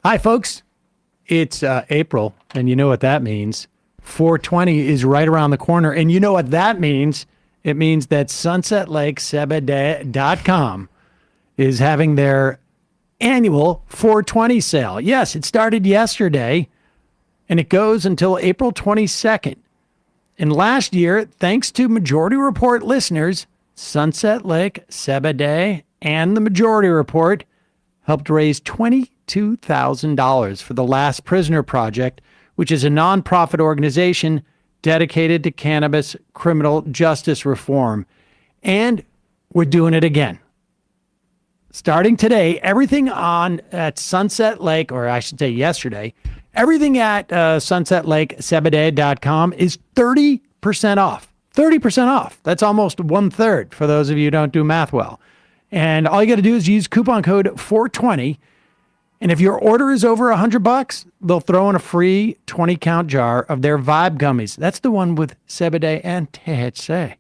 Hi, folks. It's April, and you know what that means. 420 is right around the corner, and you know what that means. It means that SunsetLakeSebede.com is having their annual 420 sale. Yes, it started yesterday, and it goes until April 22nd. And last year, thanks to Majority Report listeners, Sunset Lake, Sebede, and the Majority Report helped raise $22,000 for the Last Prisoner Project, which is a nonprofit organization dedicated to cannabis criminal justice reform. And we're doing it again. Starting today, everything at Sunset Lake, or I should say yesterday, everything at SunsetLakeSebede.com is 30% off. 30% off. That's almost 1/3 for those of you who don't do math well. And all you got to do is use coupon code 420. And if your order is over $100, they'll throw in a free 20-count jar of their Vibe gummies. That's the one with Sebede and THC.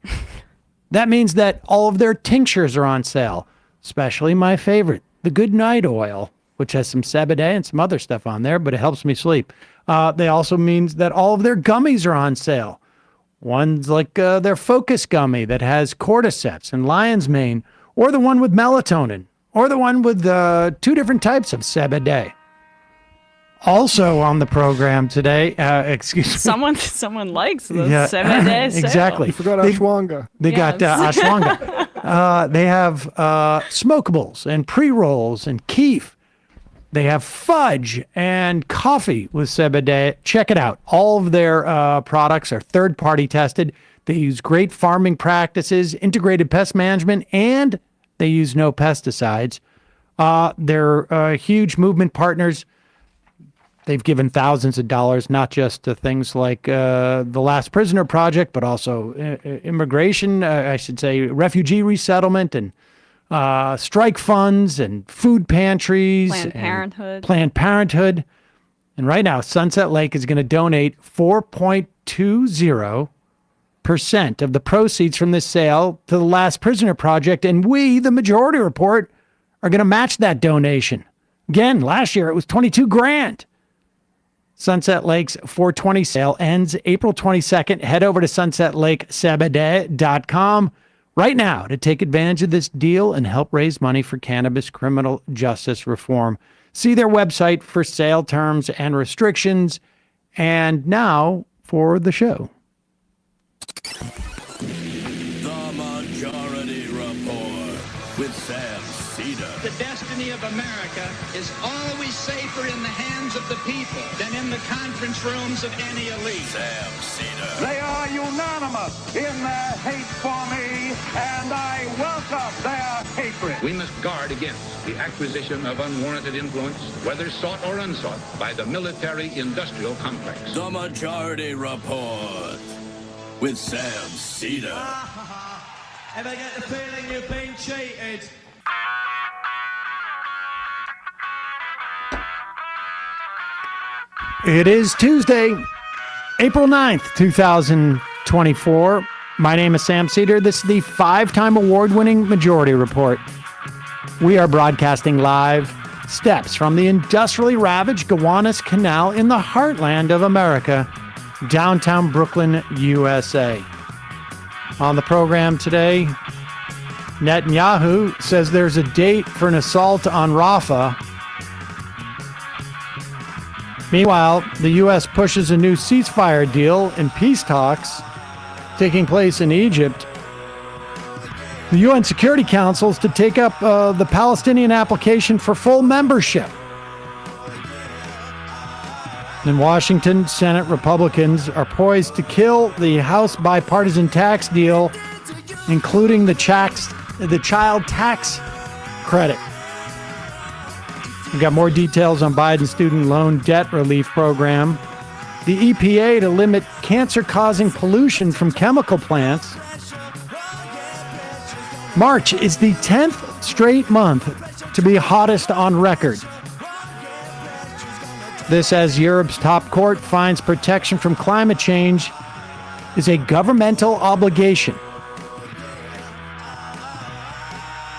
That means that all of their tinctures are on sale, especially my favorite, the Good Night Oil, which has some Sebede and some other stuff on there, but it helps me sleep. They also means that all of their gummies are on sale. One's like their Focus gummy that has cordyceps and lion's mane, or the one with melatonin, or the one with 2 different types of Sebede. Also on the program today, excuse me. Someone likes the Sebede sale. Exactly. You forgot ashwanga. They got ashwanga. They have smokables and pre-rolls and keef. They have fudge and coffee with Sebede. Check it out. All of their products are third-party tested. They use great farming practices, integrated pest management, and they use no pesticides. They're huge movement partners. They've given thousands of dollars, not just to things like the Last Prisoner Project, but also immigration, refugee resettlement, and strike funds, and food pantries. Planned Parenthood. And right now, Sunset Lake is going to donate 4.20% of the proceeds from this sale to the Last Prisoner Project, and we, the Majority Report, are going to match that donation. Again, last year it was $22,000. Sunset Lake's 420 sale ends April 22nd. Head over to SunsetLakeSebede.com right now to take advantage of this deal and help raise money for cannabis criminal justice reform. See their website for sale terms and restrictions. And now for the show. The Majority Report with Sam Seder. The destiny of America is always safer in the hands of the people than in the conference rooms of any elite. Sam Seder. They are unanimous in their hate for me, and I welcome their hatred. We must guard against the acquisition of unwarranted influence, whether sought or unsought, by the military-industrial complex. The Majority Report with Sam Seder. Ever get the feeling you've been cheated? It is Tuesday, April 9th, 2024. My name is Sam Seder. This is the 5-time award-winning Majority Report. We are broadcasting live steps from the industrially ravaged Gowanus Canal in the heartland of America, downtown Brooklyn, USA. On the program today, Netanyahu says there's a date for an assault on Rafah. Meanwhile, the U.S. pushes a new ceasefire deal in peace talks taking place in Egypt. The UN Security Council is to take up the Palestinian application for full membership. In Washington, Senate Republicans are poised to kill the House bipartisan tax deal, including the child tax credit. We've got more details on Biden's student loan debt relief program, the EPA to limit cancer-causing pollution from chemical plants. March is the 10th straight month to be hottest on record. This as Europe's top court finds protection from climate change is a governmental obligation.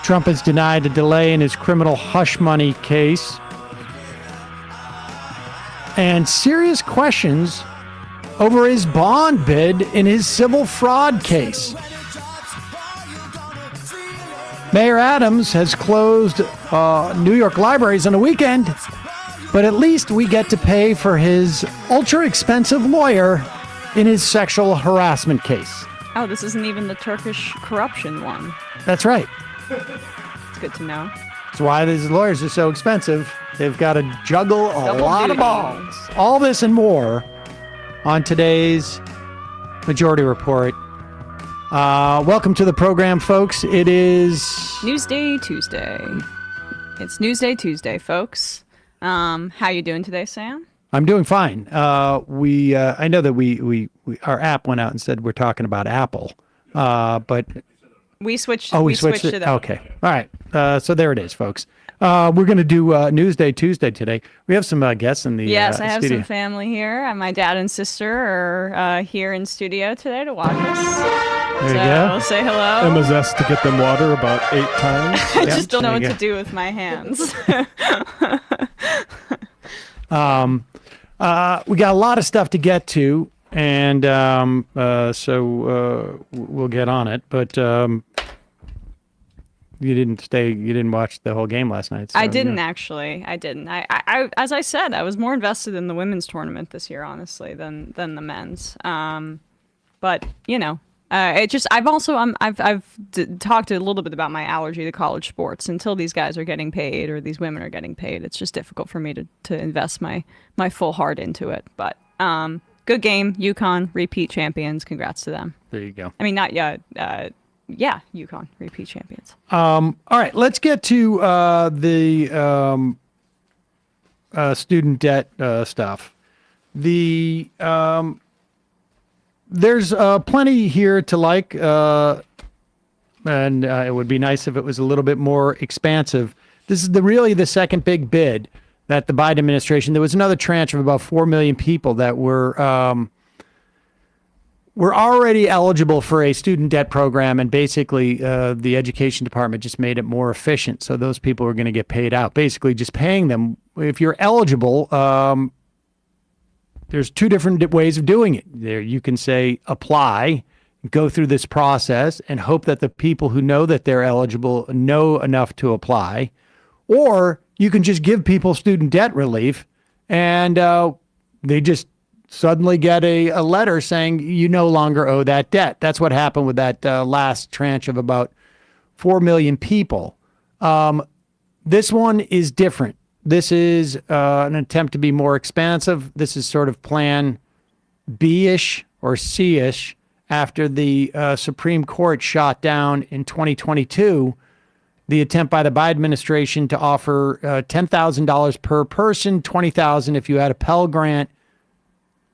Trump has denied a delay in his criminal hush money case. and serious questions over his bond bid in his civil fraud case. Mayor Adams has closed New York libraries on the weekend, but at least we get to pay for his ultra-expensive lawyer in his sexual harassment case. Oh, this isn't even the Turkish corruption one. That's right. It's good to know. That's why these lawyers are so expensive. They've got to juggle a Double lot duty. of balls. All this and more on today's Majority Report. Welcome to the program, folks. It is Newsday Tuesday. It's Newsday Tuesday, folks. How you doing today, Sam? I'm doing fine. I know that we our app went out and said we're talking about Apple, but we switched. we switched it up. Okay, all right. So there it is, folks. We're going to do Newsday Tuesday today. We have some guests in the Yes, I have studio. some family here. My dad and sister are here in studio today to watch us. There you So go. say hello. Emma's asked to get them water about 8 times. I just don't know there what you to go. do with my hands. We got a lot of stuff to get to, and so we'll get on it. But you didn't watch the whole game last night. So, I didn't actually. I didn't. I as I said, I was more invested in the women's tournament this year, honestly, than the men's. But you know, it just I've talked a little bit about my allergy to college sports. Until these guys are getting paid or these women are getting paid, it's just difficult for me to invest my full heart into it. But good game, UConn, repeat champions. Congrats to them. There you go. I mean, not yet. Yeah, UConn, repeat champions. All right, let's get to the student debt stuff. There's plenty here to like, and it would be nice if it was a little bit more expansive. This is really the second big bid that the Biden administration. There was another tranche of about 4 million people that were already eligible for a student debt program, and basically the education department just made it more efficient. So those people are going to get paid out, basically just paying them. If you're eligible, there's 2 different ways of doing it. There, you can say apply, go through this process, and hope that the people who know that they're eligible know enough to apply. Or you can just give people student debt relief, and they just suddenly get a letter saying you no longer owe that debt. That's what happened with that last tranche of about 4 million people. This one is different. This is an attempt to be more expansive. This is sort of plan B-ish or C-ish after the Supreme Court shot down in 2022 the attempt by the Biden administration to offer $10,000 per person, $20,000 if you had a Pell Grant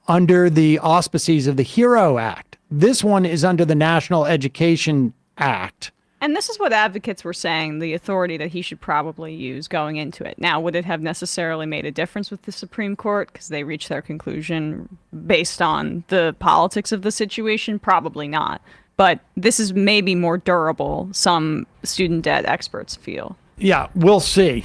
under the auspices of the HERO Act. This one is under the National Education Act. And this is what advocates were saying, the authority that he should probably use going into it. Now, would it have necessarily made a difference with the Supreme Court because they reached their conclusion based on the politics of the situation? Probably not. But this is maybe more durable, some student debt experts feel. Yeah, we'll see.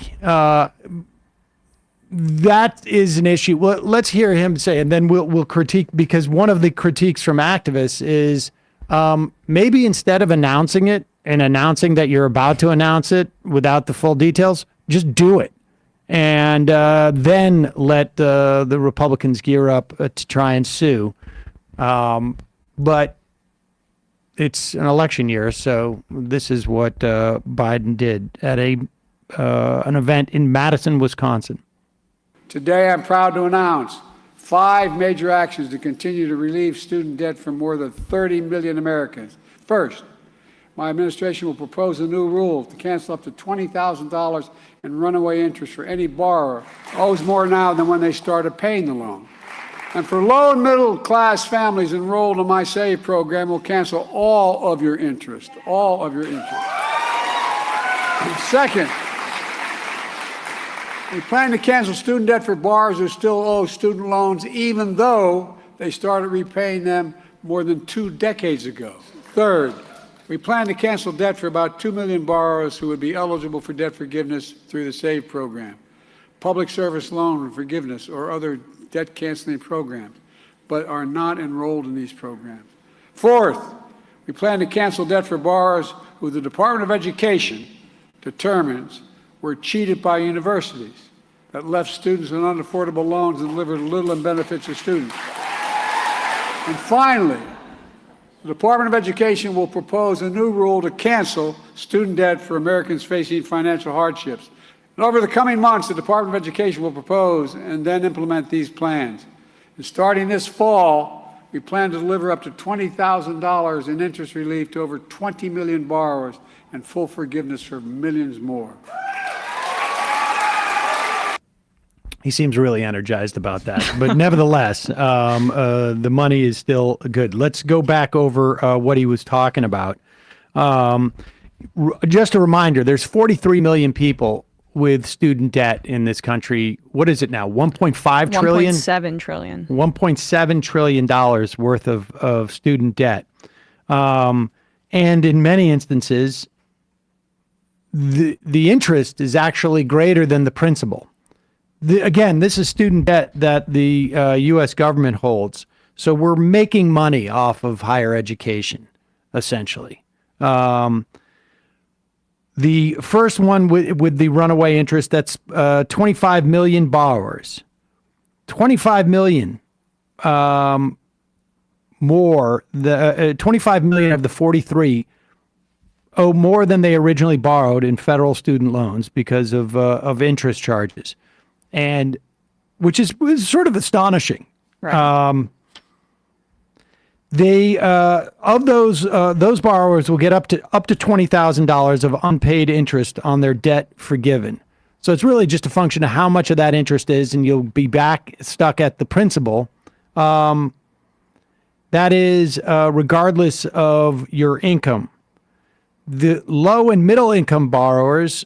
That is an issue. Well, let's hear him say, and then we'll critique, because one of the critiques from activists is maybe instead of announcing it and announcing that you're about to announce it without the full details, just do it. And then let the Republicans gear up to try and sue. But it's an election year, so this is what Biden did at an event in Madison, Wisconsin. Today, I'm proud to announce 5 major actions to continue to relieve student debt for more than 30 million Americans. First, my administration will propose a new rule to cancel up to $20,000 in runaway interest for any borrower who owes more now than when they started paying the loan. And for low and middle class families enrolled in my SAVE program, we'll cancel all of your interest, all of your interest. Second, we plan to cancel student debt for borrowers who still owe student loans even though they started repaying them more than 2 decades ago. Third, we plan to cancel debt for about 2 million borrowers who would be eligible for debt forgiveness through the SAVE program, public service loan forgiveness, or other with debt canceling programs, but are not enrolled in these programs. Fourth, we plan to cancel debt for borrowers who the Department of Education determines were cheated by universities that left students with unaffordable loans and delivered little in benefits to students. And finally, the Department of Education will propose a new rule to cancel student debt for Americans facing financial hardships. And over the coming months, the Department of Education will propose and then implement these plans. And starting this fall, we plan to deliver up to $20,000 in interest relief to over 20 million borrowers and full forgiveness for millions more. He seems really energized about that. But nevertheless, the money is still good. Let's go back over what he was talking about. Just a reminder, there's 43 million people with student debt in this country. What is it now? 1.5 trillion? 1.7 trillion. $1.7 trillion worth of student debt. And in many instances, the interest is actually greater than the principal. Again, this is student debt that the U.S. government holds. So we're making money off of higher education, essentially. The first one with the runaway interest, that's 25 million borrowers. 25 million more. 25 million of the 43 owe more than they originally borrowed in federal student loans because of interest charges. And which is sort of astonishing. Right. They of those borrowers will get up to $20,000 of unpaid interest on their debt forgiven. So it's really just a function of how much of that interest is, and you'll be back stuck at the principal. That is regardless of your income. The low and middle income borrowers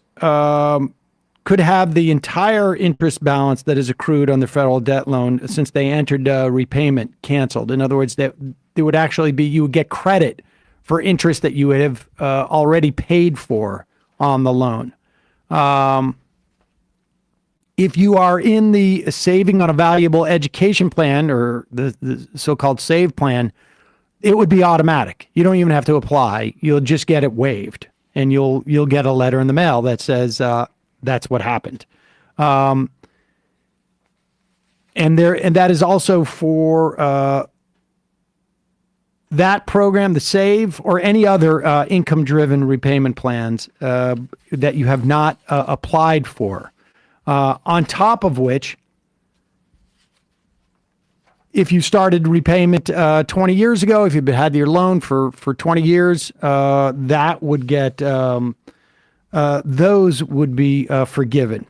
could have the entire interest balance that is accrued on their federal debt loan since they entered repayment canceled. In other words, that there would actually be, you would get credit for interest that you would have already paid for on the loan. If you are in the saving on a valuable education plan, or the so-called SAVE plan, it would be automatic. You don't even have to apply. You'll just get it waived, and you'll get a letter in the mail that says that's what happened. And that is also for that program, the SAVE, or any other income-driven repayment plans that you have not applied for. On top of which, if you started repayment 20 years ago, if you've had your loan for 20 years, that would get those would be forgiven.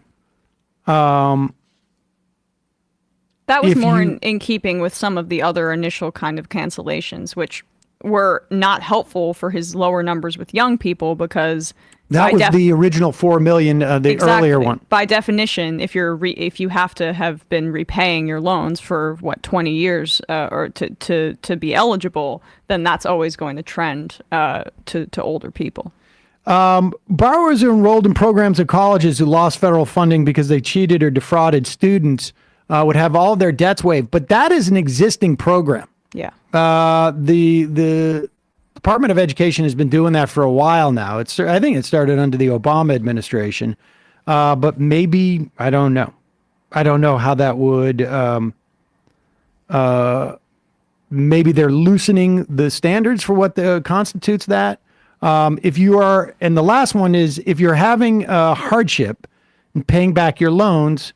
That was more in keeping with some of the other initial kind of cancellations, which were not helpful for his lower numbers with young people, because that was the original 4 million, the earlier one. By definition, if you have to have been repaying your loans for 20 years or to be eligible, then that's always going to trend to older people. Borrowers who enrolled in programs at colleges who lost federal funding because they cheated or defrauded students would have all of their debts waived, but that is an existing program. Yeah. The Department of Education has been doing that for a while now. I think it started under the Obama administration, but maybe, I don't know. I don't know how that would, maybe they're loosening the standards for what constitutes that. If you are, and the last one is, if you're having a hardship in paying back your loans,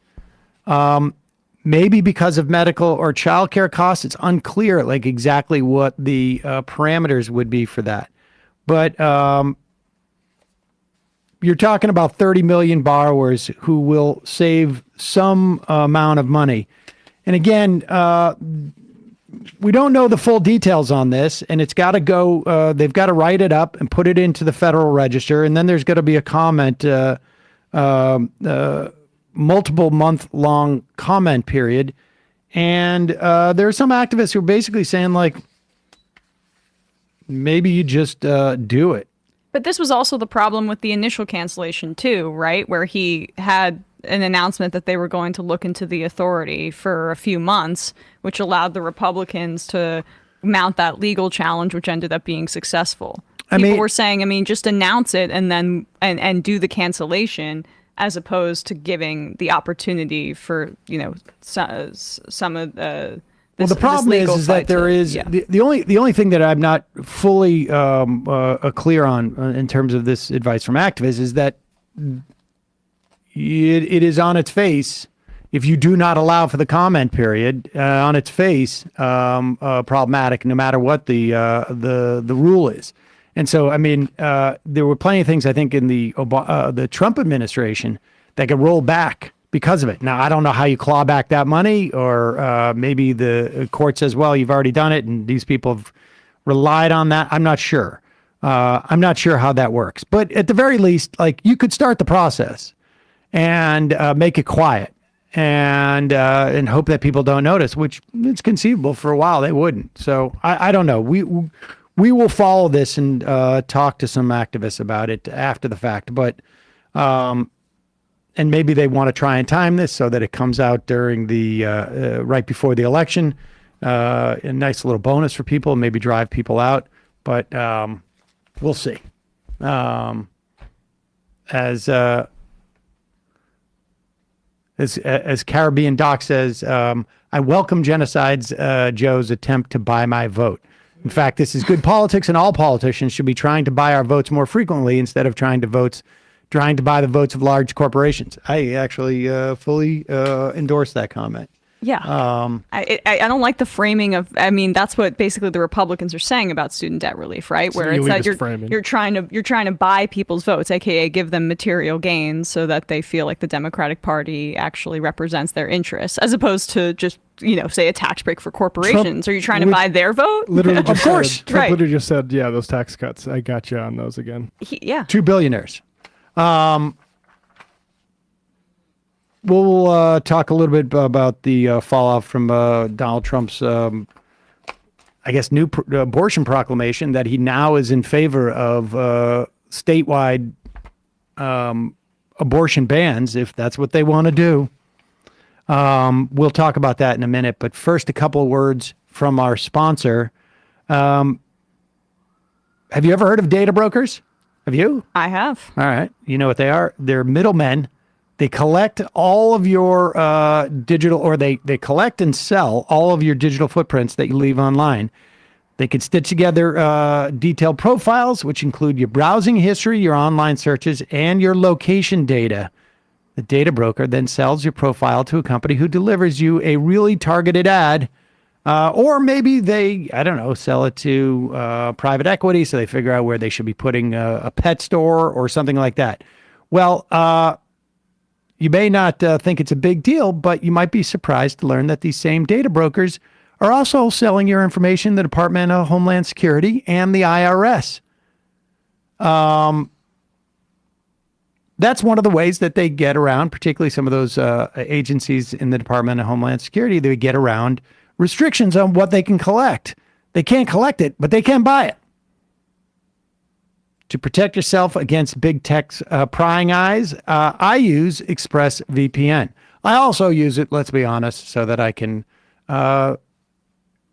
maybe because of medical or childcare costs, it's unclear like exactly what the parameters would be for that. But you're talking about 30 million borrowers who will save some amount of money. And again, we don't know the full details on this, and it's got to go, they've got to write it up and put it into the Federal Register, and then there's going to be a comment, multiple month-long comment period. And there are some activists who are basically saying, like, maybe you just do it. But this was also the problem with the initial cancellation too, right? Where he had an announcement that they were going to look into the authority for a few months, which allowed the Republicans to mount that legal challenge, which ended up being successful. People were saying, I mean, just announce it and then and do the cancellation, as opposed to giving the opportunity for, you know, some of the. Well, the problem is that there is the only thing that I'm not fully clear on in terms of this advice from activists is that it is on its face, if you do not allow for the comment period, on its face problematic, no matter what the rule is. And so, I mean, there were plenty of things I think in the Trump administration that could roll back because of it. Now, I don't know how you claw back that money, or maybe the court says, well, you've already done it and these people have relied on that. I'm not sure. I'm not sure how that works. But at the very least, like, you could start the process and make it quiet and hope that people don't notice, which it's conceivable for a while they wouldn't. So I don't know. We will follow this and talk to some activists about it after the fact. But and maybe they want to try and time this so that it comes out during the right before the election. A nice little bonus for people, maybe drive people out. But we'll see. As Caribbean Doc says, I welcome Genocide's Joe's attempt to buy my vote. In fact, this is good politics, and all politicians should be trying to buy our votes more frequently instead of trying to buy the votes of large corporations. I actually fully endorse that comment. Yeah. I don't like the framing of, I mean, that's what basically the Republicans are saying about student debt relief, right? Where it's that you're trying to buy people's votes, aka give them material gains so that they feel like the Democratic Party actually represents their interests, as opposed to just, you know, say a tax break for corporations. Are you trying to buy their vote? Literally, of course. Trump literally just said, yeah, those tax cuts. I got you on those again. Yeah. 2 billionaires. We'll talk a little bit about the fallout from Donald Trump's, I guess, new abortion proclamation that he now is in favor of statewide abortion bans, if that's what they want to do. We'll talk about that in a minute. But first, a couple of words from our sponsor. Have you ever heard of data brokers? Have you? I have. All right. You know what they are? They're middlemen. They collect all of your digital, or they collect and sell all of your digital footprints that you leave online. They can stitch together detailed profiles, which include your browsing history, your online searches, and your location data. The data broker then sells your profile to a company who delivers you a really targeted ad. Or maybe they, I don't know, sell it to private equity, so they figure out where they should be putting a pet store or something like that. Well, you may not think it's a big deal, but you might be surprised to learn that these same data brokers are also selling your information to the Department of Homeland Security and the IRS. That's one of the ways that they get around, particularly some of those agencies in the Department of Homeland Security. They get around restrictions on what they can collect. They can't collect it, but they can buy it. To protect yourself against big tech's prying eyes, I use ExpressVPN. I also use it, let's be honest, so that I can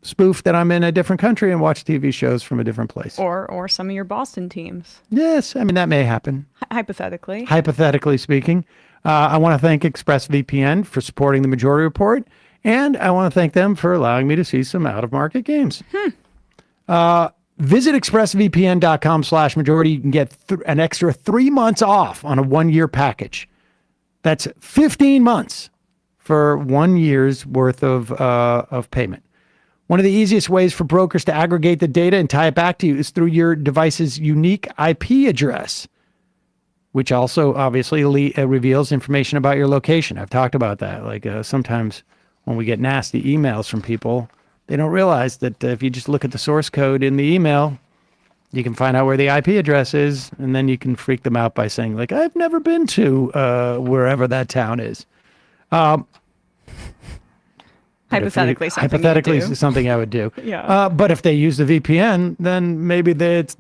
spoof that I'm in a different country and watch TV shows from a different place. Or some of your Boston teams. Yes, I mean, that may happen. Hypothetically. Hypothetically speaking. I want to thank ExpressVPN for supporting the Majority Report, and I want to thank them for allowing me to see some out-of-market games. Visit expressvpn.com/majority. You can get an extra 3 months off on a 1-year package. That's 15 months for 1 year's worth of payment. One of the easiest ways for brokers to aggregate the data and tie it back to you is through your device's unique IP address, which also obviously reveals information about your location. I've talked about that. Like sometimes when we get nasty emails from people, they don't realize that if you just look at the source code in the email, you can find out where the IP address is, and then you can freak them out by saying, like, I've never been to wherever that town is. Hypothetically, something I would do. Yeah. But if they use the VPN, then maybe they're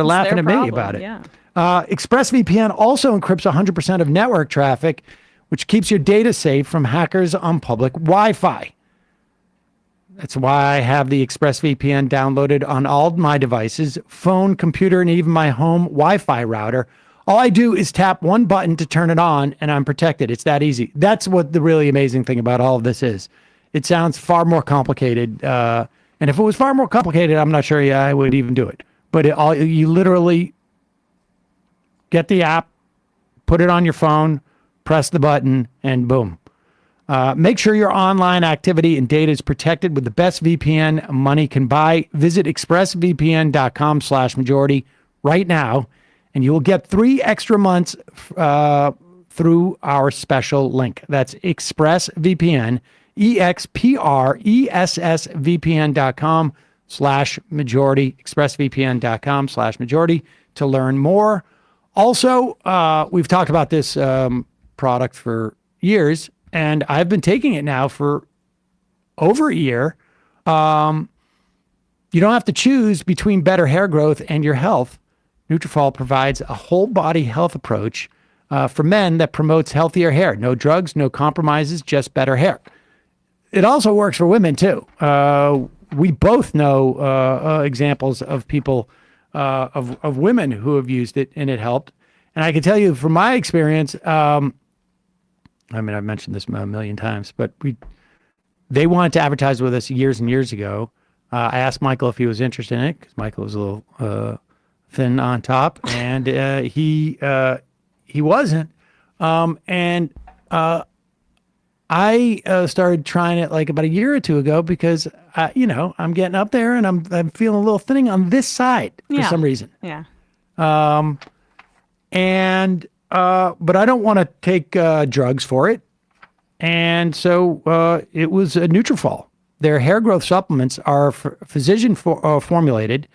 laughing at me about it. Yeah. ExpressVPN also encrypts 100% of network traffic, which keeps your data safe from hackers on public Wi-Fi. That's why I have the ExpressVPN downloaded on all my devices, phone, computer, and even my home Wi-Fi router. All I do is tap one button to turn it on, and I'm protected. It's that easy. That's what the really amazing thing about all of this is. It sounds far more complicated, and if it was far more complicated, I'm not sure I would even do it. But you literally get the app, put it on your phone, press the button, and boom. Make sure your online activity and data is protected with the best VPN money can buy. Visit expressvpn.com/majority right now, and you will get 3 extra months through our special link. That's ExpressVPN, expressvpn.com/majority, expressvpn.com/majority to learn more. Also, we've talked about this product for years, and I've been taking it now for over a year. You don't have to choose between better hair growth and your health. Nutrafol provides a whole body health approach for men that promotes healthier hair. No drugs, no compromises, just better hair. It also works for women too. We both know examples of people, of women who have used it and it helped. And I can tell you from my experience, I've mentioned this a million times, but they wanted to advertise with us years and years ago. I asked Michael if he was interested in it because Michael was a little thin on top, and he wasn't. I started trying it like about a year or two ago because I'm getting up there and I'm feeling a little thinning on this side for some reason. Yeah. But I don't want to take drugs for it. And so it was a Nutrafol. Their hair growth supplements are physician formulated.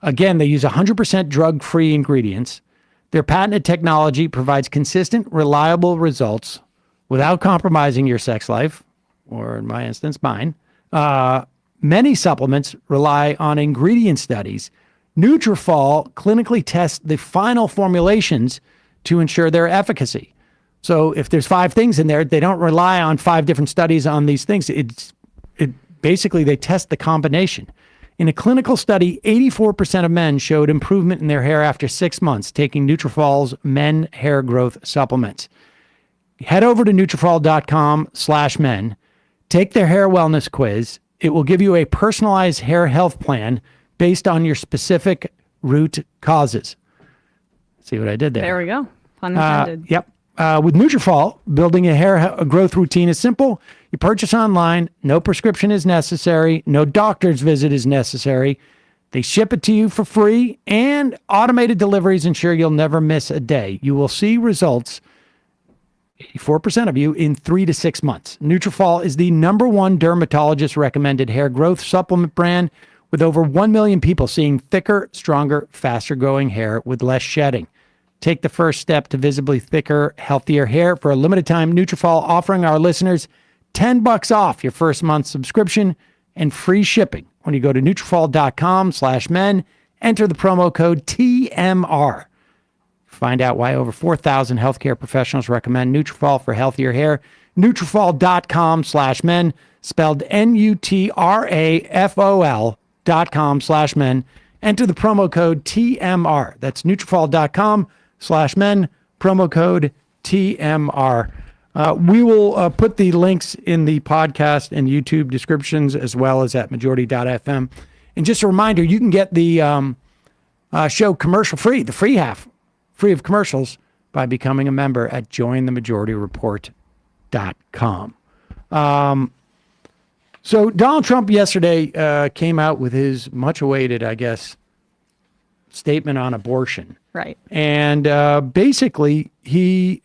Again, they use 100% drug-free ingredients. Their patented technology provides consistent, reliable results without compromising your sex life, or in my instance, mine. Many supplements rely on ingredient studies. Nutrafol clinically tests the final formulations to ensure their efficacy. So if there's 5 things in there, they don't rely on 5 different studies on these things. Basically, they test the combination. In a clinical study, 84% of men showed improvement in their hair after 6 months taking Nutrafol's men hair growth supplements. Head over to Nutrafol.com/men. Take their hair wellness quiz. It will give you a personalized hair health plan based on your specific root causes. See what I did there? There we go. Pun intended. Yep. With Nutrafol, building a hair growth routine is simple. You purchase online. No prescription is necessary. No doctor's visit is necessary. They ship it to you for free, and automated deliveries ensure you'll never miss a day. You will see results, 84% of you, in 3 to 6 months. Nutrafol is the #1 dermatologist-recommended hair growth supplement brand, with over 1 million people seeing thicker, stronger, faster-growing hair with less shedding. Take the first step to visibly thicker, healthier hair. For a limited time, Nutrafol offering our listeners $10 off your first month subscription and free shipping when you go to Nutrafol.com/men. Enter the promo code TMR. Find out why over 4,000 healthcare professionals recommend Nutrafol for healthier hair. Nutrafol.com/men, spelled Nutrafol.com/men. Enter the promo code TMR. That's Nutrafol.com/men, promo code TMR. We will put the links in the podcast and YouTube descriptions, as well as at majority.fm. And just a reminder, you can get the show commercial free, the free half, free of commercials, by becoming a member at jointhemajority.report.com. So Donald Trump yesterday came out with his much awaited, I guess, statement on abortion. Right. And basically, he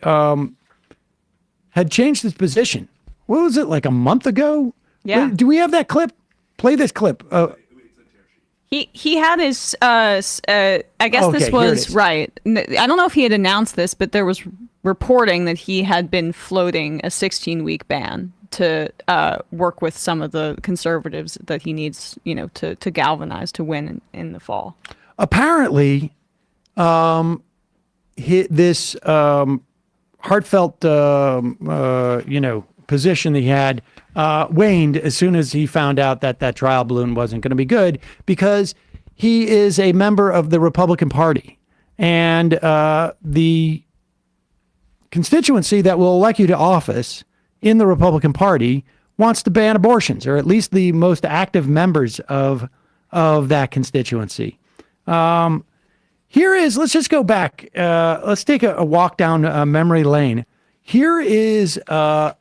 had changed his position. What was it, like a month ago? Yeah. Do we have that clip? Play this clip. He had his, I guess Okay, this here it was, is. right. I don't know if he had announced this, but there was reporting that he had been floating a 16-week ban to work with some of the conservatives that he needs, to galvanize to win in the fall. Apparently, this heartfelt, position he had waned as soon as he found out that that trial balloon wasn't going to be good, because he is a member of the Republican Party, and the constituency that will elect you to office in the Republican Party wants to ban abortions, or at least the most active members of that constituency. Let's just go back. Let's take a walk down memory lane. Here is Laura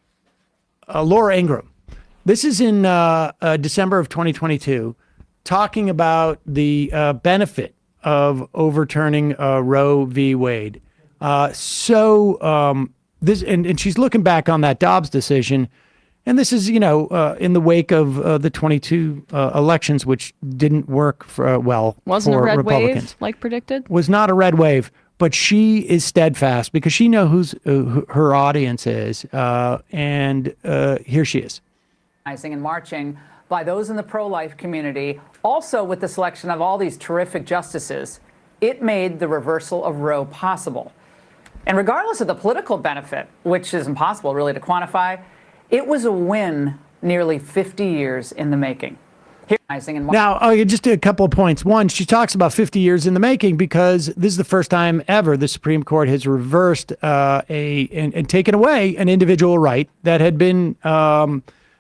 Ingraham. This is in December of 2022, talking about the benefit of overturning Roe v. Wade. This and she's looking back on that Dobbs decision, and this is in the wake of the 22 elections, which didn't work Wasn't for a red Republicans. wave like predicted? Was not a red wave, but she is steadfast because she knows who her audience is, and here she is. And marching by those in the pro-life community, also with the selection of all these terrific justices, it made the reversal of Roe possible. And regardless of the political benefit, which is impossible really to quantify, it was a win nearly 50 years in the making. Now, just a couple of points. One, she talks about 50 years in the making because this is the first time ever the Supreme Court has reversed and taken away an individual right that had been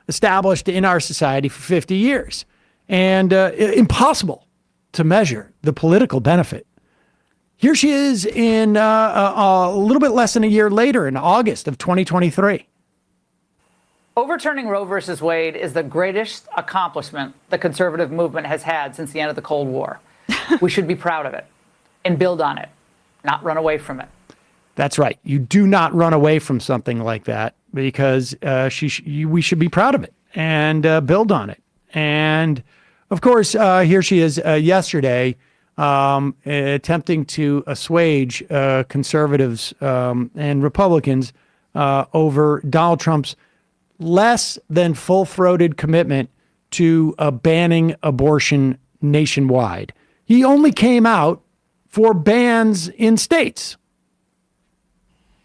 established in our society for 50 years. And impossible to measure the political benefit. Here she is in a little bit less than a year later, in August of 2023. Overturning Roe versus Wade is the greatest accomplishment the conservative movement has had since the end of the Cold War. We should be proud of it and build on it, not run away from it. That's right. You do not run away from something like that, because we should be proud of it and build on it. And of course, here she is yesterday attempting to assuage conservatives and Republicans over Donald Trump's less than full-throated commitment to banning abortion nationwide. He only came out for bans in states.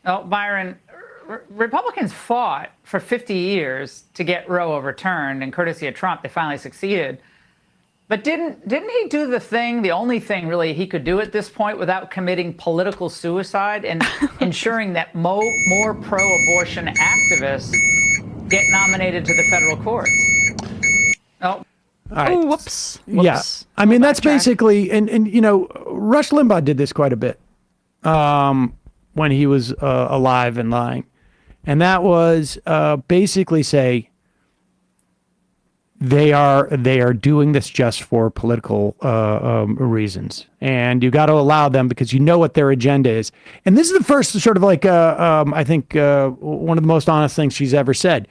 Oh, Byron, Republicans fought for 50 years to get Roe overturned, and courtesy of Trump, they finally succeeded. But didn't he do the only thing really he could do at this point without committing political suicide and ensuring that more pro-abortion activists get nominated to the federal courts? Oh. All right. Oh, whoops. Yeah. I mean, that's basically, and Rush Limbaugh did this quite a bit when he was alive and lying. And that was basically say they are doing this just for political reasons. And you got to allow them because you know what their agenda is. And this is the first sort of like, I think, one of the most honest things she's ever said.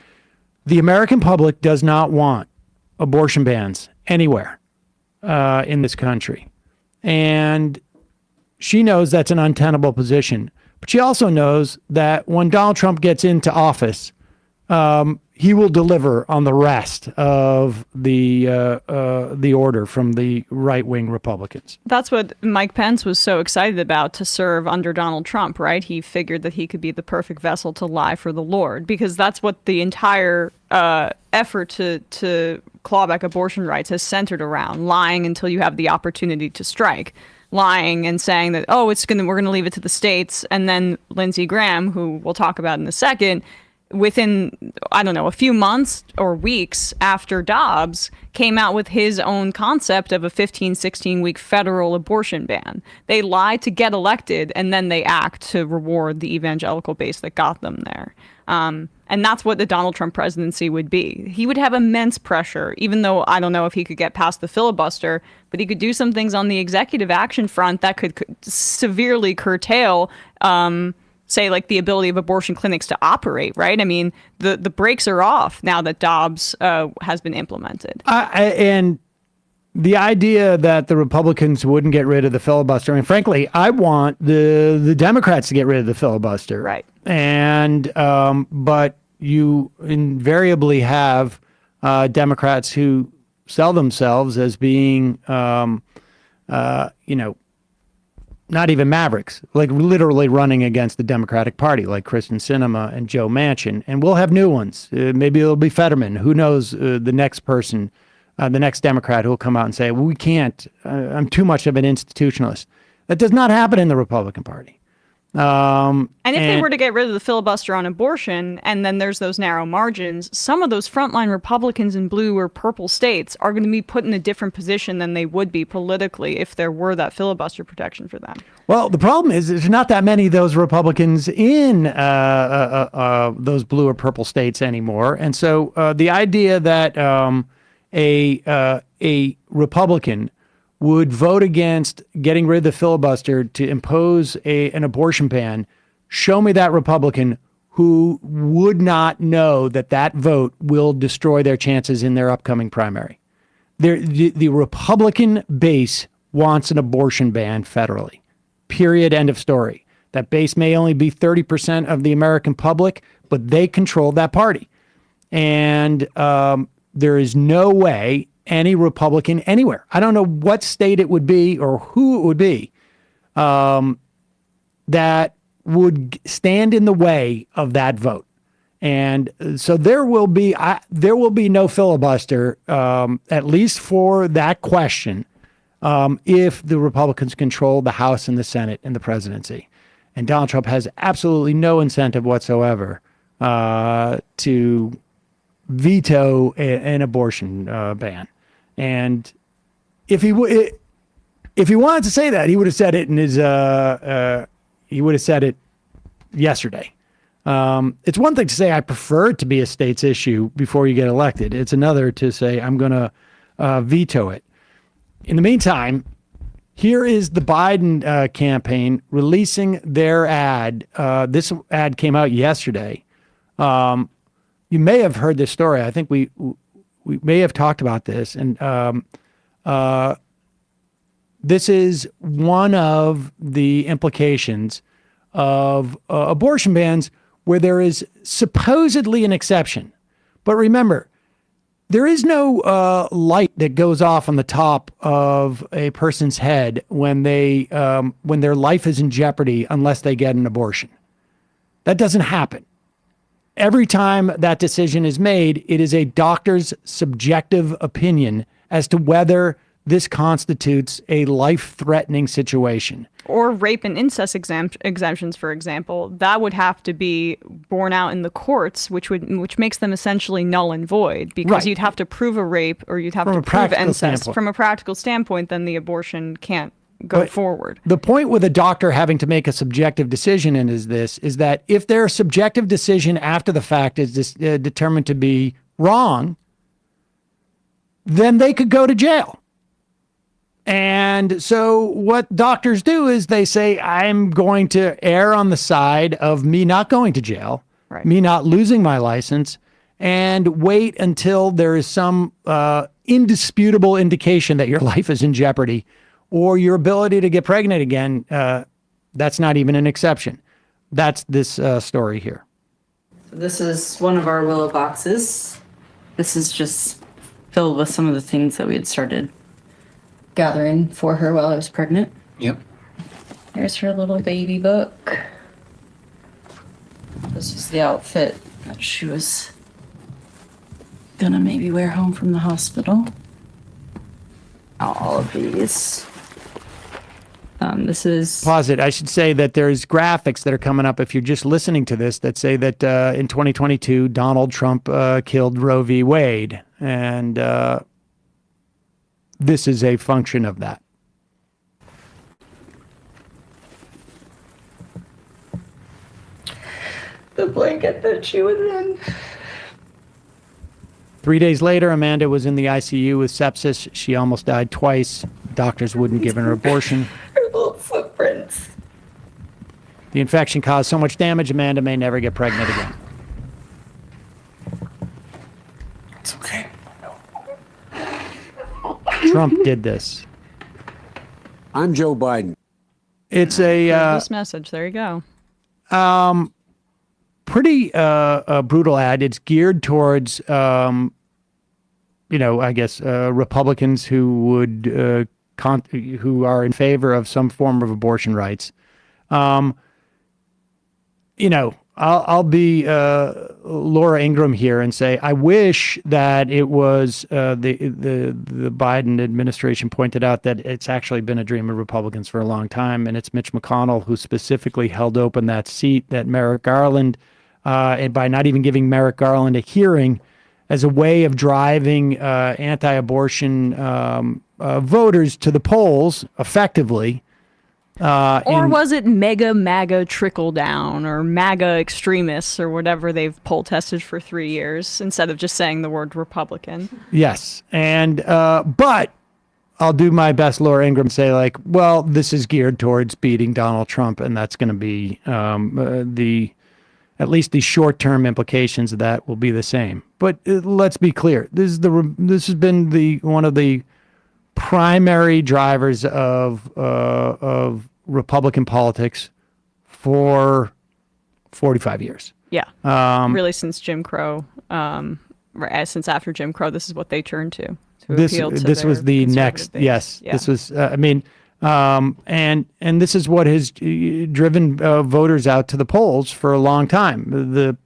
The American public does not want abortion bans anywhere in this country. And she knows that's an untenable position. But she also knows that when Donald Trump gets into office, he will deliver on the rest of the order from the right-wing Republicans. That's what Mike Pence was so excited about, to serve under Donald Trump, right? He figured that he could be the perfect vessel to lie for the Lord, because that's what the entire effort to claw back abortion rights has centered around: lying until you have the opportunity to strike. Lying and saying that, we're gonna leave it to the states, and then Lindsey Graham, who we'll talk about in a second, within, I don't know, a few months or weeks after Dobbs, came out with his own concept of a 15, 16-week federal abortion ban. They lie to get elected, and then they act to reward the evangelical base that got them there. And that's what the Donald Trump presidency would be. He would have immense pressure, even though I don't know if he could get past the filibuster, but he could do some things on the executive action front that could severely curtail say, like, the ability of abortion clinics to operate, right? I mean, the brakes are off now that Dobbs has been implemented. And the idea that the Republicans wouldn't get rid of the filibuster, I mean, frankly, I want the Democrats to get rid of the filibuster. Right. And, but you invariably have Democrats who sell themselves as being, not even mavericks, like literally running against the Democratic Party, like Kristen Sinema and Joe Manchin. And we'll have new ones. Maybe it'll be Fetterman. Who knows? The next person, the next Democrat who will come out and say, well, we can't. I'm too much of an institutionalist. That does not happen in the Republican Party. And if they were to get rid of the filibuster on abortion, and then there's those narrow margins, some of those frontline Republicans in blue or purple states are going to be put in a different position than they would be politically if there were that filibuster protection for them. Well, the problem is there's not that many of those Republicans in those blue or purple states anymore. And so the idea that a Republican would vote against getting rid of the filibuster to impose an abortion ban, show me that Republican who would not know that vote will destroy their chances in their upcoming primary. The Republican base wants an abortion ban federally. Period. End of story. That base may only be 30% of the American public, but they control that party. And there is no way any Republican anywhere, I don't know what state it would be or who it would be, that would stand in the way of that vote. And so there will be no filibuster, at least for that question, if the Republicans control the House and the Senate and the presidency. And Donald Trump has absolutely no incentive whatsoever to veto an abortion ban. And if he wanted to say that, he would have said it in his he would have said it yesterday. It's one thing to say I prefer it to be a state's issue before you get elected. It's another to say I'm going to veto it. In the meantime, here is the Biden campaign releasing their ad. This ad came out yesterday. You may have heard this story. I think we may have talked about this. And this is one of the implications of abortion bans where there is supposedly an exception. But remember, there is no light that goes off on the top of a person's head when their life is in jeopardy unless they get an abortion. That doesn't happen. Every time that decision is made, it is a doctor's subjective opinion as to whether this constitutes a life-threatening situation. Or rape and incest exemptions, for example, that would have to be borne out in the courts, which makes them essentially null and void, because Right. you'd have to prove a rape or you'd have From to a prove practical incest. standpoint. From a practical standpoint, then the abortion can't go forward. The point with a doctor having to make a subjective decision is that if their subjective decision after the fact is determined to be wrong, then they could go to jail. And so what doctors do is they say, I'm going to err on the side of me not going to jail, Right. me not losing my license, and wait until there is some indisputable indication that your life is in jeopardy or your ability to get pregnant again. That's not even an exception. That's this story here. This is one of our willow boxes. This is just filled with some of the things that we had started gathering for her while I was pregnant. Yep. Here's her little baby book. This is the outfit that she was gonna maybe wear home from the hospital. All of these. This is... Pause it. I should say that there's graphics that are coming up if you're just listening to this that say that in 2022, Donald Trump killed Roe v. Wade. And this is a function of that. The blanket that she was in. 3 days later, Amanda was in the ICU with sepsis. She almost died twice. Doctors wouldn't give her an abortion. Her little footprints. The infection caused so much damage, Amanda may never get pregnant again. It's okay. Trump did this. I'm Joe Biden. It's a This message, there you go. pretty brutal ad. It's geared towards, I guess, Republicans who would who are in favor of some form of abortion rights. I'll be Laura Ingraham here and say I wish that it was the Biden administration pointed out that it's actually been a dream of Republicans for a long time, and it's Mitch McConnell who specifically held open that seat that Merrick Garland, and by not even giving Merrick Garland a hearing, as a way of driving anti-abortion voters to the polls effectively. Or was it mega MAGA trickle down or MAGA extremists or whatever they've poll tested for 3 years instead of just saying the word Republican? Yes. And, but I'll do my best, Laura Ingraham, say like, well, this is geared towards beating Donald Trump. And that's going to be at least the short-term implications of that will be the same. But let's be clear. This has been one of the primary drivers of Republican politics for 45 years. Yeah. Really since Jim Crow, since after Jim Crow, this is what they turned to appeal to this was the next, base. Yes. Yeah. This was, and this is what has driven voters out to the polls for a long time. The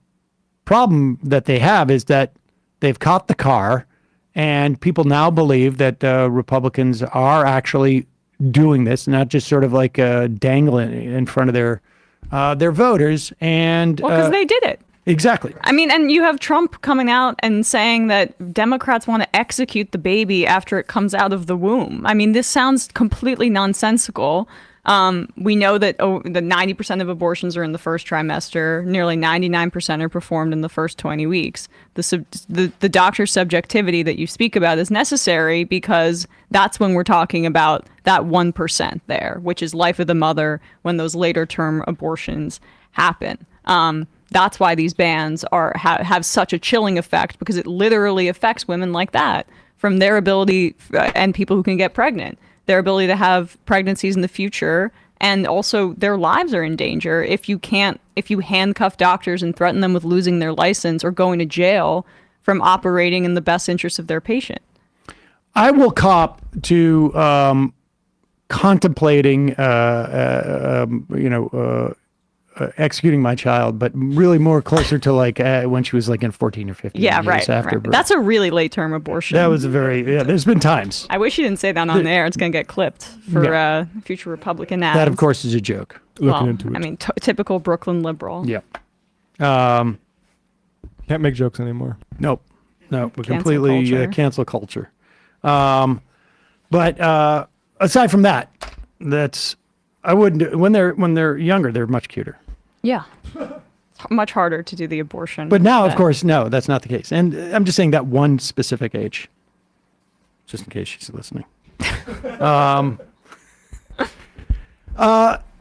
problem that they have is that they've caught the car, and people now believe that Republicans are actually doing this, not just sort of like dangling in front of their voters. And because they did it. Exactly. I mean, and you have Trump coming out and saying that Democrats want to execute the baby after it comes out of the womb. I mean, this sounds completely nonsensical. We know that the 90% of abortions are in the first trimester. Nearly 99% are performed in the first 20 weeks. The doctor's subjectivity that you speak about is necessary because that's when we're talking about that 1% there, which is life of the mother when those later term abortions happen. That's why these bans have such a chilling effect, because it literally affects women like that from their ability and people who can get pregnant. Their ability to have pregnancies in the future, and also their lives are in danger if you handcuff doctors and threaten them with losing their license or going to jail from operating in the best interest of their patient. I will cop to contemplating, executing my child, but really more closer to like when she was like in 14 or 15 years after birth. That's a really late term abortion. That was there's been times. I wish you didn't say that on the air. It's going to get clipped for future Republican ads. That, of course, is a joke. Looking into it. I mean, typical Brooklyn liberal. Yeah. Can't make jokes anymore. Nope. No, we're completely cancel culture. But aside from that, I wouldn't, when they're younger, they're much cuter. Yeah. It's much harder to do the abortion. But now, of course, no, that's not the case. And I'm just saying that one specific age, just in case she's listening.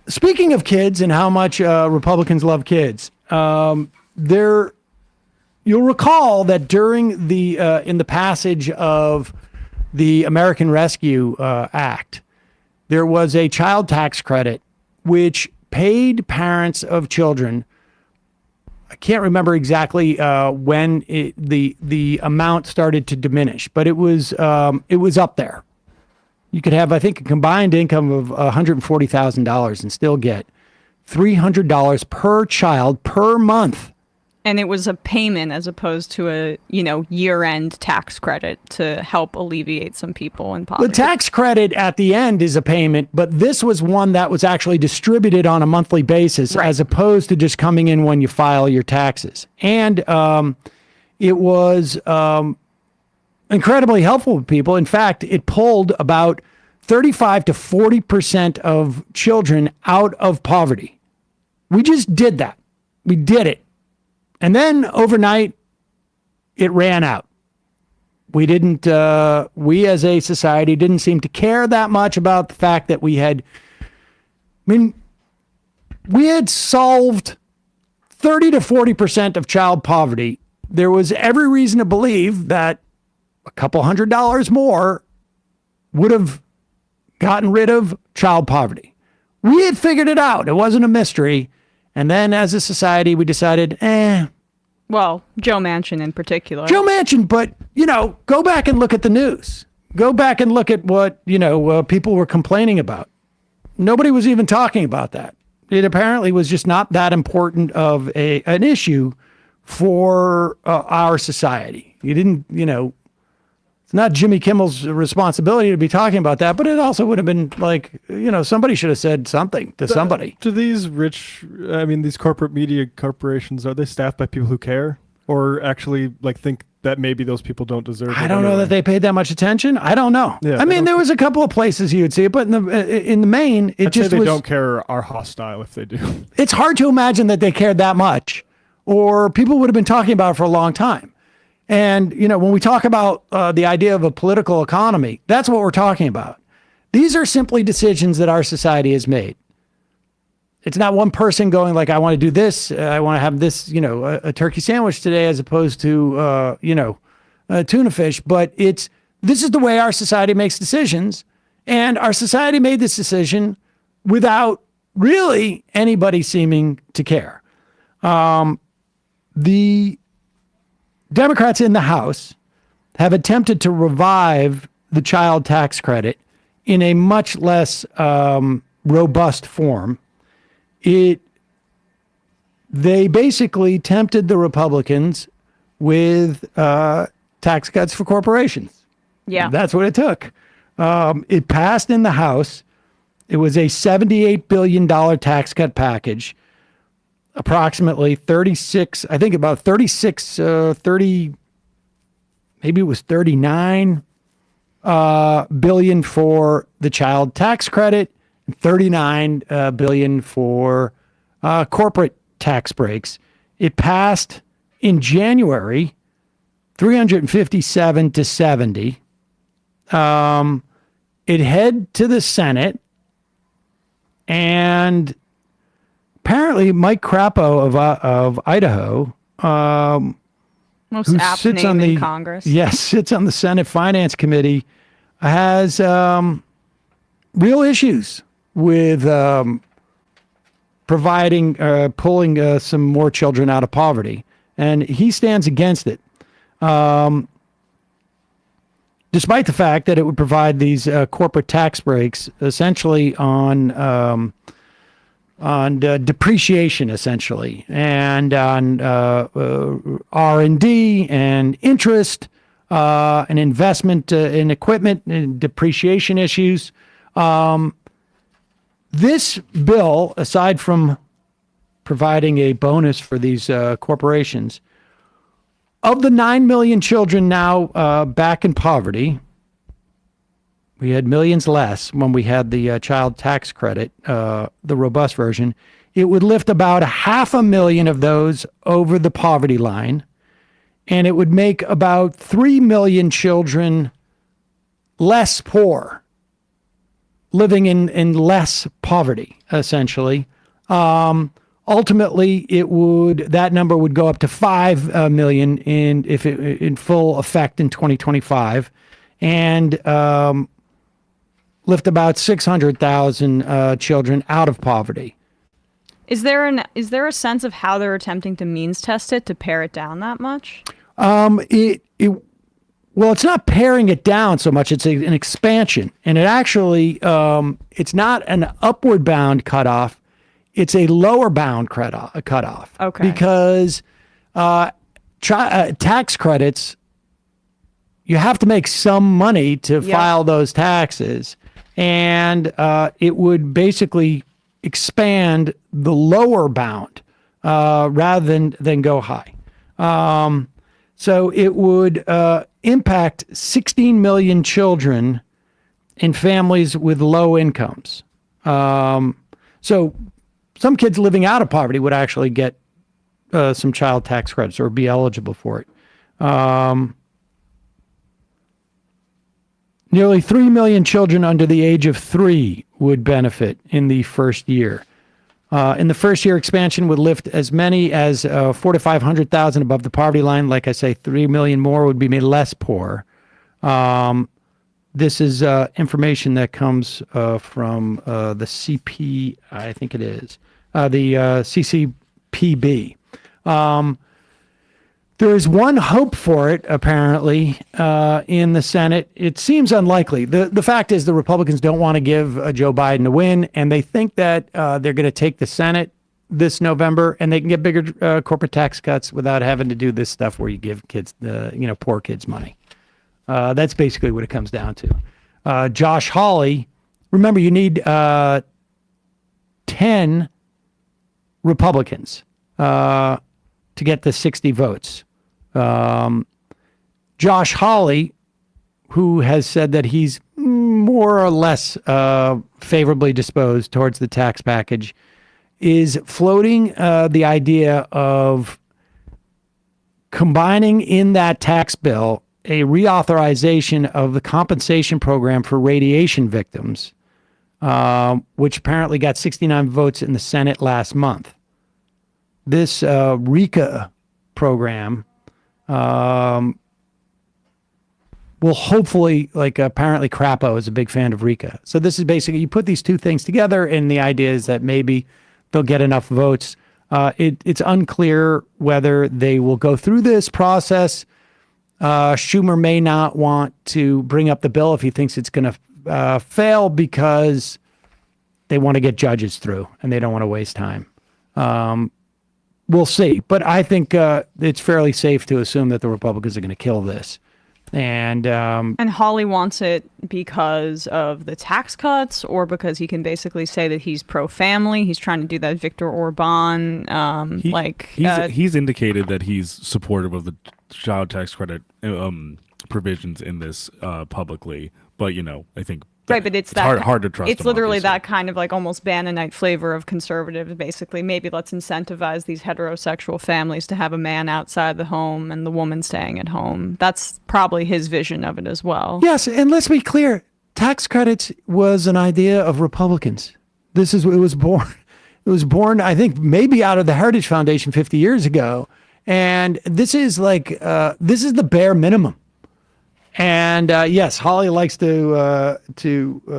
Speaking of kids and how much Republicans love kids, you'll recall that during in the passage of the American Rescue Act, there was a child tax credit which paid parents of children. I can't remember exactly when the amount started to diminish, but it was up there. You could have, I think, a combined income of $140,000 and still get $300 per child per month. And it was a payment as opposed to a, year-end tax credit to help alleviate some people in poverty. The tax credit at the end is a payment, but this was one that was actually distributed on a monthly basis, as opposed to just coming in when you file your taxes. And it was incredibly helpful to people. In fact, it pulled about 35 to 40% of children out of poverty. We just did that. We did it. And then overnight, it ran out. We as a society didn't seem to care that much about the fact that we had solved 30 to 40% of child poverty. There was every reason to believe that a couple $100 more would have gotten rid of child poverty. We had figured it out. It wasn't a mystery. And then as a society, we decided, Well, Joe Manchin in particular. Joe Manchin, but, go back and look at the news. go back and look at what, people were complaining about. Nobody was even talking about that. It apparently was just not that important of an issue for our society. You didn't, it's not Jimmy Kimmel's responsibility to be talking about that, but it also would have been like, somebody should have said something to somebody. Do these these corporate media corporations, are they staffed by people who care or actually think that maybe those people don't deserve it? I don't know that they paid that much attention. I don't know. Yeah, there was a couple of places you would see it, but in the main, I'd say they don't care or are hostile if they do. It's hard to imagine that they cared that much, or people would have been talking about it for a long time. And, when we talk about the idea of a political economy, that's what we're talking about. These are simply decisions that our society has made. It's not one person going like, I want to do this. I want to have this, a turkey sandwich today as opposed to, tuna fish. But this is the way our society makes decisions. And our society made this decision without really anybody seeming to care. The Democrats in the House have attempted to revive the child tax credit in a much less robust form. They basically tempted the Republicans with tax cuts for corporations. Yeah. That's what it took. It passed in the House. It was a $78 billion tax cut package. Approximately 36, I think about 36, 30, maybe it was 39 billion for the child tax credit, and 39 billion for corporate tax breaks. It passed in January, 357 to 70. It head to the Senate, and apparently Mike Crapo of Idaho, most who apt sits name on in Congress. Yes, sits on the Senate Finance Committee, has real issues with pulling some more children out of poverty, and he stands against it. Despite the fact that it would provide these corporate tax breaks essentially on depreciation, essentially, and on R&D and interest and investment in equipment and depreciation issues. This bill, aside from providing a bonus for these corporations, of the 9 million children now back in poverty, we had millions less when we had the child tax credit, the robust version. It would lift about 500,000 of those over the poverty line, and it would make about 3 million children less poor, living in less poverty, essentially. Ultimately, that number would go up to 5 million in full effect in 2025, and lift about 600,000 children out of poverty. Is there a sense of how they're attempting to means test it to pare it down that much? Well, it's not paring it down so much. It's an expansion, and it actually it's not an upward bound cutoff. It's a lower bound cutoff. Okay. Because tax credits, you have to make some money to file those taxes, and it would basically expand the lower bound rather than go high. So it would impact 16 million children in families with low incomes. So some kids living out of poverty would actually get some child tax credits or be eligible for it. Nearly 3 million children under the age of 3 would benefit in the first year. In the first year, expansion would lift as many as 400,000 to 500,000 above the poverty line. Like I say, 3 million more would be made less poor. This is information that comes from the CP, I think it is, the CCPB. There is one hope for it, apparently, in the Senate. It seems unlikely. The fact is the Republicans don't want to give Joe Biden a win, and they think that they're going to take the Senate this November, and they can get bigger corporate tax cuts without having to do this stuff where you give kids, poor kids money. That's basically what it comes down to. Josh Hawley, remember, you need 10 Republicans to get the 60 votes. Josh Hawley, who has said that he's more or less favorably disposed towards the tax package, is floating the idea of combining in that tax bill a reauthorization of the compensation program for radiation victims, which apparently got 69 votes in the Senate last month. This RECA program will hopefully, apparently Crapo is a big fan of RECA. So this is basically, you put these two things together, and the idea is that maybe they'll get enough votes. It's unclear whether they will go through this process. Schumer may not want to bring up the bill if he thinks it's going to fail because they want to get judges through and they don't want to waste time. We'll see. But I think it's fairly safe to assume that the Republicans are going to kill this. And Hawley wants it because of the tax cuts, or because he can basically say that he's pro-family. He's trying to do that Viktor Orban. He's indicated that he's supportive of the child tax credit provisions in this publicly. But I think right, but it's hard to trust. It's literally that kind of almost Bannonite flavor of conservatives. Basically, maybe let's incentivize these heterosexual families to have a man outside the home and the woman staying at home. That's probably his vision of it as well. Yes, and let's be clear: tax credits was an idea of Republicans. It was born. It was born, I think, maybe out of the Heritage Foundation 50 years ago, and this is this is the bare minimum. And yes, Hawley likes to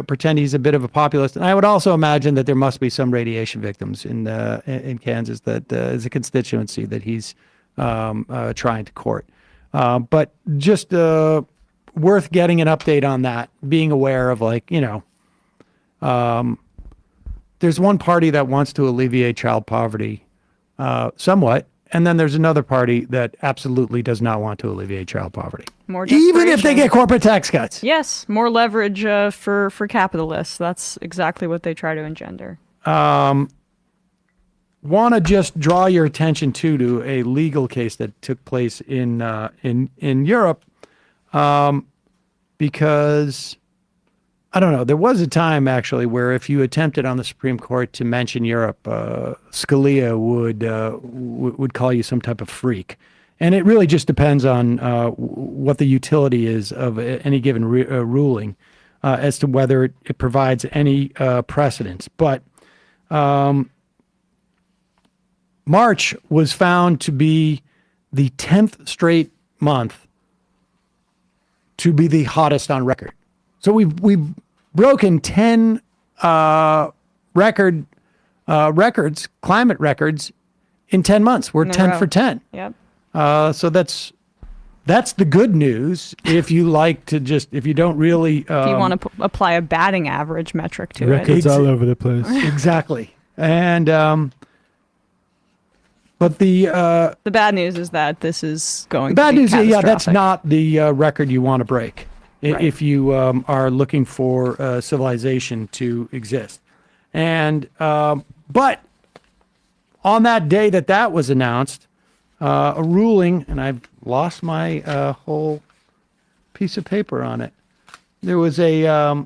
pretend he's a bit of a populist, and I would also imagine that there must be some radiation victims in Kansas that is a constituency that he's trying to court. But just worth getting an update on that, being aware of there's one party that wants to alleviate child poverty somewhat. And then there's another party that absolutely does not want to alleviate child poverty. Even if they get corporate tax cuts. Yes, more leverage for capitalists. That's exactly what they try to engender. Want to just draw your attention to a legal case that took place in Europe, because I don't know. There was a time actually where if you attempted on the Supreme Court to mention Europe, Scalia would call you some type of freak, and it really just depends on what the utility is of any given ruling as to whether it provides any precedence. But March was found to be the 10th straight month to be the hottest on record. So we've broken 10 climate records in 10 months. We're 10 for 10. Yep. So that's the good news. If you if you don't really, if you want to apply a batting average metric to records all over the place. Exactly. And but the bad news is that this is going. The bad to be news, that's catastrophic. not the record you want to break. Right. If you are looking for civilization to exist. And but on that day that was announced, a ruling, and I've lost my whole piece of paper on it. There was a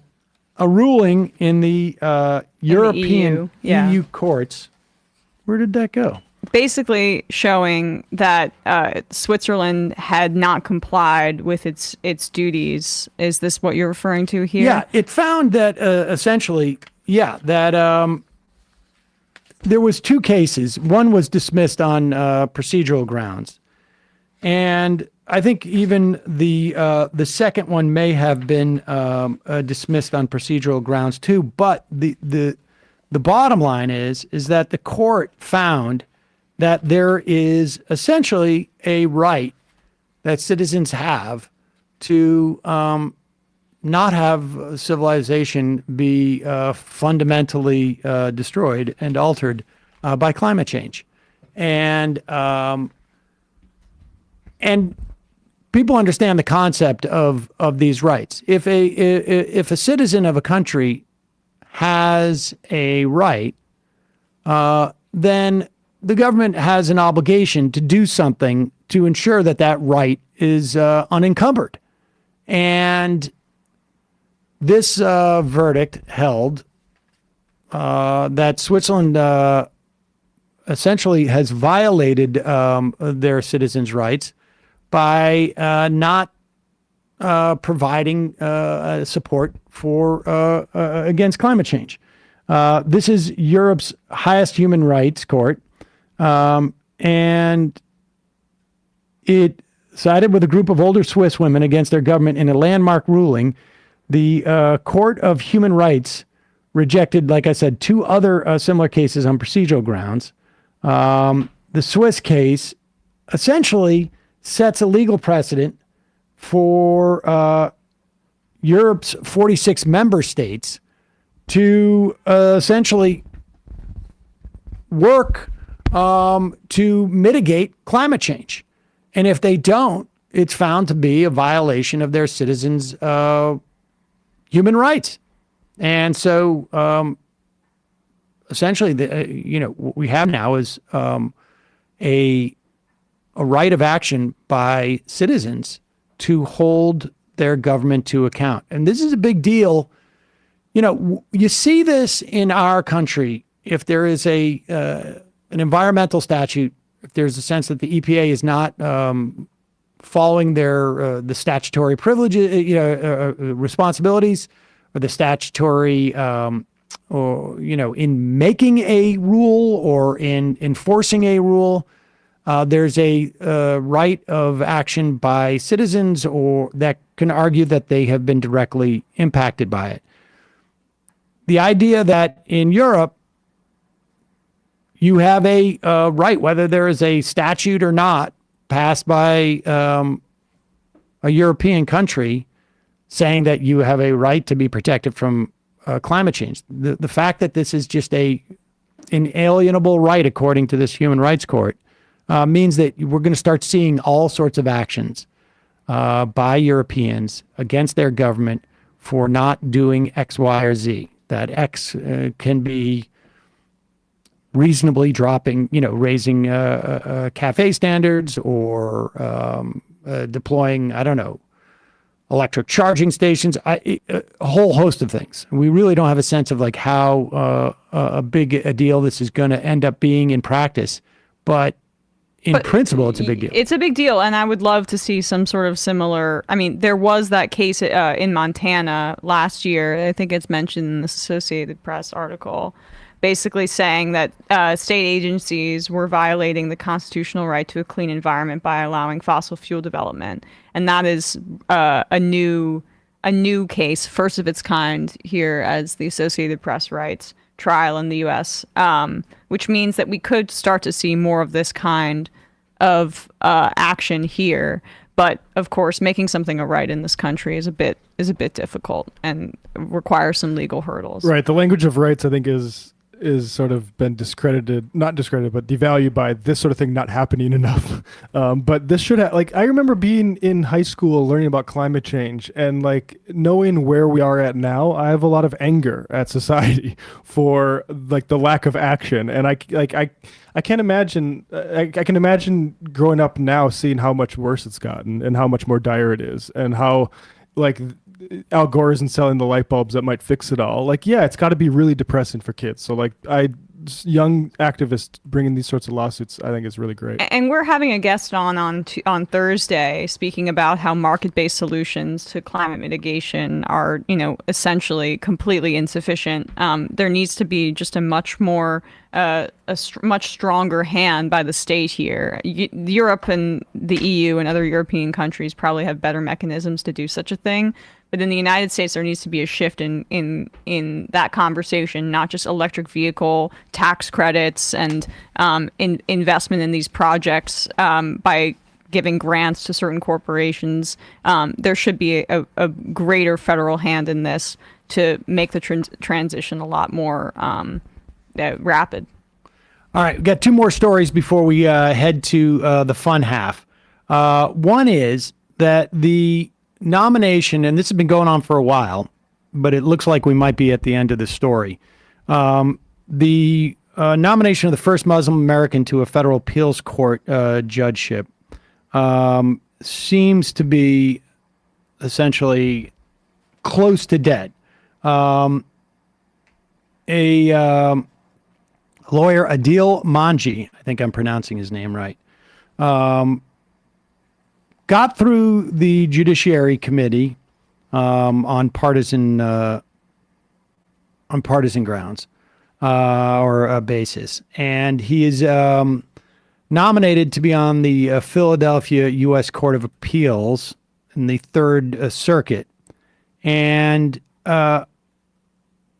ruling in the European EU courts. Where did that go? Basically showing that Switzerland had not complied with its duties. Is this what you're referring to here? Yeah, it found that essentially, that there was two cases. One was dismissed on procedural grounds, and I think even the second one may have been dismissed on procedural grounds too. But the bottom line is that the court found that there is essentially a right that citizens have to not have civilization be fundamentally destroyed and altered by climate change. And people understand the concept of these rights. If a citizen of a country has a right, then the government has an obligation to do something to ensure that that right is unencumbered. And this verdict held that Switzerland essentially has violated their citizens' rights by not providing support for against climate change. This is Europe's highest human rights court, and it sided with a group of older Swiss women against their government in a landmark ruling. The Court of Human Rights rejected, like I said, 2 other similar cases on procedural grounds. The Swiss case essentially sets a legal precedent for Europe's 46 member states to essentially work to mitigate climate change. And if they don't, it's found to be a violation of their citizens' human rights. And so essentially, what we have now is a right of action by citizens to hold their government to account. And this is a big deal. You see this in our country. If there is an environmental statute, if there's a sense that the EPA is not following the statutory privileges, responsibilities, or the statutory, in making a rule or in enforcing a rule, there's a right of action by citizens or that can argue that they have been directly impacted by it. The idea that in Europe, you have a right, whether there is a statute or not, passed by a European country saying that you have a right to be protected from climate change. The fact that this is just an inalienable right, according to this human rights court, means that we're going to start seeing all sorts of actions by Europeans against their government for not doing X, Y, or Z. That X can be reasonably dropping, raising cafe standards or deploying, electric charging stations, a whole host of things. We really don't have a sense of how a big a deal this is going to end up being in practice. But in principle, it's a big deal. It's a big deal, and I would love to see some sort of similar. There was that case in Montana last year. I think it's mentioned in this Associated Press article, basically saying that state agencies were violating the constitutional right to a clean environment by allowing fossil fuel development, and that is a new case, first of its kind here, as the Associated Press writes, trial in the U.S., which means that we could start to see more of this kind of action here. But of course, making something a right in this country is a bit difficult and requires some legal hurdles. Right. The language of rights, I think, is sort of been not discredited, but devalued by this sort of thing not happening enough. But this should have, I remember being in high school learning about climate change and knowing where we are at now, I have a lot of anger at society for the lack of action. And I can't imagine, I can imagine growing up now seeing how much worse it's gotten and how much more dire it is and how Al Gore isn't selling the light bulbs that might fix it all. It's got to be really depressing for kids. So young activists bringing these sorts of lawsuits, I think is really great. And we're having a guest on Thursday speaking about how market-based solutions to climate mitigation are, essentially completely insufficient. There needs to be just a much more much stronger hand by the state here. Europe and the EU and other European countries probably have better mechanisms to do such a thing. But in the United States, there needs to be a shift in that conversation, not just electric vehicle tax credits and investment in these projects by giving grants to certain corporations. There should be a greater federal hand in this to make the transition a lot more rapid. All right, we've got two more stories before we head to the fun half. One is that the nomination, and this has been going on for a while, but it looks like we might be at the end of the story. The nomination of the first Muslim American to a federal appeals court judgeship seems to be essentially close to dead. A lawyer, Adil Manji, I think I'm pronouncing his name right, got through the Judiciary Committee on partisan grounds or a basis, and he is nominated to be on the Philadelphia U.S. Court of Appeals in the Third Circuit, and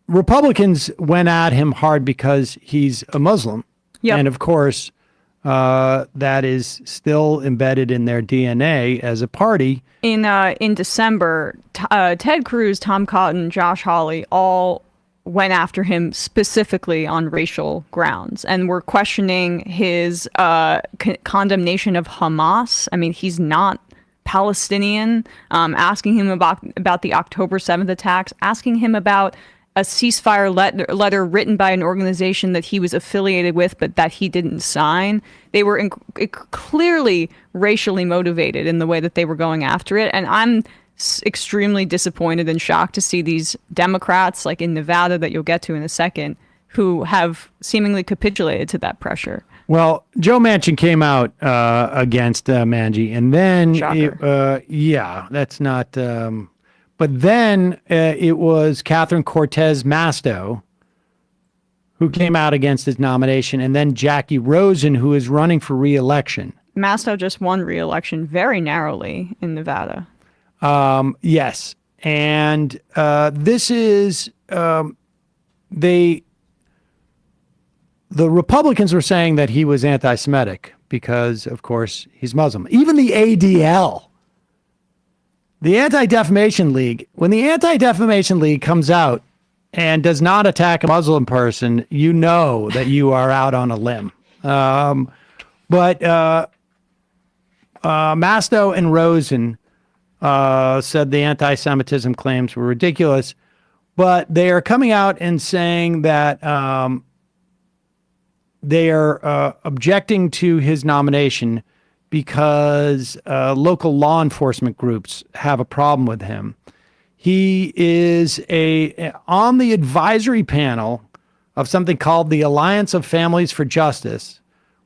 Republicans went at him hard because he's a Muslim, and of course. That is still embedded in their DNA as a party. In December, Ted Cruz, Tom Cotton, Josh Hawley all went after him specifically on racial grounds and were questioning his condemnation of Hamas. I mean, he's not Palestinian. Asking him about the October 7th attacks, asking him about a ceasefire letter written by an organization that he was affiliated with, but that he didn't sign. They were clearly racially motivated in the way that they were going after it. And I'm extremely disappointed and shocked to see these Democrats, like in Nevada, that you'll get to in a second, who have seemingly capitulated to that pressure. Well, Joe Manchin came out against Manji, and then, that's not... But then it was Catherine Cortez Masto who came out against his nomination, and then Jackie Rosen, who is running for re-election. Masto just won re-election very narrowly in Nevada. Yes. And this is, the Republicans were saying that he was anti-Semitic because, of course, he's Muslim. Even the ADL, the Anti-Defamation League, when the Anti-Defamation League comes out and does not attack a Muslim person, you know that you are out on a limb. But Masto and Rosen said the anti-Semitism claims were ridiculous, but they are coming out and saying that they are objecting to his nomination because local law enforcement groups have a problem with him. He is on the advisory panel of something called the Alliance of Families for Justice,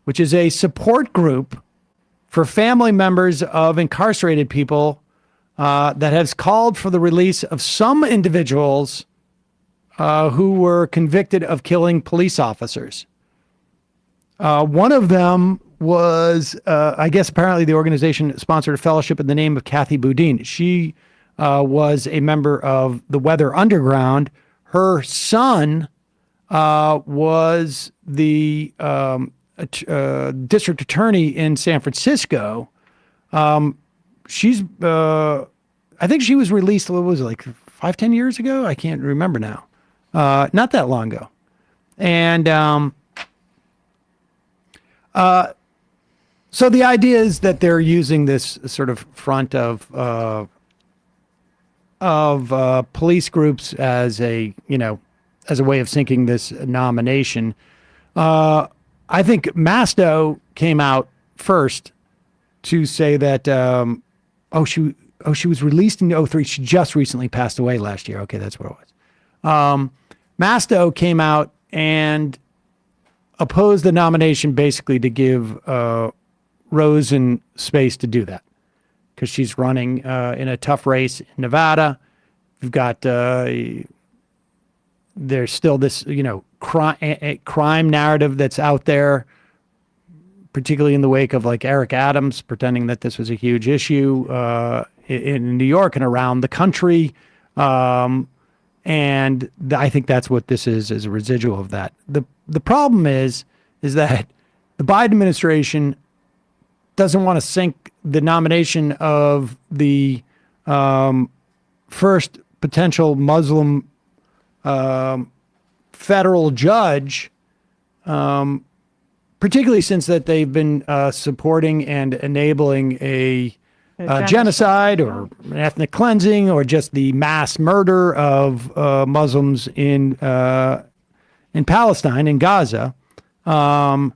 which is a support group for family members of incarcerated people that has called for the release of some individuals who were convicted of killing police officers. One of them was, I guess, apparently the organization sponsored a fellowship in the name of Kathy Boudin. She was a member of the Weather Underground. Her son was the district attorney in San Francisco. She's, I think she was released, what was it, like 5-10 years ago? I can't remember now. Not that long ago. And so the idea is that they're using this sort of front of police groups as a way of sinking this nomination. I think Masto came out first to say that she was released in 2003. She just recently passed away last year. Okay, that's what it was. Masto came out and opposed the nomination basically to give Rosen space to do that because she's running in a tough race in Nevada. You've got there's still this crime narrative that's out there, particularly in the wake of like Eric Adams pretending that this was a huge issue in New York and around the country. And I think that's what this is a residual of that. The problem is that the Biden administration doesn't want to sink the nomination of the first potential Muslim federal judge, particularly since that they've been supporting and enabling a genocide or ethnic cleansing or just the mass murder of Muslims in Palestine, in Gaza. And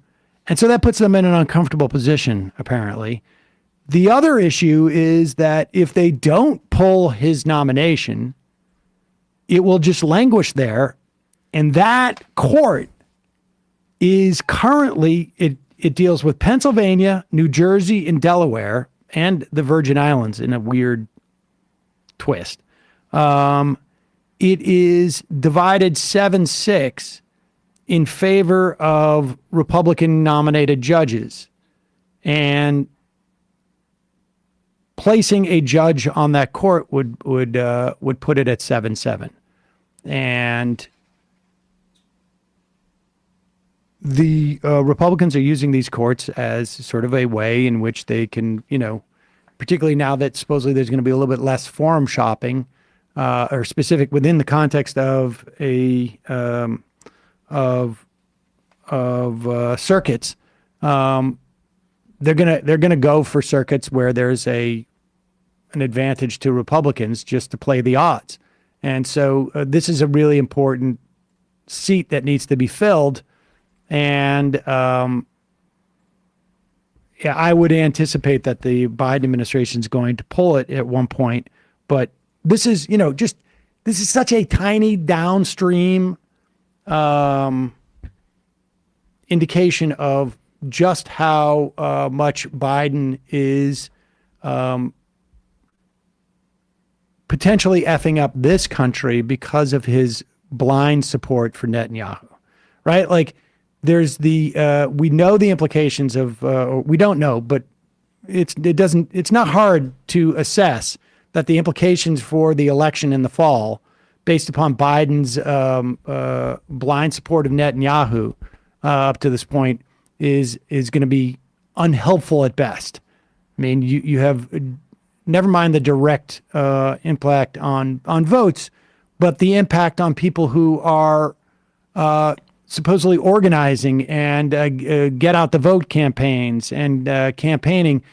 so that puts them in an uncomfortable position, apparently. The other issue is that if they don't pull his nomination, it will just languish there. And that court is currently, it deals with Pennsylvania, New Jersey, and Delaware, and the Virgin Islands in a weird twist. It is divided 7-6 in favor of Republican nominated judges, and placing a judge on that court would put it at 7-7. And the Republicans are using these courts as sort of a way in which they can, particularly now that supposedly there's going to be a little bit less forum shopping, or specific within the context of circuits. They're gonna go for circuits where there's an advantage to Republicans just to play the odds. And so this is a really important seat that needs to be filled. And I would anticipate that the Biden administration is going to pull it at one point. But this is, this is such a tiny downstream indication of just how much Biden is potentially effing up this country because of his blind support for Netanyahu, right? Like, there's we know the implications of, we don't know, but it's not hard to assess that the implications for the election in the fall, based upon Biden's blind support of Netanyahu up to this point, is going to be unhelpful at best. I mean, you have, never mind the direct impact on votes, but the impact on people who are supposedly organizing and get out the vote campaigns and campaigning.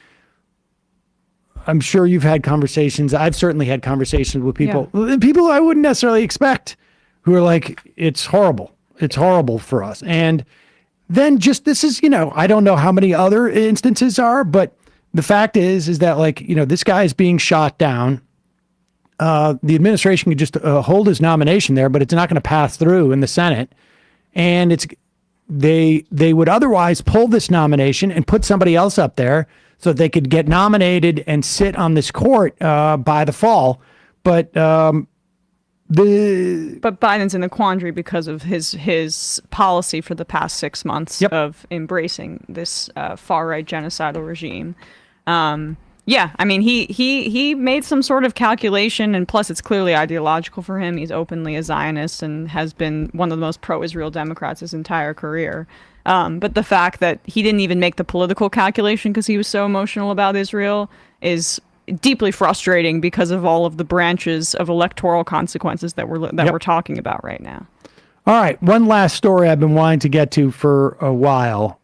I'm sure you've had conversations. I've certainly had conversations with people I wouldn't necessarily expect, who are like, it's horrible. It's horrible for us. And then just, this is, I don't know how many other instances are, but the fact is that, like, this guy is being shot down. The administration could just hold his nomination there, but it's not going to pass through in the Senate. And they would otherwise pull this nomination and put somebody else up there so that they could get nominated and sit on this court by the fall. But Biden's in a quandary because of his policy for the past 6 months of embracing this far-right genocidal regime. I mean, he made some sort of calculation, and plus it's clearly ideological for him. He's openly a Zionist and has been one of the most pro-Israel Democrats his entire career. But the fact that he didn't even make the political calculation because he was so emotional about Israel is deeply frustrating because of all of the branches of electoral consequences that we're talking about right now. All right, one last story I've been wanting to get to for a while.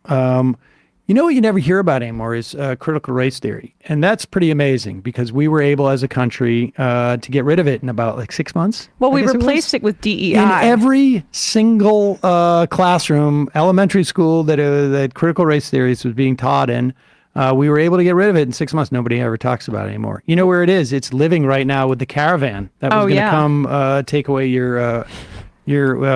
What you never hear about anymore is critical race theory. And that's pretty amazing because we were able as a country to get rid of it in about 6 months. Well, we replaced it with DEI. In every single classroom, elementary school that critical race theories was being taught in, we were able to get rid of it in 6 months. Nobody ever talks about it anymore. You know where it is? It's living right now with the caravan that was going to come take away your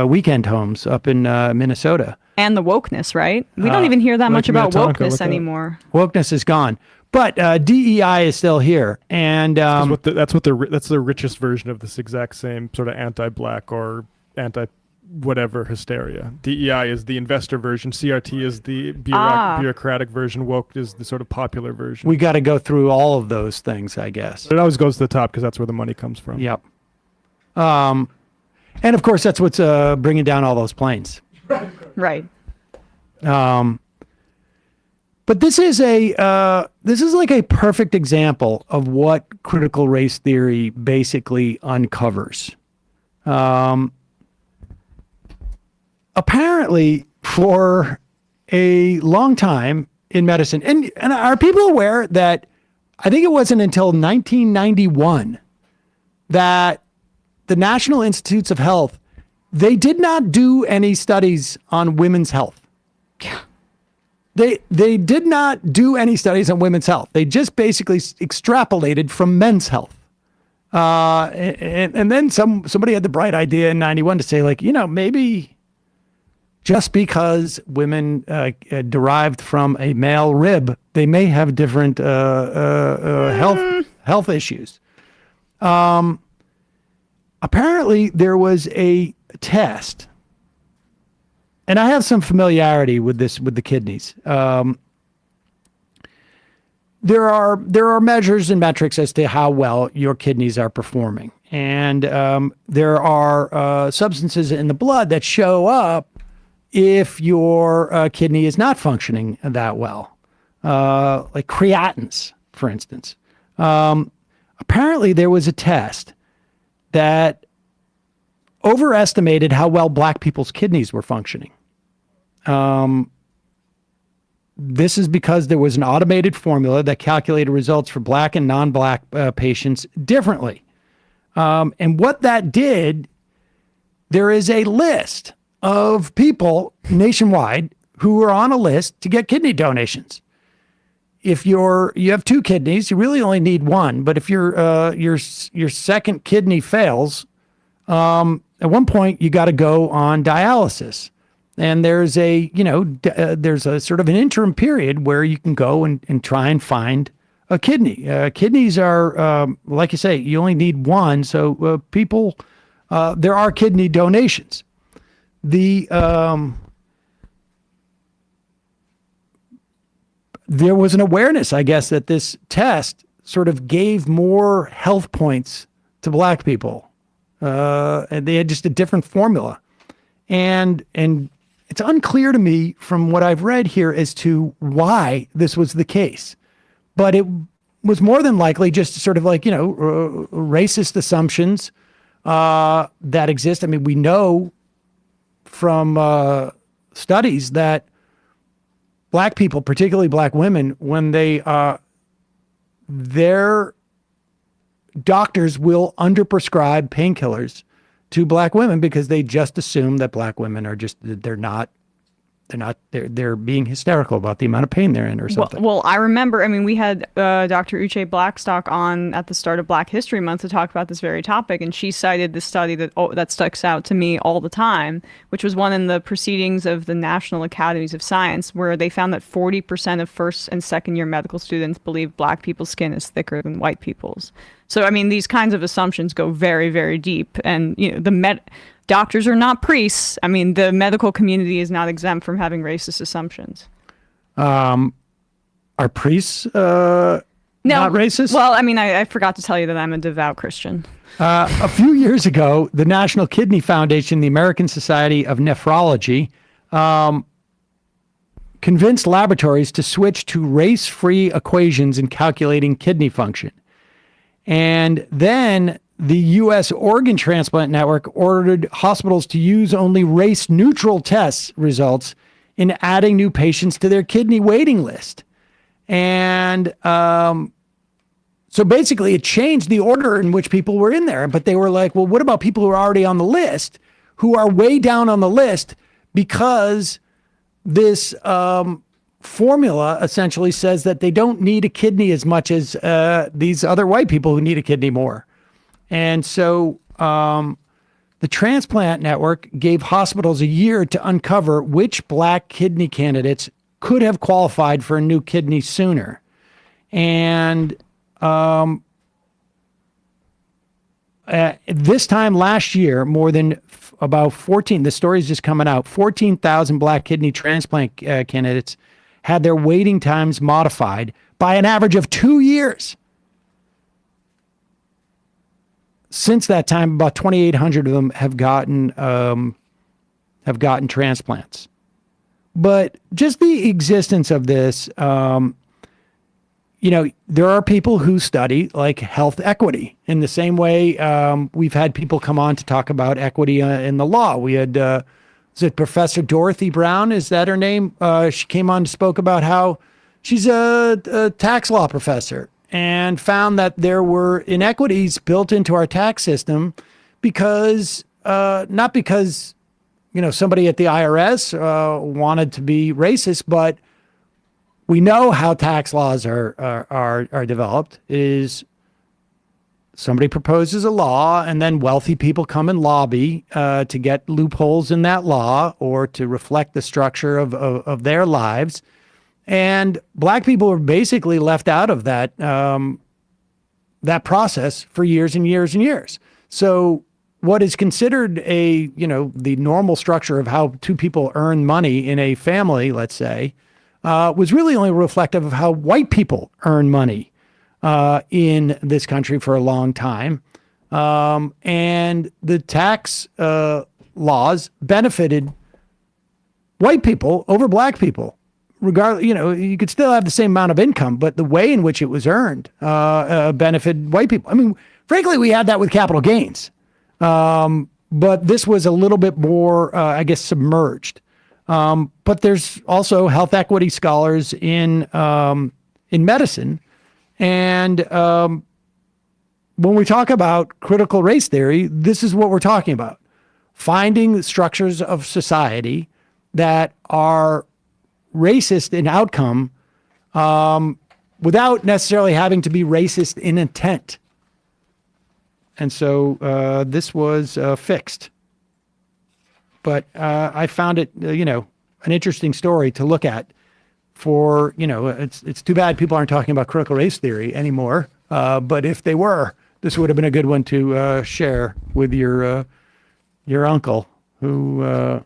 weekend homes up in Minnesota. And the wokeness, right? We don't even hear that much about wokeness anymore. Wokeness is gone, but DEI is still here, and that's the richest version of this exact same sort of anti-black or whatever hysteria. DEI is the investor version. CRT is the bureaucratic version. Woke is the sort of popular version. We got to go through all of those things, I guess. But it always goes to the top because that's where the money comes from. Yep. And of course, that's what's bringing down all those planes. Right. But this is like a perfect example of what critical race theory basically uncovers. Apparently, for a long time in medicine, and are people aware that I think it wasn't until 1991 that the National Institutes of Health, they did not do any studies on women's health. They did not do any studies on women's health. They just basically extrapolated from men's health. And then somebody had the bright idea in 91 to say, like, maybe just because women derived from a male rib, they may have different health issues. Apparently, there was a test, and I have some familiarity with this with the kidneys. There are measures and metrics as to how well your kidneys are performing, and there are substances in the blood that show up if your kidney is not functioning that well, like creatins, for instance. Apparently, there was a test that overestimated how well black people's kidneys were functioning. This is because there was an automated formula that calculated results for black and non-black patients differently. And what that did, there is a list of people nationwide who are on a list to get kidney donations. If you have two kidneys, you really only need one. But if your second kidney fails, at one point you got to go on dialysis. And there's a sort of an interim period where you can go and try and find a kidney. Kidneys are, like you say, you only need one. So there are kidney donations. There was an awareness, I guess, that this test sort of gave more health points to black people. And they had just a different formula. And it's unclear to me from what I've read here as to why this was the case. But it was more than likely just sort of like, racist assumptions that exist. I mean, we know from studies that black people, particularly black women, when their doctors will underprescribe painkillers to black women because they just assume that black women are they're being hysterical about the amount of pain they're in or something. Well, I remember, we had Dr. Uche Blackstock on at the start of Black History Month to talk about this very topic, and she cited this study that sticks out to me all the time, which was one in the proceedings of the National Academies of Science, where they found that 40% of first and second year medical students believe black people's skin is thicker than white people's. So, these kinds of assumptions go very, very deep, and doctors are not priests. The medical community is not exempt from having racist assumptions. Are priests not racist? Well, I forgot to tell you that I'm a devout Christian. A few years ago, the National Kidney Foundation, the American Society of Nephrology, convinced laboratories to switch to race-free equations in calculating kidney function. And then the U.S. Organ Transplant Network ordered hospitals to use only race-neutral test results in adding new patients to their kidney waiting list. And so basically it changed the order in which people were in there. But they were like, well, what about people who are already on the list, who are way down on the list because this formula essentially says that they don't need a kidney as much as these other white people who need a kidney more. And so the Transplant Network gave hospitals a year to uncover which black kidney candidates could have qualified for a new kidney sooner. And this time last year, more than about 14, the story is just coming out, 14,000 black kidney transplant candidates had their waiting times modified by an average of 2 years. Since that time, about 2,800 of them have gotten transplants. But just the existence of this, there are people who study like health equity in the same way we've had people come on to talk about equity in the law. We had, was it Professor Dorothy Brown? Is that her name? She came on and spoke about how she's a tax law professor and found that there were inequities built into our tax system because, not because, somebody at the IRS wanted to be racist, but we know how tax laws are developed is somebody proposes a law and then wealthy people come and lobby to get loopholes in that law or to reflect the structure of their lives. And black people are basically left out of that process for years and years and years. So what is considered the normal structure of how two people earn money in a family, let's say, was really only reflective of how white people earn money in this country for a long time. And the tax laws benefited white people over black people. Regardless, you could still have the same amount of income, but the way in which it was earned benefited white people. I mean, frankly, we had that with capital gains. But this was a little bit more, submerged. But there's also health equity scholars in medicine. And when we talk about critical race theory, this is what we're talking about. Finding structures of society that are racist in outcome without necessarily having to be racist in intent. And so this was fixed. But I found it, an interesting story to look at for, it's too bad people aren't talking about critical race theory anymore. But if they were, this would have been a good one to share with your uncle who's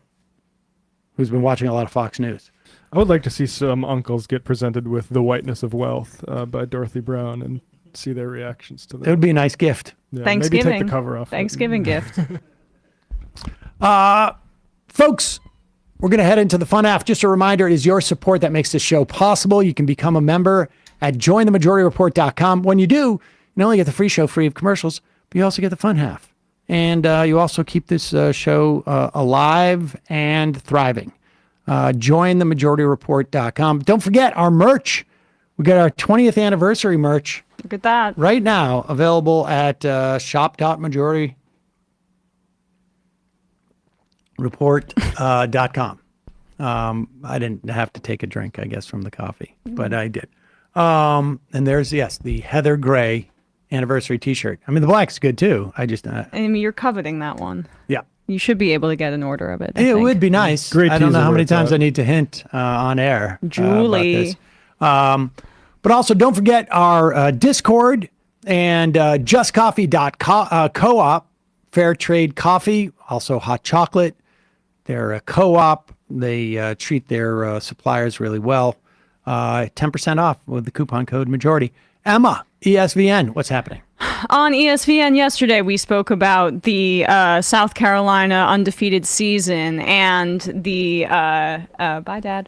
been watching a lot of Fox News. I would like to see some uncles get presented with The Whiteness of Wealth by Dorothy Brown and see their reactions to that. It would be a nice gift. Yeah, Thanksgiving. Maybe take the cover off. Thanksgiving gift. Folks, we're going to head into the fun half. Just a reminder, it is your support that makes this show possible. You can become a member at jointhemajorityreport.com. When you do, you not only get the free show free of commercials, but you also get the fun half. And you also keep this show alive and thriving. Jointhemajorityreport.com. Don't forget our merch. We got our 20th anniversary merch. Look at that. Right now, available at shop.majority.report.com. I didn't have to take a drink, I guess, from the coffee, but I did. And there's, the Heather Gray anniversary t-shirt. I mean, the black's good too. I mean, you're coveting that one. Yeah. You should be able to get an order of it. It would be nice. Great. I don't know how many times I need to hint on air. Julie. About this. But also don't forget our Discord and justcoffee.co-op, fair trade coffee, also hot chocolate. They're a co-op. They treat their suppliers really well. 10% off with the coupon code majority. Emma, ESVN, what's happening? On ESPN yesterday, we spoke about the South Carolina undefeated season and the bye, Dad.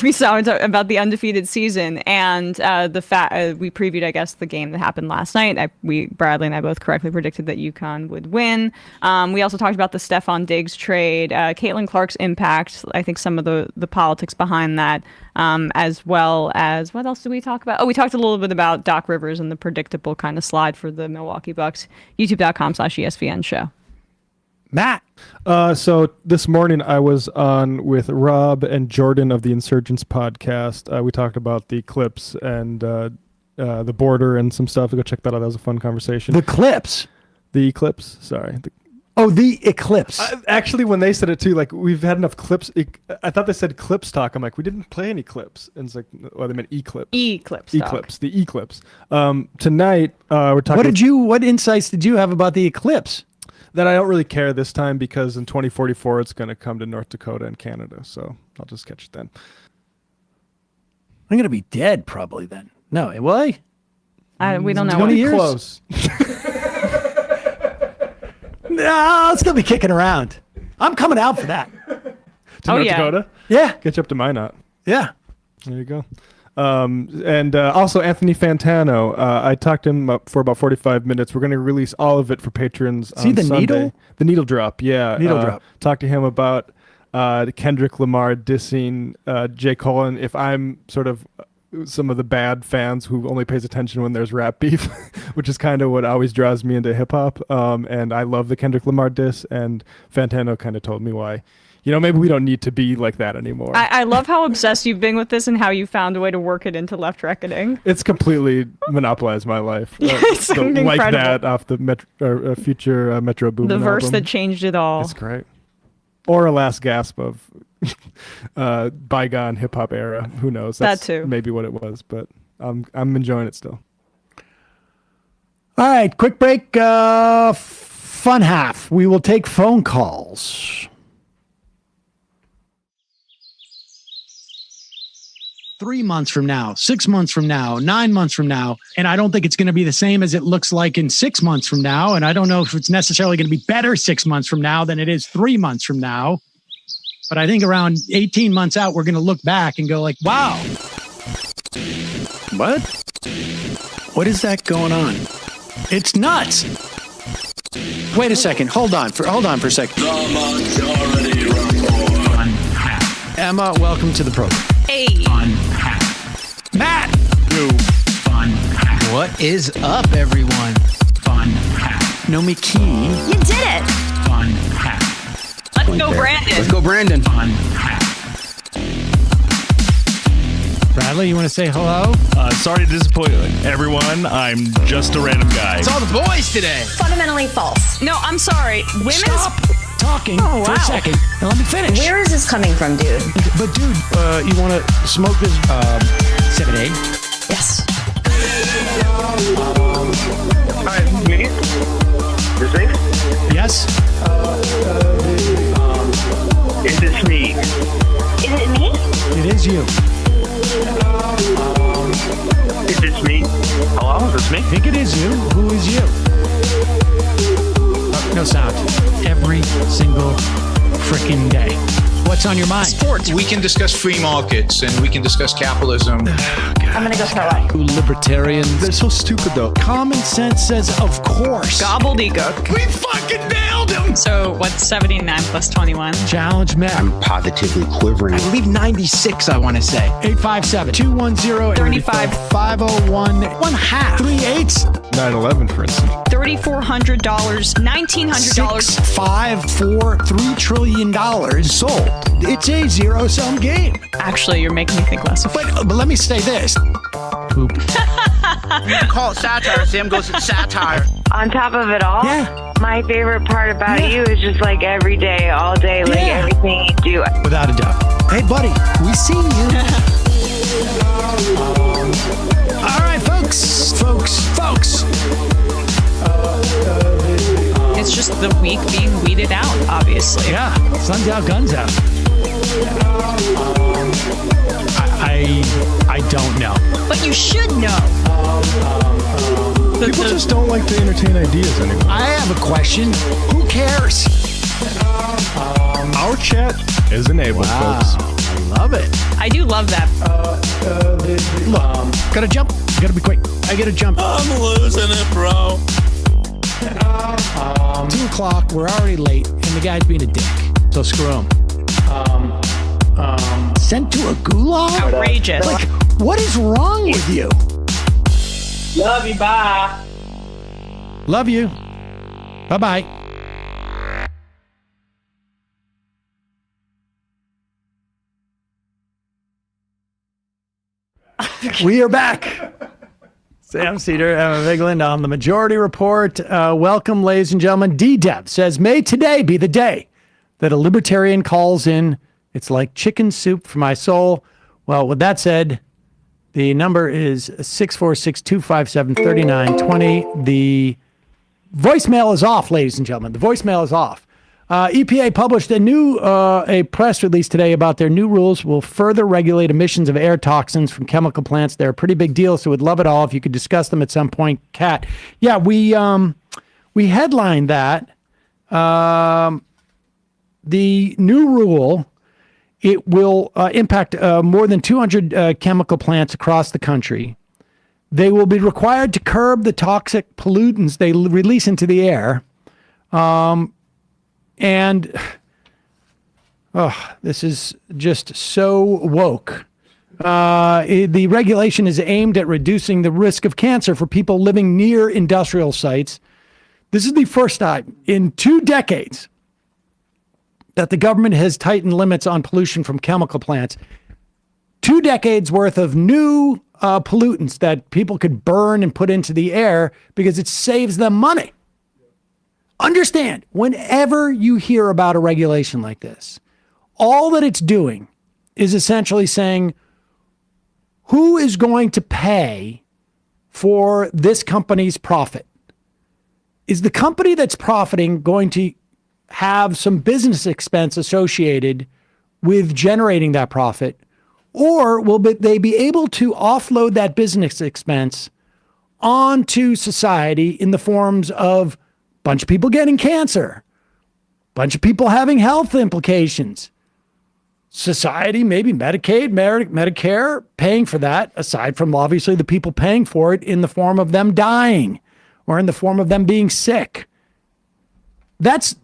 We saw about the undefeated season and the fact we previewed, I guess, the game that happened last night. Bradley and I both correctly predicted that UConn would win. We also talked about the Stephon Diggs trade, Caitlin Clark's impact. I think some of the politics behind that, as well as what else did we talk about? Oh, we talked a little bit about Doc Rivers and the predictable kind of slide for the Milwaukee Bucks. YouTube.com/ESPN show. Matt. So this morning I was on with Rob and Jordan of the Insurgents podcast. We talked about the clips and the border and some stuff. Go check that out. That was a fun conversation. The clips? The eclipse. Sorry. Oh, the eclipse. Actually, when they said it too, like we've had enough clips. I thought they said clips talk. I'm like, we didn't play any clips. And it's like, well, they meant eclipse. Eclipse. Eclipse. The eclipse. Tonight, we're talking. What insights did you have about the eclipse? That I don't really care this time because in 2044 it's going to come to North Dakota and Canada. So I'll just catch it then. I'm going to be dead probably then. No, will I? We don't know. 20 years? Close. No, I'll still be kicking around. I'm coming out for that. To North Dakota? Yeah. Get you up to Minot. Yeah. There you go. And also Anthony Fantano. I talked to him for about 45 minutes. We're going to release all of it for patrons on the Sunday. Needle? The Needle Drop, yeah. Needle Drop. Talked to him about Kendrick Lamar dissing J. Cole, and if I'm sort of some of the bad fans who only pays attention when there's rap beef, which is kind of what always draws me into hip hop. And I love the Kendrick Lamar diss, and Fantano kind of told me why. Maybe we don't need to be like that anymore. I love how obsessed you've been with this and how you found a way to work it into Left Reckoning. It's completely monopolized my life. It's Like incredible. that off the future Metro Boomin The verse album. that changed it all. It's great. Or a last gasp of bygone hip hop era. Who knows? That's That too. Maybe what it was, but I'm enjoying it still. All right, quick break. Fun half. We will take phone calls. 3 months from now, 6 months from now, 9 months from now. And I don't think it's going to be the same as it looks like in 6 months from now. And I don't know if it's necessarily going to be better 6 months from now than it is 3 months from now. But I think around 18 months out, we're going to look back and go like, wow. What? What is that going on? It's nuts. Wait a second. Hold on for a second. The Majority Report. Emma, welcome to the program. Hey. Matt. What is up, everyone? Nomi Key. You did it. Let's go, Brandon. Let's go, Brandon. Bradley, you want to say hello? Sorry to disappoint everyone. I'm just a random guy. It's all the boys today. Fundamentally false. No, I'm sorry. Women's. Stop talking for a second and let me finish. Where is this coming from, dude? But dude, you want to smoke this 7A? Yes. Hi, me? This me? Yes. Is this me? Is it me? It is you. Is this me? Hello, is this me? I think it is you. Who is you? No sound. Every single freaking day. What's on your mind? Sports. We can discuss free markets and we can discuss capitalism. I'm gonna go throw up. Libertarians. They're so stupid though. Common sense says, of course. Gobbledygook. We fucking nailed him! So what's 79 plus 21? Challenge Matt. I'm positively quivering. I believe 96, I want to say. 857-210-35 501 1 half 3 8s 9/11, for instance. $3,400, $1,900. 6 5 4 $3 trillion sold. It's a zero-sum game. Actually, you're making me think less of it. But let me say this. Poop. You can call it satire. Sam goes, it's satire. On top of it all, Yeah. my favorite part about you is just like every day, all day, like Yeah. everything you do. Without a doubt. Hey, buddy, we see you. All right, folks. It's just the weak being weeded out, obviously. Yeah, sun's out, guns out. I don't know. But you should know. People just don't like to entertain ideas anymore. I have a question. Who cares? Our chat is enabled, folks. I love it. I do love that. Look, gotta jump. Gotta be quick. I gotta jump. I'm losing it, bro. 2 o'clock. We're already late, and the guy's being a dick. So screw him. Sent to a gulag? Outrageous. Like, what is wrong with you? Love you, bye. Love you. Bye-bye. We are back. Sam Seder, Emma Vigland on the Majority Report. Welcome, ladies and gentlemen. D-Dev says, may today be the day that a libertarian calls in. It's like chicken soup for my soul. Well, with that said, the number is 646-257-3920. The voicemail is off, ladies and gentlemen. The voicemail is off. EPA published a press release today about their new rules will further regulate emissions of air toxins from chemical plants. They're a pretty big deal, so we'd love it all if you could discuss them at some point. Kat, yeah, we headlined that. The new rule, it will impact more than 200 chemical plants across the country. They will be required to curb the toxic pollutants they release into the air. And this is just so woke. The regulation is aimed at reducing the risk of cancer for people living near industrial sites. This is the first time in 2 decades that the government has tightened limits on pollution from chemical plants. 2 decades worth of new pollutants that people could burn and put into the air because it saves them money. Understand, whenever you hear about a regulation like this, all that it's doing is essentially saying, who is going to pay for this company's profit? Is the company that's profiting going to have some business expense associated with generating that profit? Or will they be able to offload that business expense onto society in the forms of bunch of people getting cancer, bunch of people having health implications, society, maybe Medicaid, Medicare, paying for that, aside from obviously the people paying for it in the form of them dying or in the form of them being sick. That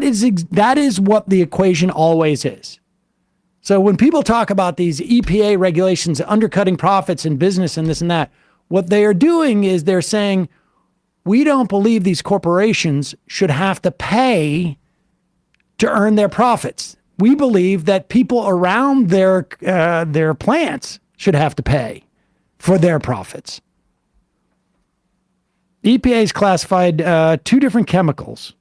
is what the equation always is. So when people talk about these EPA regulations undercutting profits in business and this and that, what they are doing is they're saying, we don't believe these corporations should have to pay to earn their profits. We believe that people around their plants should have to pay for their profits. EPA has classified 2 different chemicals.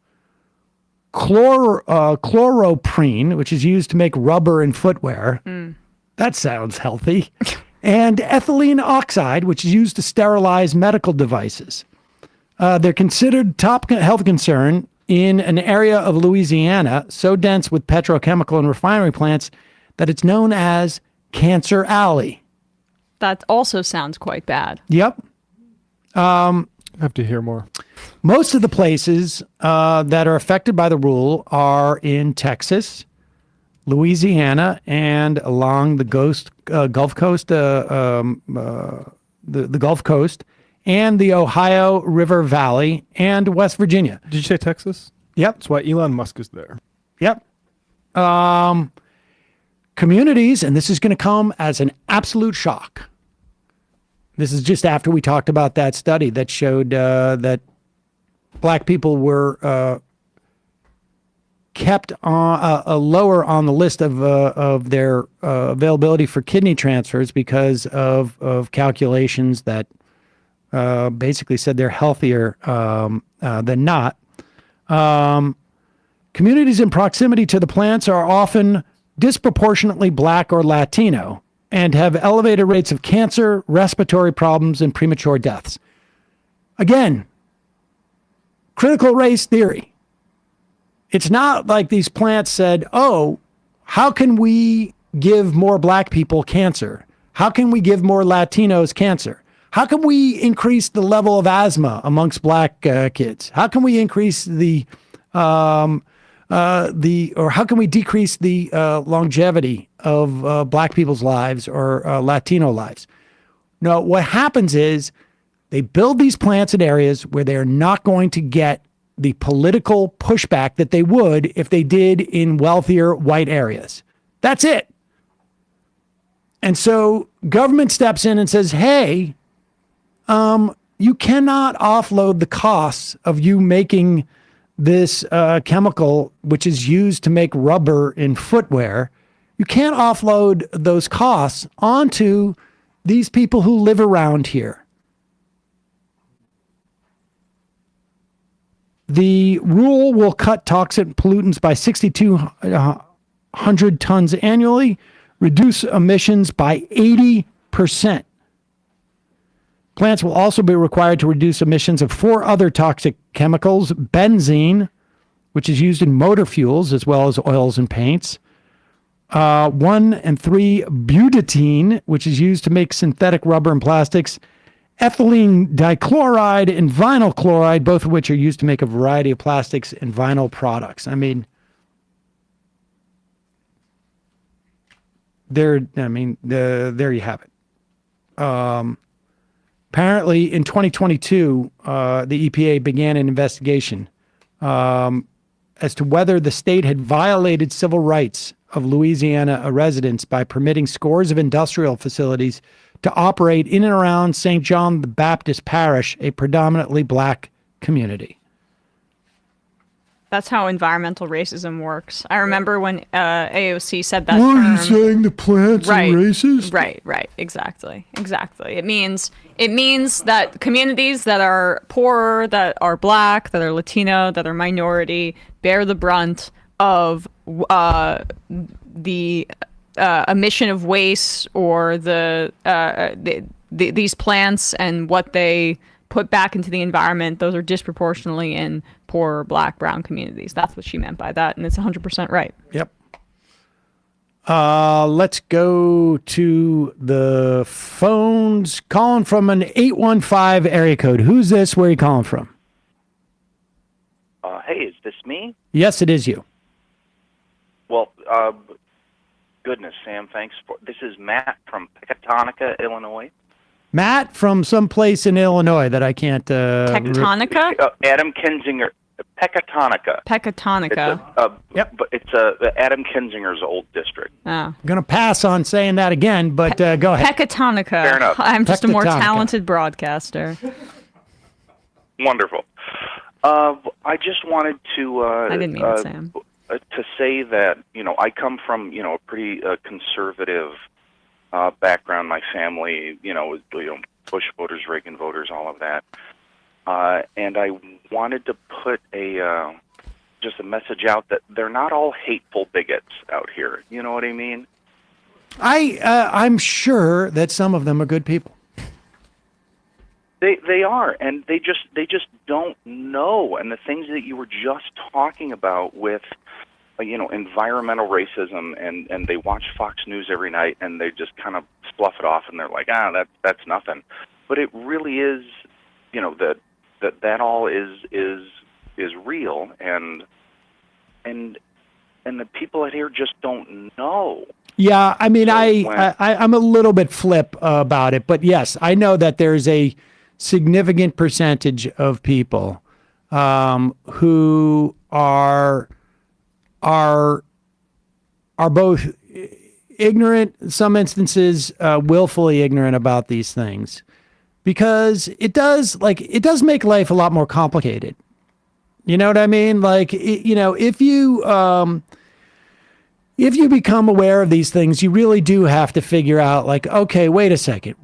Chloroprene, which is used to make rubber and footwear. That sounds healthy. And ethylene oxide, which is used to sterilize medical devices. They're considered top health concern in an area of Louisiana so dense with petrochemical and refinery plants that it's known as Cancer Alley. That also sounds quite bad. Yep. I have to hear more. Most of the places that are affected by the rule are in Texas, Louisiana, and along the Gulf Coast, the Gulf Coast, and the Ohio River Valley, and West Virginia. Did you say Texas? Yep. That's why Elon Musk is there. Yep. Communities, and this is going to come as an absolute shock. This is just after we talked about that study that showed that Black people were kept lower on the list of their availability for kidney transfers because of calculations that basically said they're healthier than not. Communities in proximity to the plants are often disproportionately Black or Latino and have elevated rates of cancer, respiratory problems, and premature deaths. Again, critical race theory. It's not like these plants said, oh, how can we give more Black people cancer? How can we give more Latinos cancer? How can we increase the level of asthma amongst Black kids? How can we increase or how can we decrease the longevity of Black people's lives or Latino lives? No, what happens is they build these plants in areas where they're not going to get the political pushback that they would if they did in wealthier white areas. That's it. And so government steps in and says, hey, you cannot offload the costs of you making this chemical, which is used to make rubber in footwear. You can't offload those costs onto these people who live around here. The rule will cut toxic pollutants by 6,200 tons annually, reduce emissions by 80%. Plants will also be required to reduce emissions of 4 other toxic chemicals: benzene, which is used in motor fuels as well as oils and paints, 1 and 3 butadiene, which is used to make synthetic rubber and plastics, ethylene dichloride and vinyl chloride, both of which are used to make a variety of plastics and vinyl products. I mean, there you have it. Apparently, in 2022, the EPA began an investigation as to whether the state had violated civil rights of Louisiana residents by permitting scores of industrial facilities to operate in and around St. John the Baptist Parish, a predominantly black community. That's how environmental racism works. I remember when AOC said that What term. are you saying? The plants are racist? Right. Exactly. It means that communities that are poor, that are black, that are Latino, that are minority, bear the brunt of the emission of waste or these plants and what they put back into the environment. Those are disproportionately in poor black, brown communities. That's what she meant by that, and it's 100% right. Yep. Let's go to the phones. Calling from an 815 area code. Who's this? Where are you calling from? Hey, is this me? Yes, it is you. Well, goodness, Sam, thanks for... This is Matt from Pecatonica, Illinois. Matt from someplace in Illinois that I can't... Tectonica? Adam Kinzinger. Pecatonica. Pecatonica. Yep. But it's Adam Kinzinger's old district. Oh. I'm going to pass on saying that again, but go ahead. Pecatonica. Fair enough. I'm just a more Pecatonica. talented broadcaster. Wonderful. I just wanted to... I didn't mean it, Sam. To say that, I come from, a pretty conservative background. My family, Bush voters, Reagan voters, all of that. And I wanted to put just a message out that they're not all hateful bigots out here. You know what I mean? I'm sure that some of them are good people. They are, and they just don't know. And the things that you were just talking about with, environmental racism, and they watch Fox News every night, and they just kind of slough it off, and they're like, that's nothing. But it really is, that all is real, and the people out here just don't know. Yeah, I mean, So I'm a little bit flip about it, but yes, I know that there's a significant percentage of people who are both ignorant, in some instances, willfully ignorant about these things, because it does make life a lot more complicated. You know what I mean? Like, if you become aware of these things, you really do have to figure out, like, okay, wait a second,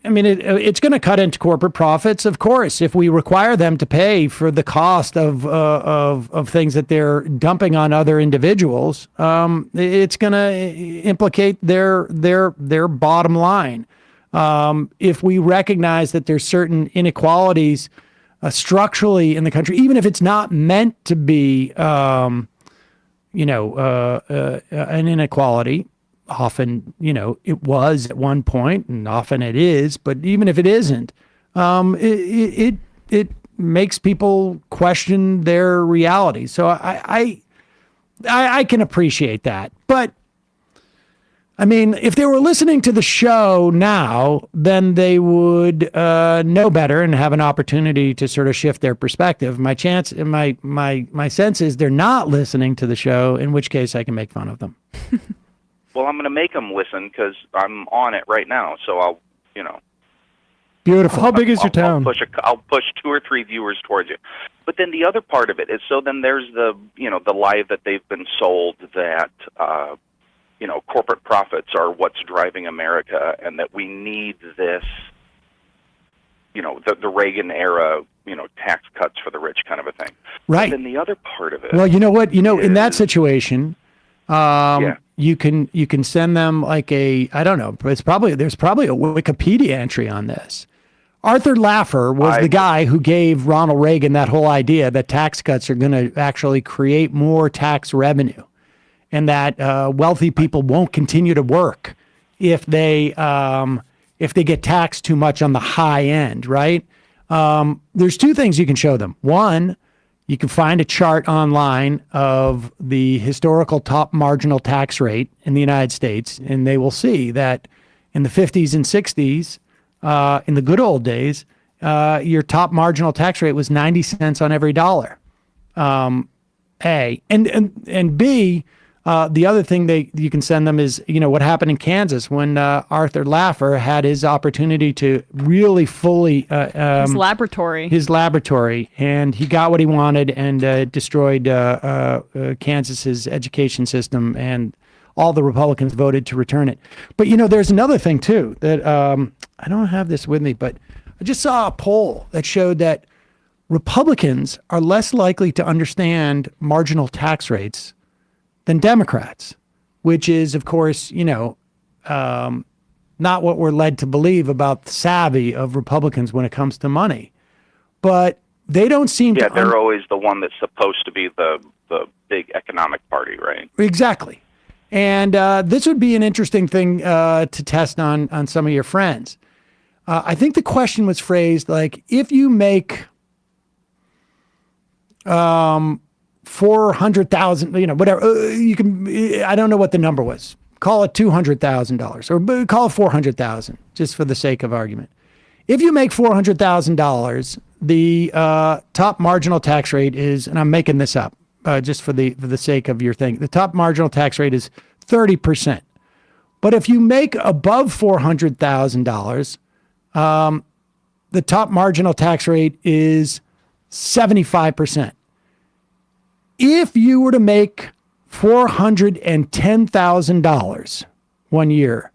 it's going to cut into corporate profits, of course, if we require them to pay for the cost of things that they're dumping on other individuals. It's going to implicate their bottom line. If we recognize that there's certain inequalities structurally in the country, even if it's not meant to be, an inequality. Often, it was at one point, and often it is. But even if it isn't, it makes people question their reality. So I can appreciate that. But I mean, if they were listening to the show now, then they would know better and have an opportunity to sort of shift their perspective. My sense is they're not listening to the show, in which case I can make fun of them. Well, I'm going to make them listen because I'm on it right now. So I'll, Beautiful. How big is your town? I'll push 2 or 3 viewers towards you. But then the other part of it is, so then there's the lie that they've been sold that, corporate profits are what's driving America, and that we need this, the Reagan era, tax cuts for the rich kind of a thing. Right. But then the other part of it. Well, you know what? In that situation, you can send them like I don't know. There's probably a Wikipedia entry on this. Arthur Laffer was the guy who gave Ronald Reagan that whole idea that tax cuts are going to actually create more tax revenue, and that wealthy people won't continue to work if they get taxed too much on the high end, right? There's two things you can show them. One, you can find a chart online of the historical top marginal tax rate in the United States, and they will see that in the 50s and 60s, in the good old days, your top marginal tax rate was 90 cents on every dollar. A. And B, the other thing you can send them is, what happened in Kansas when Arthur Laffer had his opportunity to really fully his laboratory, and he got what he wanted and destroyed Kansas's education system, and all the Republicans voted to return it. But there's another thing too that I don't have this with me, but I just saw a poll that showed that Republicans are less likely to understand marginal tax rates than Democrats, which is, of course, not what we're led to believe about the savvy of Republicans when it comes to money. But they don't seem to... Yeah, they're always the one that's supposed to be the big economic party, right? Exactly. And this would be an interesting thing to test on some of your friends. I think the question was phrased like, if you make... 400,000, whatever, you can, I don't know what the number was. Call it $200,000 or call it 400,000 just for the sake of argument. If you make $400,000, the top marginal tax rate is, and I'm making this up just for the sake of your thing, the top marginal tax rate is 30%. But if you make above $400,000, the top marginal tax rate is 75%. If you were to make $410,000 one year,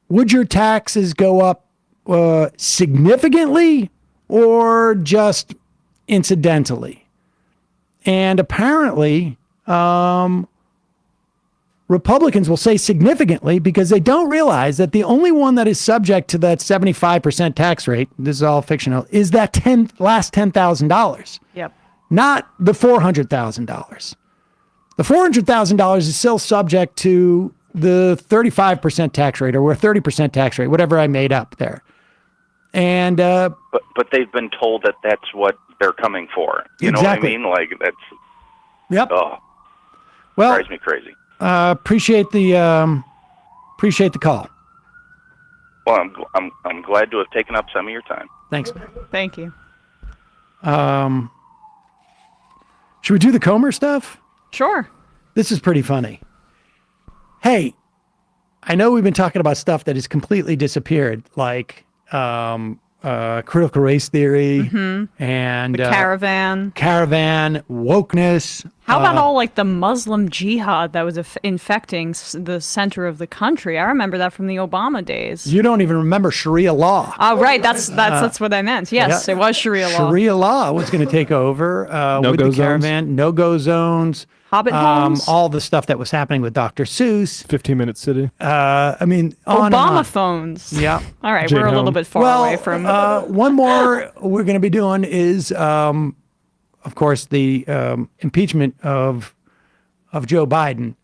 would your taxes go up significantly or just incidentally? And apparently, Republicans will say significantly because they don't realize that the only one that is subject to that 75% tax rate, this is all fictional, is that last $10,000. Yep. Not the $400,000. The $400,000 is still subject to the 35% tax rate or a 30% tax rate, whatever I made up there. And but they've been told that that's what they're coming for. You exactly. know what I mean? Like that's. Yep. Oh, well, drives me crazy. Appreciate the call. Well, I'm glad to have taken up some of your time. Thanks. Thank you. Should we do the Comer stuff? Sure. This is pretty funny. Hey, I know we've been talking about stuff that has completely disappeared, like critical race theory and the caravan, wokeness. How about all like the Muslim jihad that was infecting the center of the country? I remember that from the Obama days. You don't even remember Sharia law. Oh, right. That's what I meant. Yes, it was Sharia law. Sharia law was going to take over with the caravan, no-go zones. Hobbit homes. All the stuff that was happening with Dr. Seuss. 15-minute city. I mean, Obama phones. Yeah. All right, we're a little bit far away from. One more we're going to be doing is, of course, the impeachment of Joe Biden.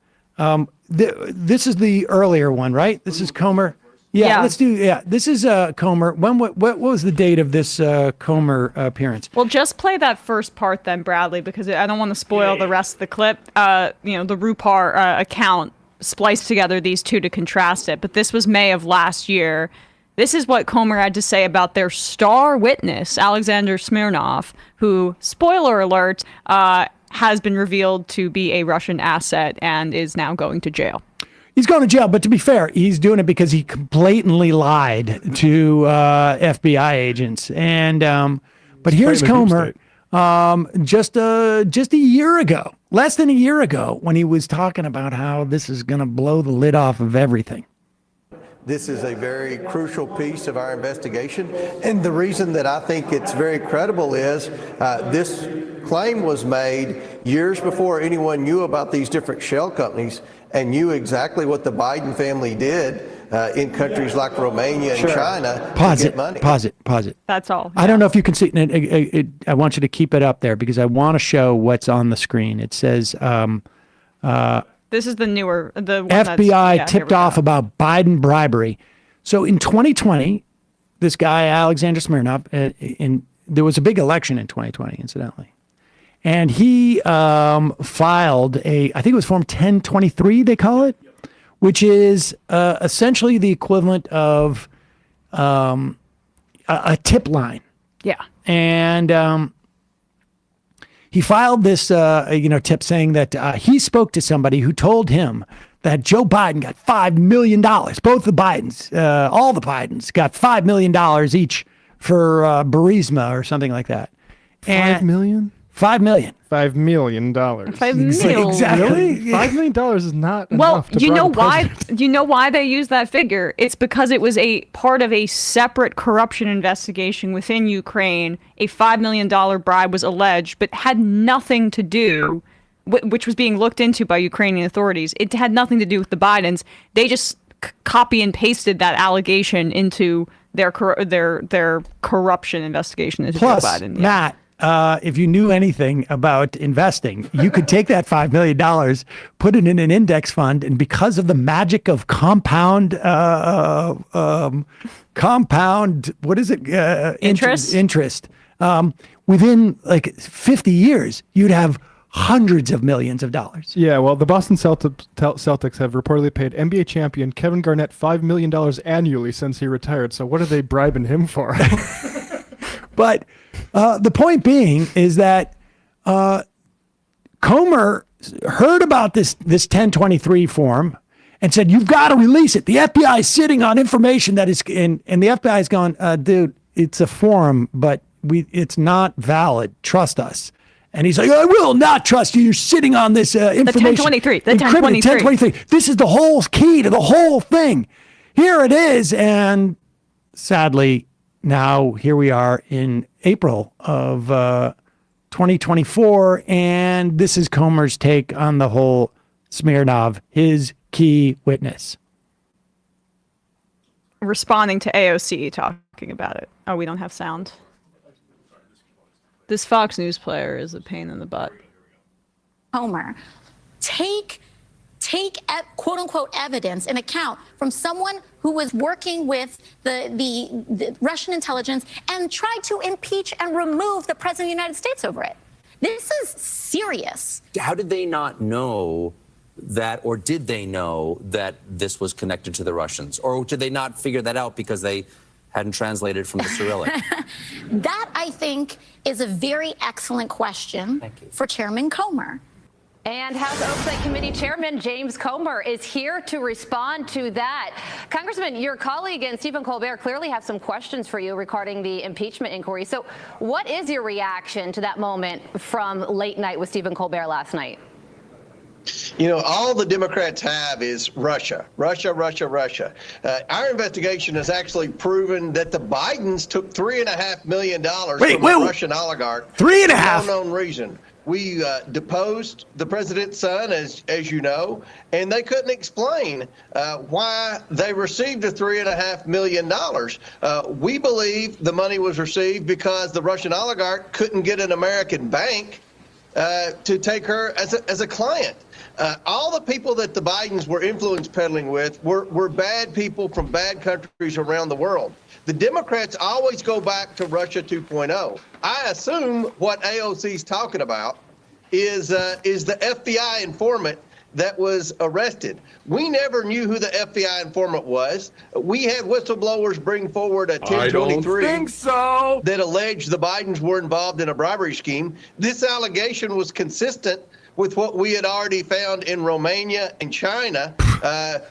This is the earlier one, right? This is Comer. Yeah, let's do. Yeah, this is Comer. What was the date of this Comer appearance? Well, just play that first part then, Bradley, because I don't want to spoil the rest of the clip. The Rupar account spliced together these two to contrast it. But this was May of last year. This is what Comer had to say about their star witness, Alexander Smirnov, who, spoiler alert, has been revealed to be a Russian asset and is now going to jail. He's going to jail, but to be fair, he's doing it because he blatantly lied to FBI agents. And but here's Comer, just a year ago, less than a year ago, when he was talking about how this is going to blow the lid off of everything. This is a very crucial piece of our investigation. And the reason that I think it's very credible is this claim was made years before anyone knew about these different shell companies and knew exactly what the Biden family did in countries like Romania and China to get money. Pause it. That's all. I don't know if you can see it. I want you to keep it up there because I want to show what's on the screen. It says this is the one FBI tipped off about Biden bribery. So in 2020, this guy, Alexander Smirnov, there was a big election in 2020, incidentally. And he filed I think it was Form 1023, they call it, which is essentially the equivalent of a tip line. Yeah. And he filed this, tip saying that he spoke to somebody who told him that Joe Biden got $5 million. Both the Bidens, all the Bidens got $5 million each for Burisma or something like that. $5 million? $5 million. $5 million. $5 million. Exactly. $5 million is not Well, enough to you know bribe a why? president. You know why they use that figure? It's because it was a part of a separate corruption investigation within Ukraine. A $5 million bribe was alleged, but had nothing to do, which was being looked into by Ukrainian authorities. It had nothing to do with the Bidens. They just copy and pasted that allegation into their corruption investigation into Plus, Joe Biden. Matt, if you knew anything about investing, you could take that $5 million, put it in an index fund, and because of the magic of compound, what is it? Interest. Within like 50 years, you'd have hundreds of millions of dollars. Yeah, well, the Boston Celtics have reportedly paid NBA champion Kevin Garnett $5 million annually since he retired. So what are they bribing him for? But the point being is that Comer heard about this 1023 form and said, you've got to release it. The FBI is sitting on information that is, and the FBI is going, dude, it's a form, but it's not valid. Trust us. And he's like, I will not trust you. You're sitting on this information. The 1023. The 1023. This is the whole key to the whole thing. Here it is. And sadly, now here we are in April of 2024. And this is Comer's take on the whole Smirnov, his key witness. Responding to AOC talking about it. Oh, we don't have sound. This Fox News player is a pain in the butt. Comer, take quote unquote evidence and account from someone who was working with the Russian intelligence and tried to impeach and remove the president of the United States over it. This is serious. How did they not know that, or did they know that this was connected to the Russians? Or did they not figure that out because they hadn't translated from the Cyrillic? That, I think, is a very excellent question for Chairman Comer. And House Oversight Committee Chairman James Comer is here to respond to that. Congressman, your colleague and Stephen Colbert clearly have some questions for you regarding the impeachment inquiry. So what is your reaction to that moment from late night with Stephen Colbert last night? You know, all the Democrats have is Russia. Our investigation has actually proven that the Bidens took $3.5 million from a Russian oligarch. $3.5 million? For no known reason. We deposed the president's son, as you know, and they couldn't explain why they received the $3.5 million. We believe the money was received because the Russian oligarch couldn't get an American bank to take her as a client. All the people that the Bidens were influence peddling with were bad people from bad countries around the world. The Democrats always go back to Russia 2.0. I assume what AOC's talking about is the FBI informant that was arrested. We never knew who the FBI informant was. We had whistleblowers bring forward a 1023 that alleged the Bidens were involved in a bribery scheme. This allegation was consistent with what we had already found in Romania and China.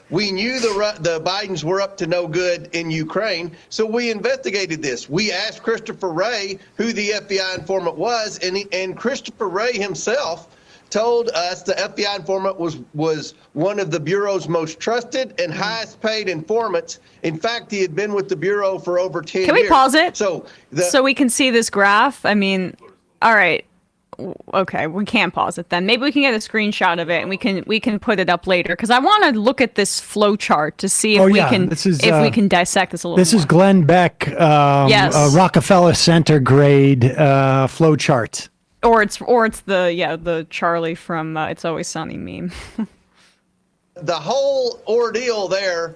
We knew the Bidens were up to no good in Ukraine, so we investigated this. We asked Christopher Wray who the FBI informant was, and Christopher Wray himself told us the FBI informant was one of the Bureau's most trusted and highest paid informants. In fact, he had been with the Bureau for over 10 years. Can we pause it? So we can see this graph? I mean, all right. Okay, we can't pause it then. Maybe we can get a screenshot of it and we can put it up later because I want to look at this flow chart to see if we can dissect this a little. This is Glenn Beck, yes. Rockefeller Center grade flow chart. Or it's the Charlie from It's Always Sunny meme. The whole ordeal there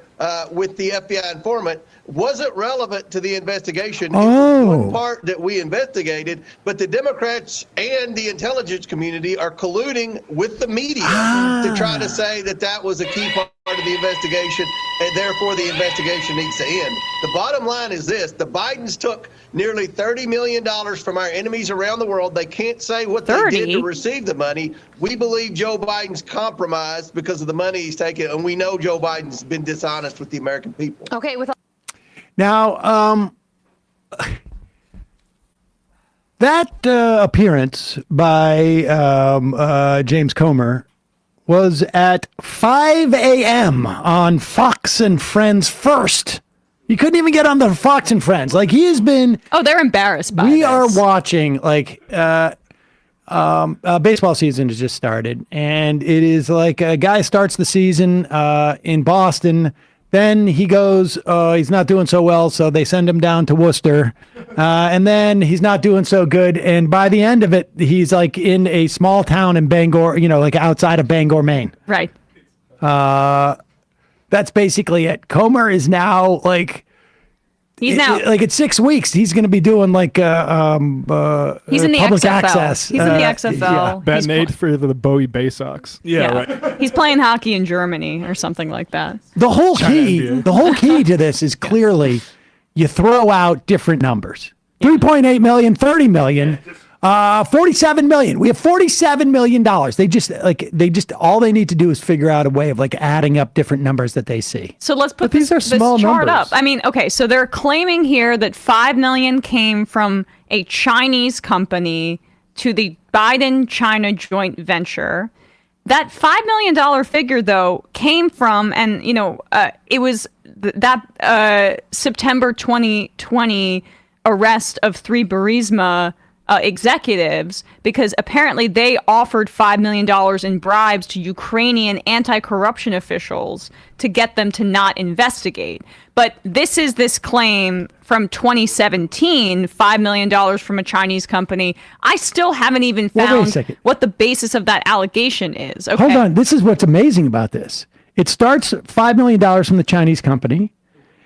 with the FBI informant wasn't relevant to the investigation. It was one part that we investigated, but the Democrats and the intelligence community are colluding with the media to try to say that was a key part of the investigation, and therefore the investigation needs to end. The bottom line is this: the Bidens took nearly $30 million from our enemies around the world. They can't say what they did to receive the money. We believe Joe Biden's compromised because of the money he's taken, and we know Joe Biden's been dishonest with the American people. Okay, Now, that appearance by James Comer was at 5 a.m. on Fox and Friends first. He couldn't even get on the Fox and Friends. Like, he has been... Oh, they're embarrassed by We this. are watching, baseball season has just started, and it is like a guy starts the season in Boston. Then he goes, he's not doing so well, so they send him down to Worcester. And then he's not doing so good. And by the end of it, he's like in a small town in Bangor, like outside of Bangor, Maine. Right. That's basically it. Comer is now like... He's now... Like, in 6 weeks, he's going to be doing like he's in the public XFL. access. He's in the XFL. Yeah, batting eighth for the Bowie Bay Sox. Right. He's playing hockey in Germany or something like that. The whole key to this is clearly you throw out different numbers. 3.8 million, 30 million, 47 million. We have $47 million. They just all they need to do is figure out a way of like adding up different numbers that they see. So let's put these are small chart numbers. up. I mean, okay, so they're claiming here that 5 million came from a Chinese company to the Biden-China joint venture. That $5 million figure, though, came from, and it was that September 2020 arrest of 3 Burisma executives, because apparently they offered $5 million in bribes to Ukrainian anti-corruption officials to get them to not investigate. But this is this claim from 2017, $5 million from a Chinese company. I still haven't even found what the basis of that allegation is. Okay. Hold on. This is what's amazing about this. It starts $5 million from the Chinese company.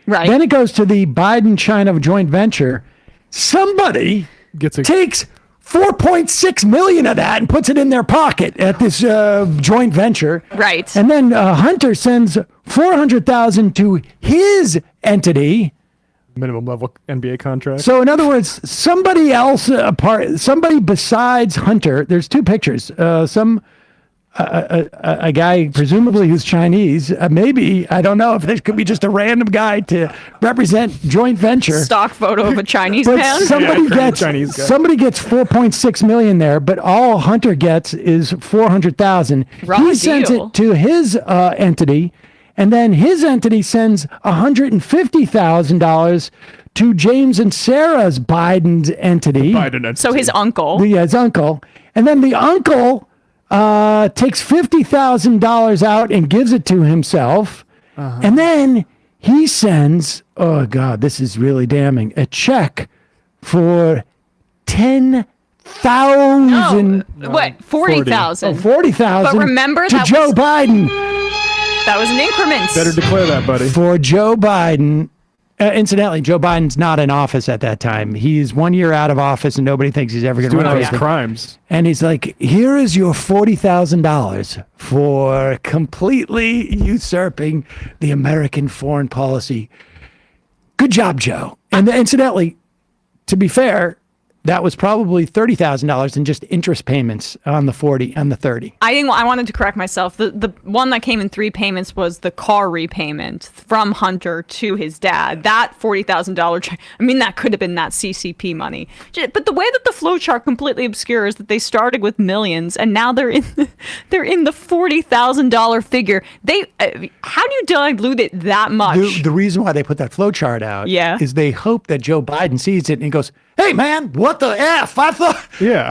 Right. Then it goes to the Biden-China joint venture. Somebody takes 4.6 million of that and puts it in their pocket at this joint venture. Right. And then Hunter sends 400,000 to his entity. Minimum level NBA contract. So in other words, somebody else somebody besides Hunter, there's 2 pictures. A guy presumably who's Chinese, maybe, I don't know if this could be just a random guy to represent joint venture. Stock photo of a Chinese But man. somebody gets 4.6 million there, but all Hunter gets is 400,000. He sends it to his entity, and then his entity sends $150,000 to James and Sarah's Biden's entity. So his uncle. Yeah, his uncle. And then the uncle takes $50,000 out and gives it to himself. And then he sends, oh God, this is really damning, a check for 10,000. What? 40,000. 40,000. But remember to that Joe Biden. That was an increment. Better declare that, buddy. For Joe Biden. Incidentally, Joe Biden's not in office at that time. He's 1 year out of office, and nobody thinks he's ever going to doing run all his anything. crimes. And he's like, here is your $40,000 for completely usurping the American foreign policy. Good job, Joe. And incidentally, to be fair, that was probably $30,000 in just interest payments on the 40 and the 30. I wanted to correct myself. The one that came in 3 payments was the car repayment from Hunter to his dad. That $40,000. I mean, that could have been that CCP money. But the way that the flow chart completely obscures that they started with millions and now they're in the $40,000 figure. How do you dilute it that much? The reason why they put that flow chart out is they hope that Joe Biden sees it and he goes, "Hey man, what the F? I thought,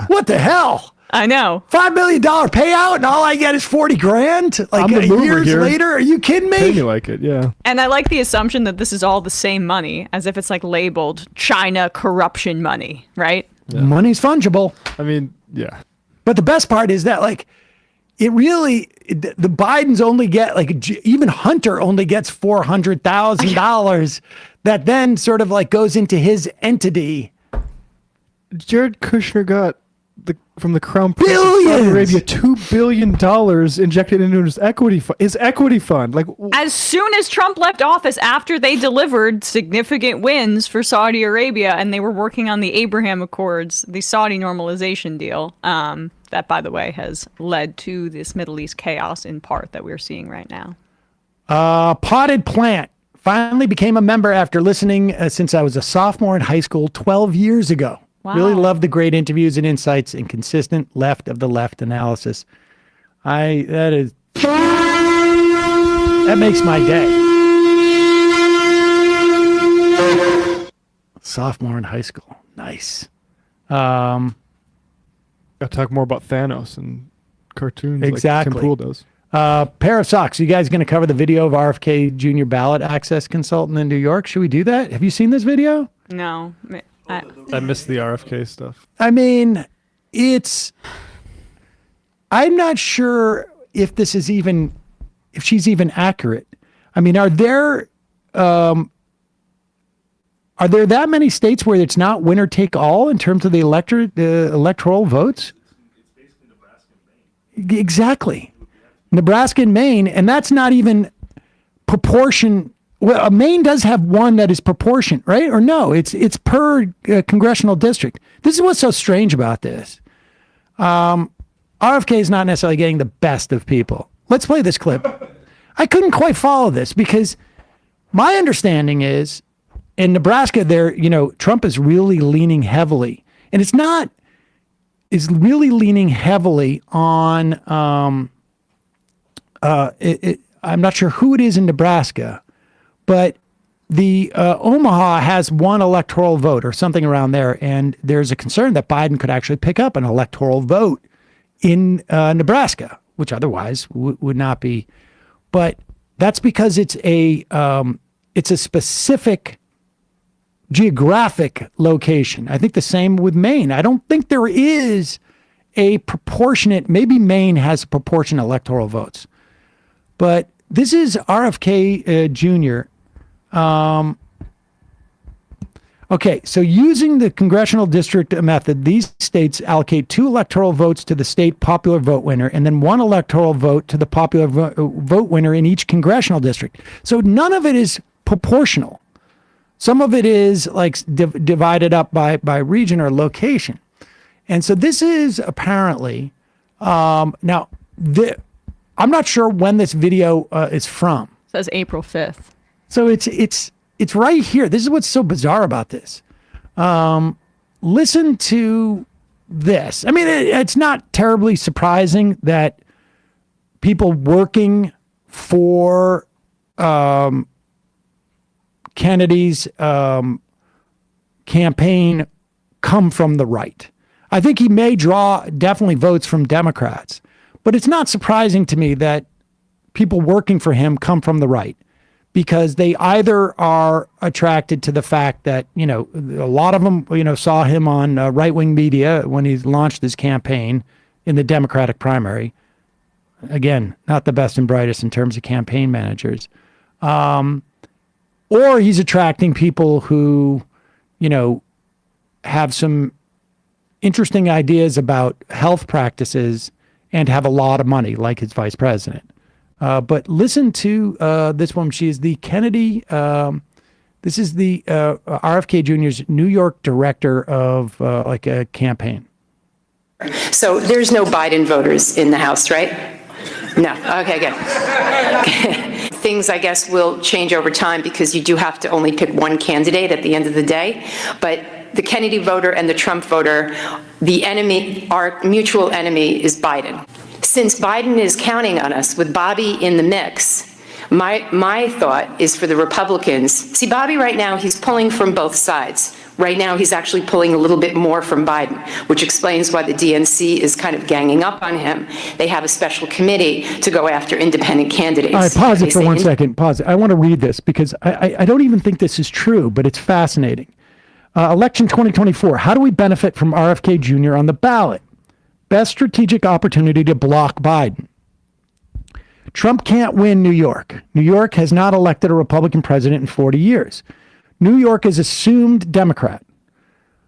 what the hell? I know. $5 million payout and all I get is 40 grand? Like I'm the mover years here. later? Are you kidding me?" Pay me like it, yeah. And I like the assumption that this is all the same money, as if it's like labeled China corruption money, right? Yeah. Money's fungible. I mean, yeah. But the best part is that, like, it really, the Bidens only get, like, even Hunter only gets $400,000 that then sort of like goes into his entity. Jared Kushner got from the Crown Prince of Billions! Saudi Arabia $2 billion injected into his equity fund. Like, as soon as Trump left office, after they delivered significant wins for Saudi Arabia, and they were working on the Abraham Accords, the Saudi normalization deal, that, by the way, has led to this Middle East chaos in part that we're seeing right now. Potted Plant finally became a member after listening since I was a sophomore in high school 12 years ago. Wow. Really love the great interviews and insights and consistent left of the left analysis. That makes my day. Sophomore in high school. Nice. Gotta talk more about Thanos and cartoons Exactly. like Tim Pool does. Pair of socks. You guys going to cover the video of RFK Jr. ballot access consultant in New York? Should we do that? Have you seen this video? No. I missed the RFK stuff. I mean, I'm not sure if this is even, if she's even accurate. I mean, are there that many states where it's not winner take all in terms of the electoral votes? It's basically Nebraska and Maine. Exactly. Nebraska and Maine, and that's not even proportion. Well, Maine does have one that is proportion, right? Or no, it's per congressional district. This is what's so strange about this. RFK is not necessarily getting the best of people. Let's play this clip. I couldn't quite follow this because my understanding is in Nebraska, Trump is really leaning heavily, and is really leaning heavily on. I'm not sure who it is in Nebraska. But the Omaha has one electoral vote or something around there, and there's a concern that Biden could actually pick up an electoral vote in Nebraska, which otherwise would not be. But that's because it's a specific geographic location. I think the same with Maine. I don't think there is a proportionate. Maybe Maine has proportionate electoral votes, but this is RFK Jr. Okay, so using the congressional district method, these states allocate 2 electoral votes to the state popular vote winner and then 1 electoral vote to the popular vote winner in each congressional district. So none of it is proportional. Some of it is like divided up by region or location. And so this is apparently, I'm not sure when this video is from. It says April 5th. So it's right here. This is what's so bizarre about this. Listen to this. I mean, it's not terribly surprising that people working for Kennedy's campaign come from the right. I think he may draw definitely votes from Democrats, but it's not surprising to me that people working for him come from the right, because they either are attracted to the fact that, a lot of them, saw him on right-wing media when he launched his campaign in the Democratic primary. Again, not the best and brightest in terms of campaign managers. Or he's attracting people who, have some interesting ideas about health practices and have a lot of money, like his vice president. But listen to this woman. She is the Kennedy This is the RFK Jr.'s New York director of like a campaign. So there's no Biden voters in the House, right? No. Okay, good. Things, I guess, will change over time because you do have to only pick one candidate at the end of the day. But the Kennedy voter and the Trump voter, the enemy, our mutual enemy is Biden. Since Biden is counting on us with Bobby in the mix, my thought is for the Republicans. See, Bobby right now, he's pulling from both sides. Right now, he's actually pulling a little bit more from Biden, which explains why the DNC is kind of ganging up on him. They have a special committee to go after independent candidates. All right, pause it for 1 second. Pause it. I want to read this because I don't even think this is true, but it's fascinating. Election 2024. How do we benefit from RFK Jr. on the ballot? Best strategic opportunity to block Biden. Trump can't win New York. New York has not elected a Republican president in 40 years. New York is assumed Democrat.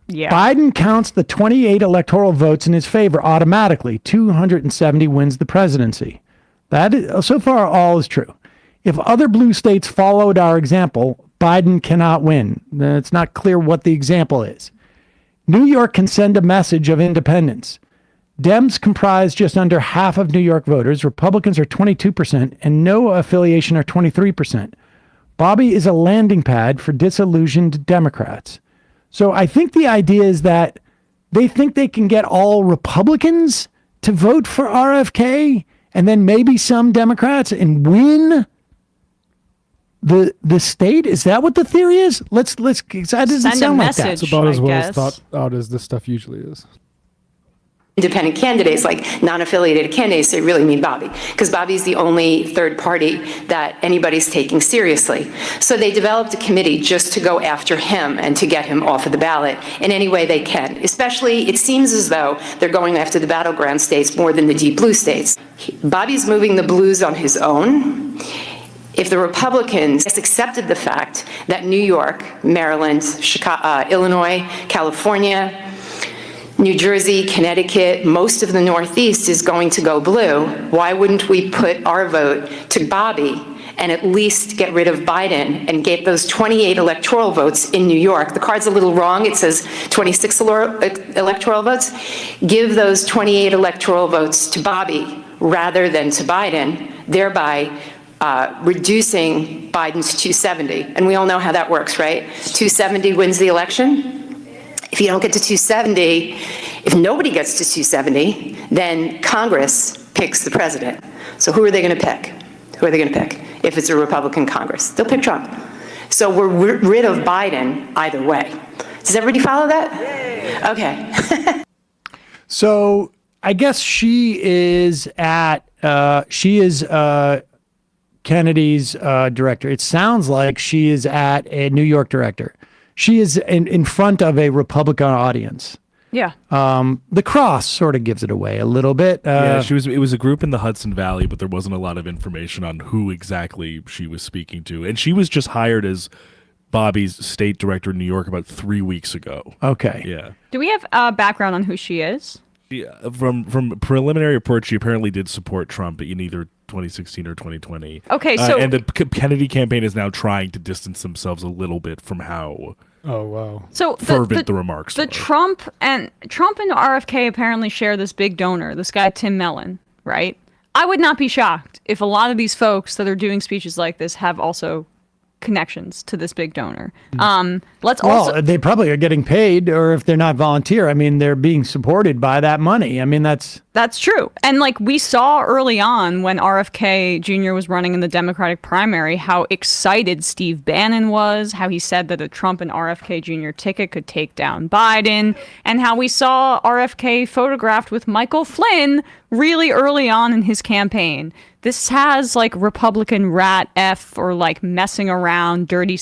Yeah. Biden counts the 28 electoral votes in his favor automatically. 270 wins the presidency. That is, so far, all is true. If other blue states followed our example, Biden cannot win. It's not clear what the example is. New York can send a message of independence. Dems comprise just under half of New York voters. Republicans are 22%, and no affiliation are 23%. Bobby is a landing pad for disillusioned Democrats. So I think the idea is that they think they can get all Republicans to vote for RFK and then maybe some Democrats and win the state. Is that what the theory is? Let's that doesn't Send a sound like that. message. It's about as I well guess. as thought out as this stuff usually is. Independent candidates, like non-affiliated candidates, they really mean Bobby, because Bobby's the only third party that anybody's taking seriously. So they developed a committee just to go after him and to get him off of the ballot in any way they can. Especially, it seems as though they're going after the battleground states more than the deep blue states. Bobby's moving the blues on his own. If the Republicans accepted the fact that New York, Maryland, Chicago, Illinois, California, New Jersey, Connecticut, most of the Northeast is going to go blue, why wouldn't we put our vote to Bobby and at least get rid of Biden and get those 28 electoral votes in New York? The card's a little wrong. It says 26 electoral votes. Give those 28 electoral votes to Bobby rather than to Biden, thereby reducing Biden's 270. And we all know how that works, right? 270 wins the election. If you don't get to 270, if nobody gets to 270, then Congress picks the president. So who are they going to pick? Who are they going to pick if it's a Republican Congress? They'll pick Trump. So we're rid of Biden either way. Does everybody follow that? Okay. So I guess she is Kennedy's director. It sounds like she is at a New York director. She is in front of a Republican audience. Yeah. The cross sort of gives it away a little bit. Yeah, it was a group in the Hudson Valley, but there wasn't a lot of information on who exactly she was speaking to. And she was just hired as Bobby's state director in New York about 3 weeks ago. Okay. Yeah. Do we have background on who she is? From preliminary reports, she apparently did support Trump in either 2016 or 2020. Okay, so and the Kennedy campaign is now trying to distance themselves a little bit from how fervent the remarks the were. Trump and RFK apparently share this big donor, this guy Tim Mellon, right? I would not be shocked if a lot of these folks that are doing speeches like this have also connections to this big donor. They probably are getting paid, or if they're not volunteer, I mean, they're being supported by that money. I mean, that's true. And like we saw early on when RFK Jr. was running in the Democratic primary, how excited Steve Bannon was, how he said that a Trump and RFK Jr. ticket could take down Biden, and how we saw RFK photographed with Michael Flynn really early on in his campaign. This has like Republican rat F or like messing around, dirty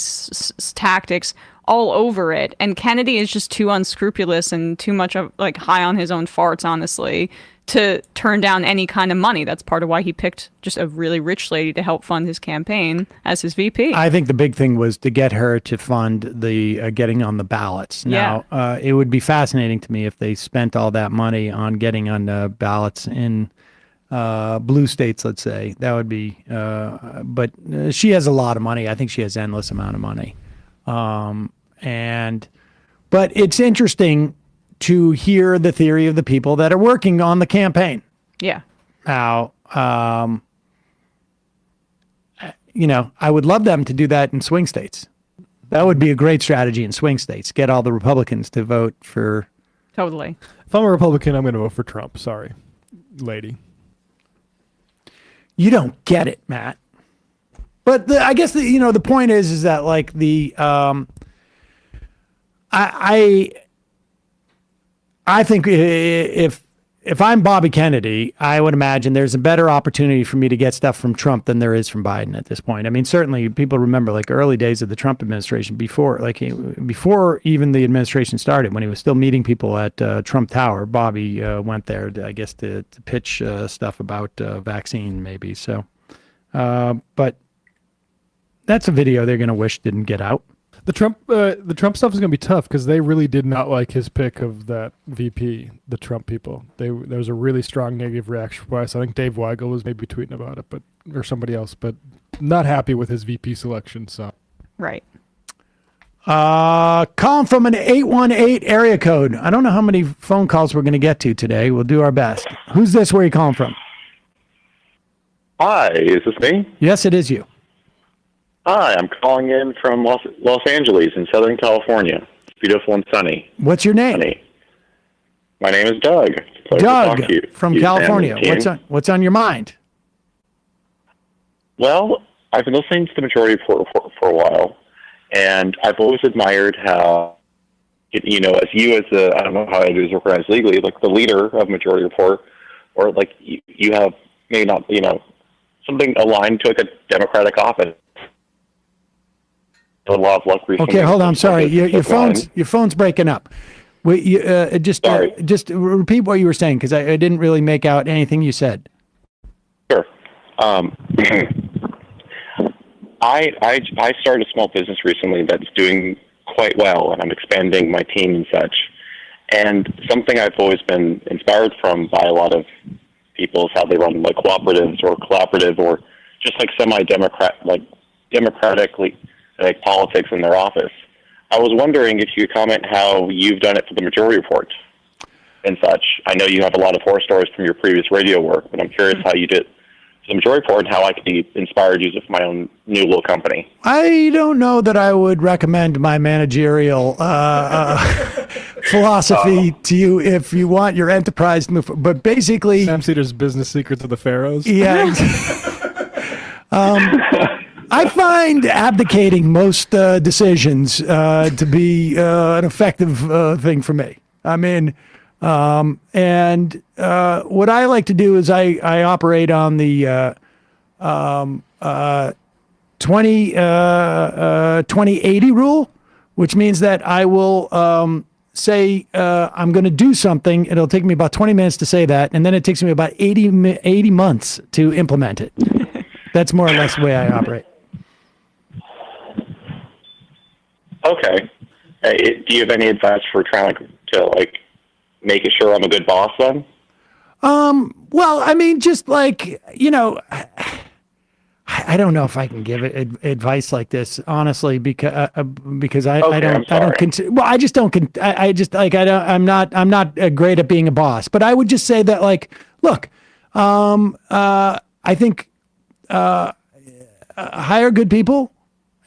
tactics all over it. And Kennedy is just too unscrupulous and too much of like high on his own farts, honestly, to turn down any kind of money. That's part of why he picked just a really rich lady to help fund his campaign as his VP. I think the big thing was to get her to fund the getting on the ballots. Now, it would be fascinating to me if they spent all that money on getting on the ballots in blue states, let's say. That would be, but she has a lot of money. I think she has endless amount of money. But it's interesting to hear the theory of the people that are working on the campaign. Yeah. Now, I would love them to do that in swing states. That would be a great strategy in swing states. Get all the Republicans to vote for. Totally. If I'm a Republican, I'm going to vote for Trump. Sorry, lady. You don't get it, Matt. But I guess the point is that like I think if I'm Bobby Kennedy, I would imagine there's a better opportunity for me to get stuff from Trump than there is from Biden at this point. I mean, certainly people remember like early days of the Trump administration before even the administration started, when he was still meeting people at Trump Tower. Bobby went there, I guess, to pitch stuff about vaccine, maybe. So, but that's a video they're going to wish didn't get out. The Trump stuff is going to be tough because they really did not like his pick of that VP. The Trump people, there was a really strong negative reaction. I think Dave Weigel was maybe tweeting about it, or somebody else, but not happy with his VP selection. So right. Calling from an 818 area code. I don't know how many phone calls we're going to get to today. We'll do our best. Who's this? Where are you calling from? Hi, is this me? Yes, it is you. Hi, I'm calling in from Los Angeles in Southern California. It's beautiful and sunny. What's your name? Sunny. My name is Doug. Doug from California. What's on your mind? Well, I've been listening to the Majority Report for a while, and I've always admired how, as I don't know how it is recognized legally, like the leader of Majority Report, or like you have maybe not, something aligned to like a Democratic office. A lot of luck recently. Okay, hold on. I'm sorry. Your phone's breaking up. Just repeat what you were saying, because I didn't really make out anything you said. Sure. I started a small business recently that's doing quite well, and I'm expanding my team and such. And something I've always been inspired from by a lot of people is how they run like cooperatives or collaborative or just like democratically like politics in their office. I was wondering if you could comment how you've done it for the Majority Report and such. I know you have a lot of horror stories from your previous radio work, but I'm curious how you did the Majority Report and how I could be inspired to use it for my own new little company. I don't know that I would recommend my managerial philosophy to you if you want your enterprise to move. But basically, Sam Cedars' Business Secrets of the Pharaohs. Yeah. I find abdicating most decisions to be an effective thing for me. I mean, and what I like to do is I operate on the 20/80 rule, which means that I will say I'm going to do something. It'll take me about 20 minutes to say that, and then it takes me about 80 months to implement it. That's more or less the way I operate. Okay. Do you have any advice for trying to make it sure I'm a good boss then? Well, I mean, just like, I don't know if I can give it advice like this, honestly, because I'm not great at being a boss, but I would just say that, like, look, I think, hire good people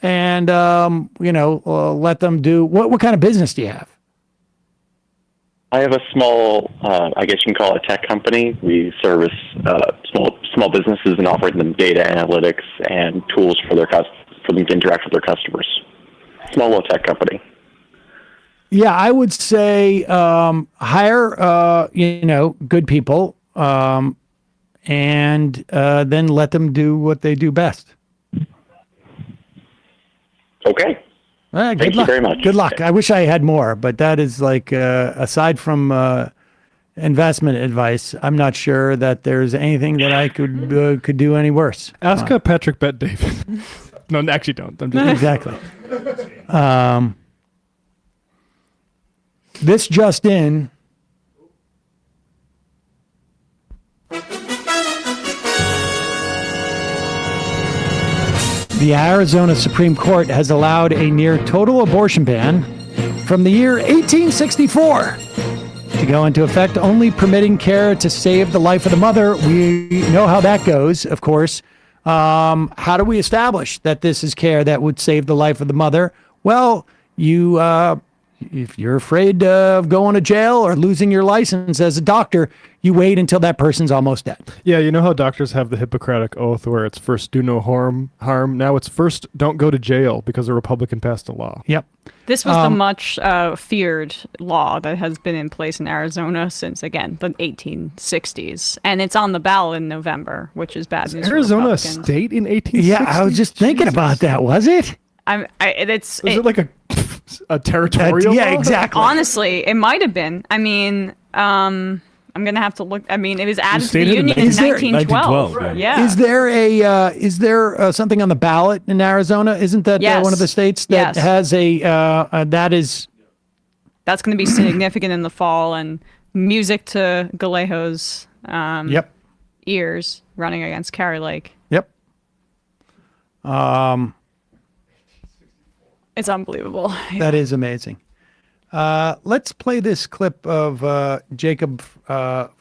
and, let them do what kind of business do you have? I have a small, I guess you can call it a tech company. We service small businesses and offer them data analytics and tools for them to interact with their customers. Small little tech company. Yeah, I would say hire good people and then let them do what they do best. Okay. Thank you very much. Good luck. I wish I had more, but that is like, aside from investment advice, I'm not sure that there's anything that I could do any worse. Ask Patrick Bet David. No, actually don't. I'm just exactly. This just in. the Arizona Supreme Court has allowed a near total abortion ban from the year 1864 to go into effect, only permitting care to save the life of the mother. We know how that goes, of course. How do we establish that this is care that would save the life of the mother? Well, if you're afraid of going to jail or losing your license as a doctor, you wait until that person's almost dead. Yeah, you know how doctors have the Hippocratic Oath where it's first do no harm. Now it's first don't go to jail because a Republican passed a law. Yep. This was the much feared law that has been in place in Arizona since, again, the 1860s. And it's on the ballot in November, which is bad news. Arizona a Republicans. state in 1860? Yeah, I was just thinking about that. Was it? Was it like a territorial yeah, law? exactly. Honestly, it might have been. I mean, I'm going to have to look. I mean, it was added to the stated in Union in 1912. 1912. Yeah. Is there something on the ballot in Arizona? Isn't that Yes. one of the states that Yes. has that is? That's going to be significant in the fall, and music to Galejo's Yep. ears running against Carrie Lake. Yep. It's unbelievable. That is amazing. Let's play this clip of Jacob.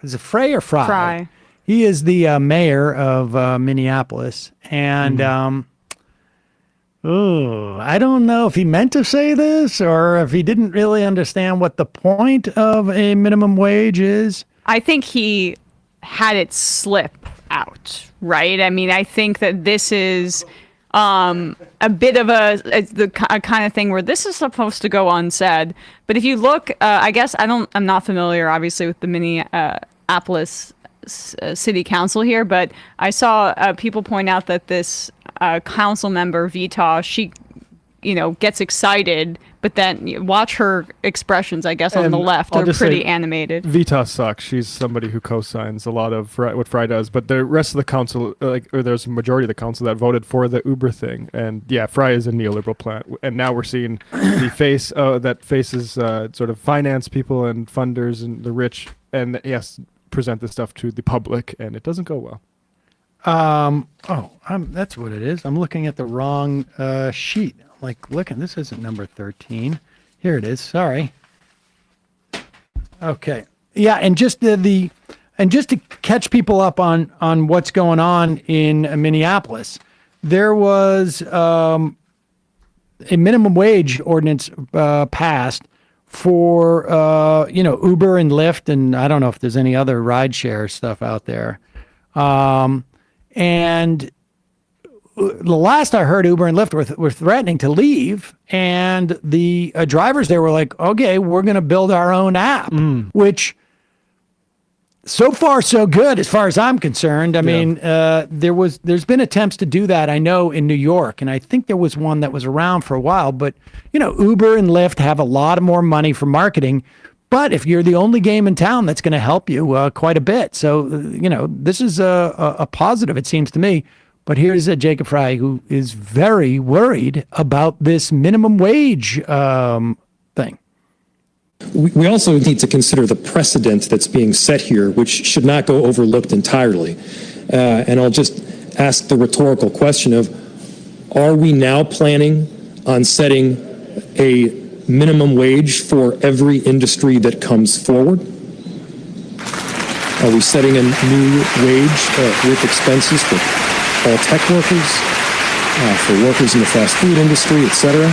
Is it Frey or Fry? Fry. He is the mayor of Minneapolis, and I don't know if he meant to say this or if he didn't really understand what the point of a minimum wage is. I think he had it slip out, right? I mean, I think that this is a bit of a kind of thing where this is supposed to go unsaid. But if you look, I guess I'm not familiar, obviously, with the Minneapolis City Council here, but I saw people point out that this council member, Vita, she, gets excited, but then watch her expressions, I guess, on the left are pretty animated. Vita sucks. She's somebody who co-signs a lot of what Fry does, but the rest of the council, there's a majority of the council that voted for the Uber thing, and yeah, Fry is a neoliberal plant, and now we're seeing the face that faces sort of finance people and funders and the rich, and yes, present this stuff to the public, and it doesn't go well. That's what it is. I'm looking at the wrong sheet. This isn't number 13. Here it is. Sorry. Okay. Yeah, and just just to catch people up on what's going on in Minneapolis, there was a minimum wage ordinance passed for Uber and Lyft, and I don't know if there's any other rideshare stuff out there. And the last I heard, Uber and Lyft were threatening to leave, and the drivers there were like, okay, we're going to build our own app, which so far so good as far as I'm concerned. I mean, there's been attempts to do that, I know, in New York, and I think there was one that was around for a while, but Uber and Lyft have a lot more money for marketing. But if you're the only game in town, that's going to help you quite a bit. So, this is a positive, it seems to me. But here's Jacob Fry, who is very worried about this minimum wage thing. We also need to consider the precedent that's being set here, which should not go overlooked entirely. And I'll just ask the rhetorical question of, are we now planning on setting a minimum wage for every industry that comes forward? Are we setting a new wage with expenses for all tech workers, for workers in the fast food industry, et cetera?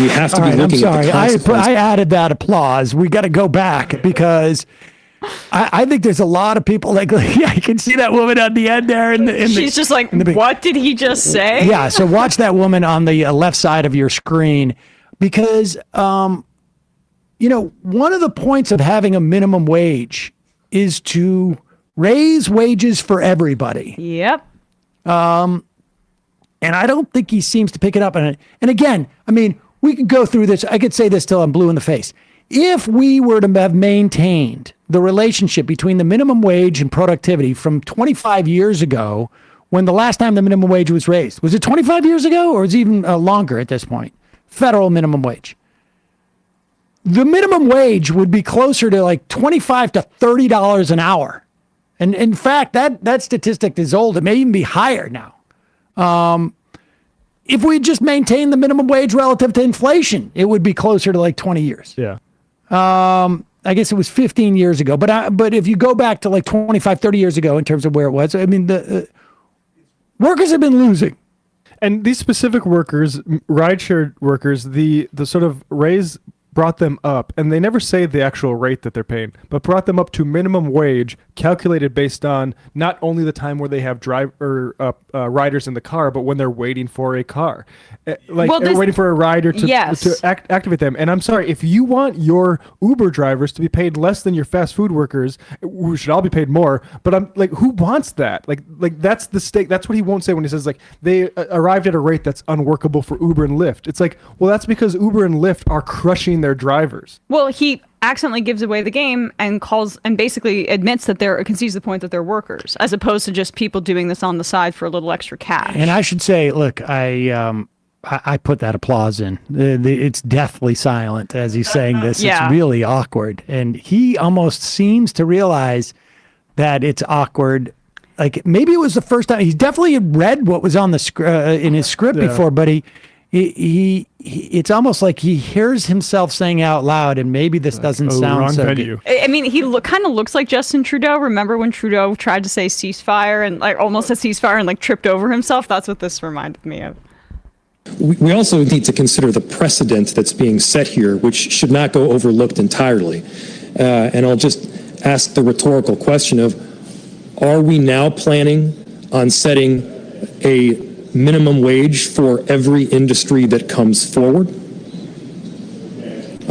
We have to be looking at the consequences. I added that applause. We got to go back because I think there's a lot of people I can see that woman on the end there. She's just like, what did he just say? Yeah, so watch that woman on the left side of your screen because, one of the points of having a minimum wage is to raise wages for everybody. Yep. And I don't think he seems to pick it up. And again, I mean, we could go through this. I could say this till I'm blue in the face. If we were to have maintained the relationship between the minimum wage and productivity from 25 years ago, when the last time the minimum wage was raised, was it 25 years ago or is it even longer at this point? Federal minimum wage. The minimum wage would be closer to like $25 to $30 an hour. And in fact, that statistic is old. It may even be higher now. If we just maintain the minimum wage relative to inflation, it would be closer to like 20 years. Yeah. I guess it was 15 years ago. But if you go back to like 25, 30 years ago in terms of where it was, I mean, the workers have been losing. And these specific workers, rideshare workers, the sort of raise brought them up, and they never say the actual rate that they're paying, but brought them up to minimum wage, calculated based on not only the time where they have riders in the car, but when they're waiting for a car, waiting for a rider to activate them. And I'm sorry, if you want your Uber drivers to be paid less than your fast food workers, we should all be paid more. But I'm like, who wants that? Like that's the stake. That's what he won't say when he says like they arrived at a rate that's unworkable for Uber and Lyft. It's like, well, that's because Uber and Lyft are crushing their drivers. Well, he accidentally gives away the game and basically admits that concedes the point that they're workers, as opposed to just people doing this on the side for a little extra cash. And I should say, look, I put that applause in. It's deathly silent as he's saying this. Yeah. It's really awkward. And he almost seems to realize that it's awkward. Like maybe it was the first time. He's definitely read what was on the in his script before, but he it's almost like he hears himself saying out loud, and maybe this doesn't sound so good. I mean, he kind of looks like Justin Trudeau. Remember when Trudeau tried to say ceasefire and like almost said ceasefire and like tripped over himself? That's what this reminded me of. We also need to consider the precedent that's being set here, which should not go overlooked entirely. And I'll just ask the rhetorical question of, are we now planning on setting a minimum wage for every industry that comes forward?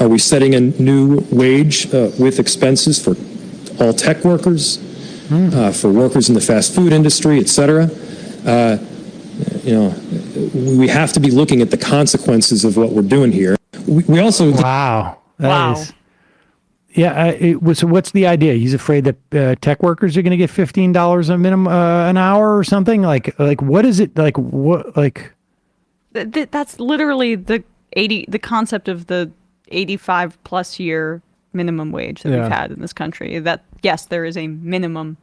Are we setting a new wage with expenses for all tech workers, for workers in the fast food industry, et cetera? We have to be looking at the consequences of what we're doing here. We also... Wow. That is... Yeah, so what's the idea? He's afraid that tech workers are going to get $15 a minimum an hour or something. Like what is it? Like what? Like that's literally the concept of the 85 plus year minimum wage that we've had in this country. That yes, there is a minimum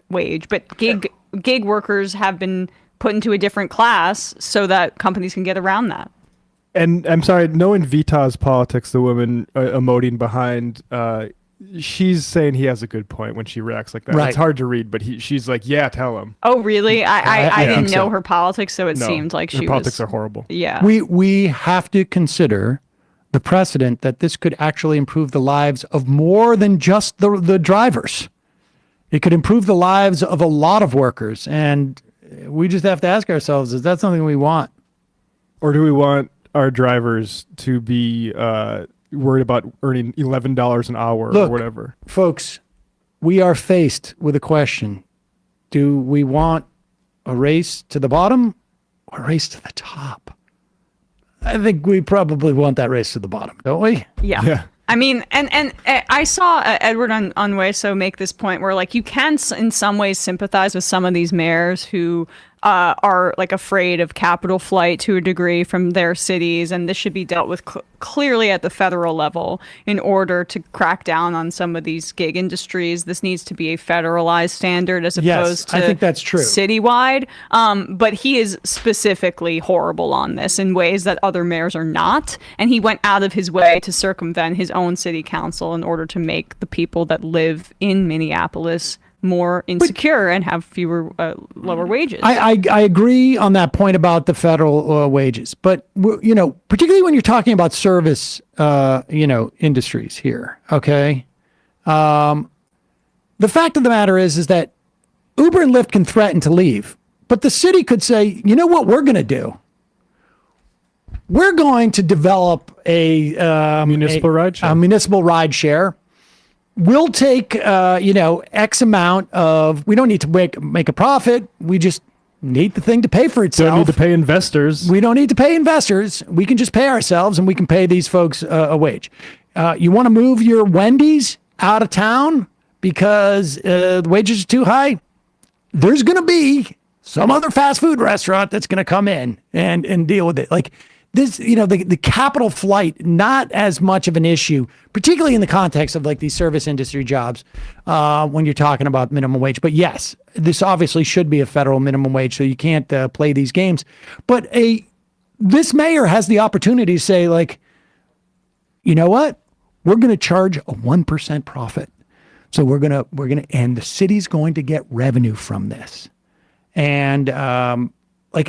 wage, but gig workers have been put into a different class so that companies can get around that. And I'm sorry, knowing Vita's politics, the woman emoting behind, she's saying he has a good point when she reacts like that. Right. It's hard to read, but she's like, yeah, tell him. Oh, really? I didn't know her politics, so it seemed like her politics are horrible. Yeah. We have to consider the precedent that this could actually improve the lives of more than just the drivers. It could improve the lives of a lot of workers. And we just have to ask ourselves, is that something we want? Or do we want our drivers to be worried about earning $11 an hour or whatever? Folks, we are faced with a question. Do we want a race to the bottom or a race to the top? I think we probably want that race to the bottom, don't we? Yeah. I mean, and I saw Edward Onweso make this point where, like, you can in some ways sympathize with some of these mayors who are like afraid of capital flight to a degree from their cities, and this should be dealt with clearly at the federal level in order to crack down on some of these gig industries. This needs to be a federalized standard as opposed to I think that's true. Citywide. But he is specifically horrible on this in ways that other mayors are not, and he went out of his way to circumvent his own city council in order to make the people that live in Minneapolis more insecure and have fewer lower wages. I agree on that point about the federal wages, but particularly when you're talking about service industries here, okay? The fact of the matter is that Uber and Lyft can threaten to leave, but the city could say, you know what we're going to do? We're going to develop a municipal ride share. We'll take, X amount of, we don't need to make a profit. We just need the thing to pay for itself. Don't need to pay investors. We don't need to pay investors. We can just pay ourselves and we can pay these folks a wage. You want to move your Wendy's out of town because the wages are too high? There's going to be some other fast food restaurant that's going to come in and deal with it. Like, this, the capital flight, not as much of an issue, particularly in the context of like these service industry jobs, when you're talking about minimum wage. But yes, this obviously should be a federal minimum wage, so you can't play these games. But this mayor has the opportunity to say, like, you know what? We're going to charge a 1% profit. So we're gonna, and the city's going to get revenue from this. And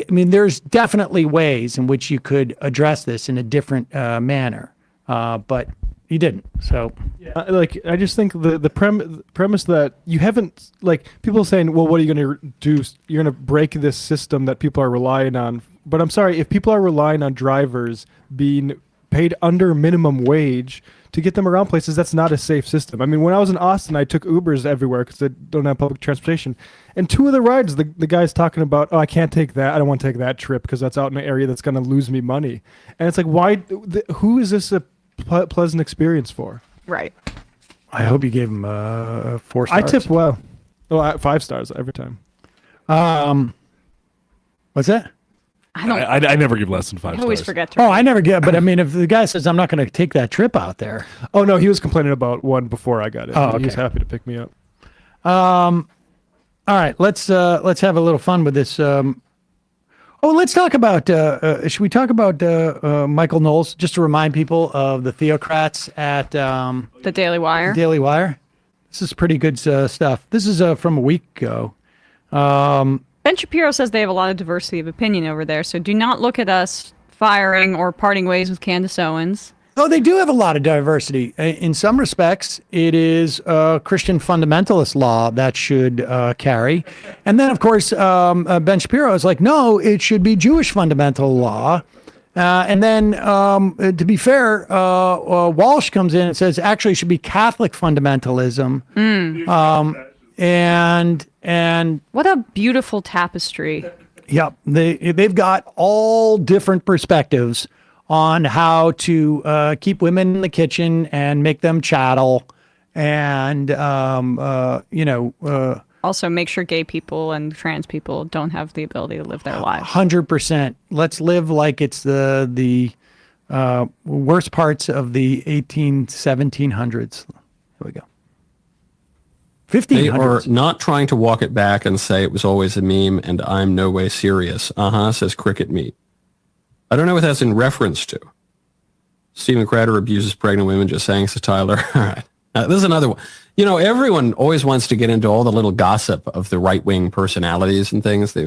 there's definitely ways in which you could address this in a different manner, but you didn't. So, I just think the premise that you haven't, like, people saying, well, what are you going to do? You're going to break this system that people are relying on. But I'm sorry, if people are relying on drivers being paid under minimum wage to get them around places, that's not a safe system. I mean, when I was in Austin, I took Ubers everywhere because they don't have public transportation. And two of the rides, the guy's talking about, oh, I can't take that. I don't want to take that trip because that's out in an area that's going to lose me money. And it's like, why? Who is this a pleasant experience for? Right. I hope you gave him 4 stars. I tip well. Oh, 5 stars every time. What's that? I never give less than 5 stars. I always forget to. Oh, I never get. But I mean, if the guy says I'm not going to take that trip out there. Oh no, he was complaining about one before I got it. Oh, okay. He was happy to pick me up. All right, let's have a little fun with this. Let's talk about. Should we talk about Michael Knowles? Just to remind people of the theocrats at the Daily Wire. Daily Wire. This is pretty good stuff. This is from a week ago. Ben Shapiro says they have a lot of diversity of opinion over there, so do not look at us firing or parting ways with Candace Owens. Oh, they do have a lot of diversity. In some respects, it is Christian fundamentalist law that should carry. And then, of course, Ben Shapiro is like, no, it should be Jewish fundamental law. And then, to be fair, Walsh comes in and says, actually, it should be Catholic fundamentalism. And what a beautiful tapestry. Yep. They've got all different perspectives on how to keep women in the kitchen and make them chattel, and also make sure gay people and trans people don't have the ability to live their lives. 100%. Let's live like it's the worst parts of the 1700s. Here we go. 1500s. They are not trying to walk it back and say it was always a meme and I'm no way serious. Says Cricket Meat. I don't know what that's in reference to. Stephen Crowder abuses pregnant women, just saying so, Tyler. All right. This is another one. Everyone always wants to get into all the little gossip of the right-wing personalities and things.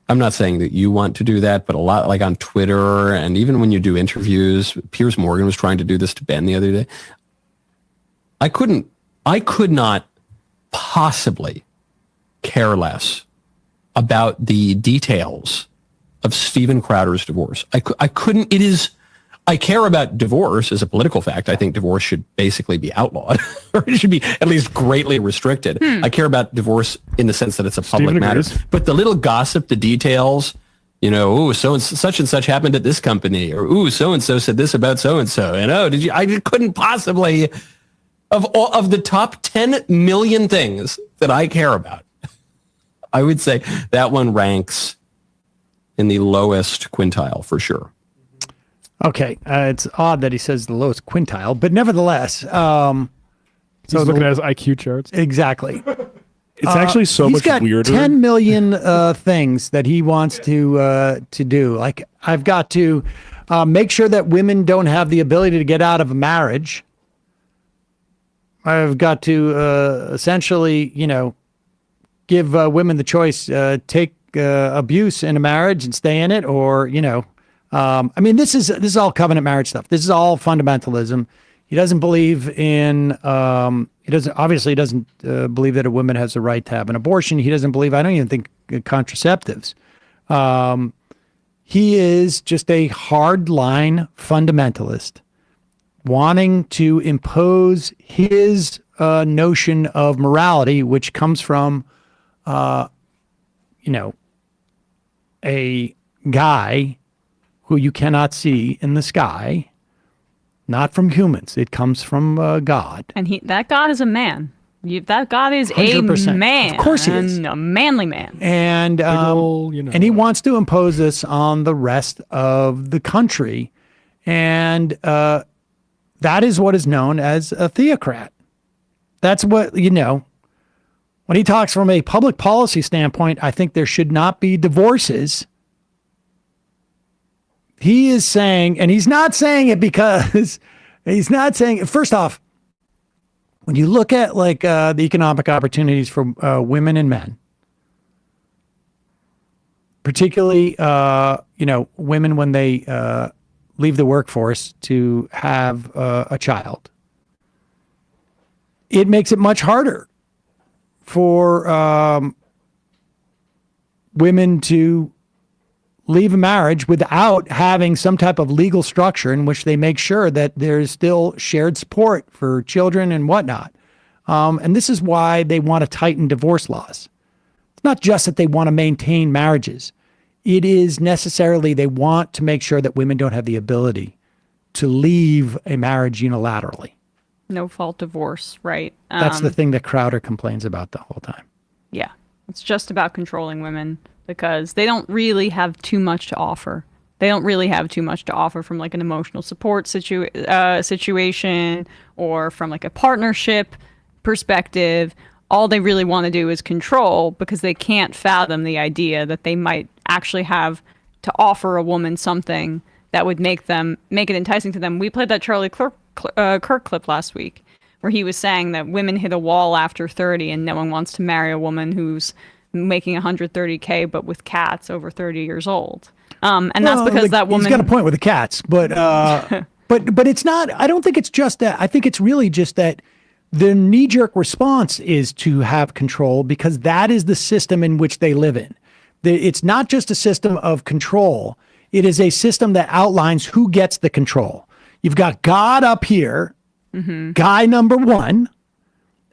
I'm not saying that you want to do that, but a lot, like on Twitter, and even when you do interviews, Piers Morgan was trying to do this to Ben the other day. I could not possibly care less about the details of Stephen Crowder's divorce. I couldn't. I care about divorce as a political fact. I think divorce should basically be outlawed, or it should be at least greatly restricted. I care about divorce in the sense that it's a public matter. But the little gossip, the details, so and such happened at this company, or so and so said this about so and so, and I couldn't possibly, of the top 10 million things that I care about, I would say that one ranks in the lowest quintile for sure. Okay, it's odd that he says the lowest quintile, but nevertheless, he's looking at his IQ charts. Exactly. It's actually so much weirder. He's got 10 million things that he wants to do. Like, I've got to make sure that women don't have the ability to get out of a marriage. I've got to essentially, give women the choice, take abuse in a marriage and stay in it, or this is all covenant marriage stuff. This is all fundamentalism. He doesn't believe in he doesn't believe that a woman has the right to have an abortion. He doesn't believe, I don't even think, contraceptives. He is just a hardline fundamentalist wanting to impose his notion of morality, which comes from a guy who you cannot see in the sky, not from humans. It comes from God. And that God is a man. That God is 100%. a man. Of course he is. A manly man. And and he wants to impose this on the rest of the country, and that is what is known as a theocrat. That's what, when he talks from a public policy standpoint, I think there should not be divorces. He is saying, and he's not saying it because he's not saying, first off, when you look at like the economic opportunities for women and men, particularly, women when they leave the workforce to have a child, it makes it much harder for women to leave a marriage without having some type of legal structure in which they make sure that there's still shared support for children and whatnot. And this is why they want to tighten divorce laws. It's not just that they want to maintain marriages. It is necessarily they want to make sure that women don't have the ability to leave a marriage unilaterally. No fault divorce, right? That's the thing that Crowder complains about the whole time. Yeah. It's just about controlling women because they don't really have too much to offer. They don't really have too much to offer from like an emotional support situation or from like a partnership perspective. All they really want to do is control because they can't fathom the idea that they might actually have to offer a woman something that would make it enticing to them. We played that Charlie Kirk clip last week where he was saying that women hit a wall after 30 and no one wants to marry a woman who's making $130K but with cats over 30 years old. And that's because that woman... He's got a point with the cats, but but it's not... I don't think it's just that. I think it's really just that the knee-jerk response is to have control because that is the system in which they live in. It's not just a system of control. It is a system that outlines who gets the control. You've got God up here, guy number one,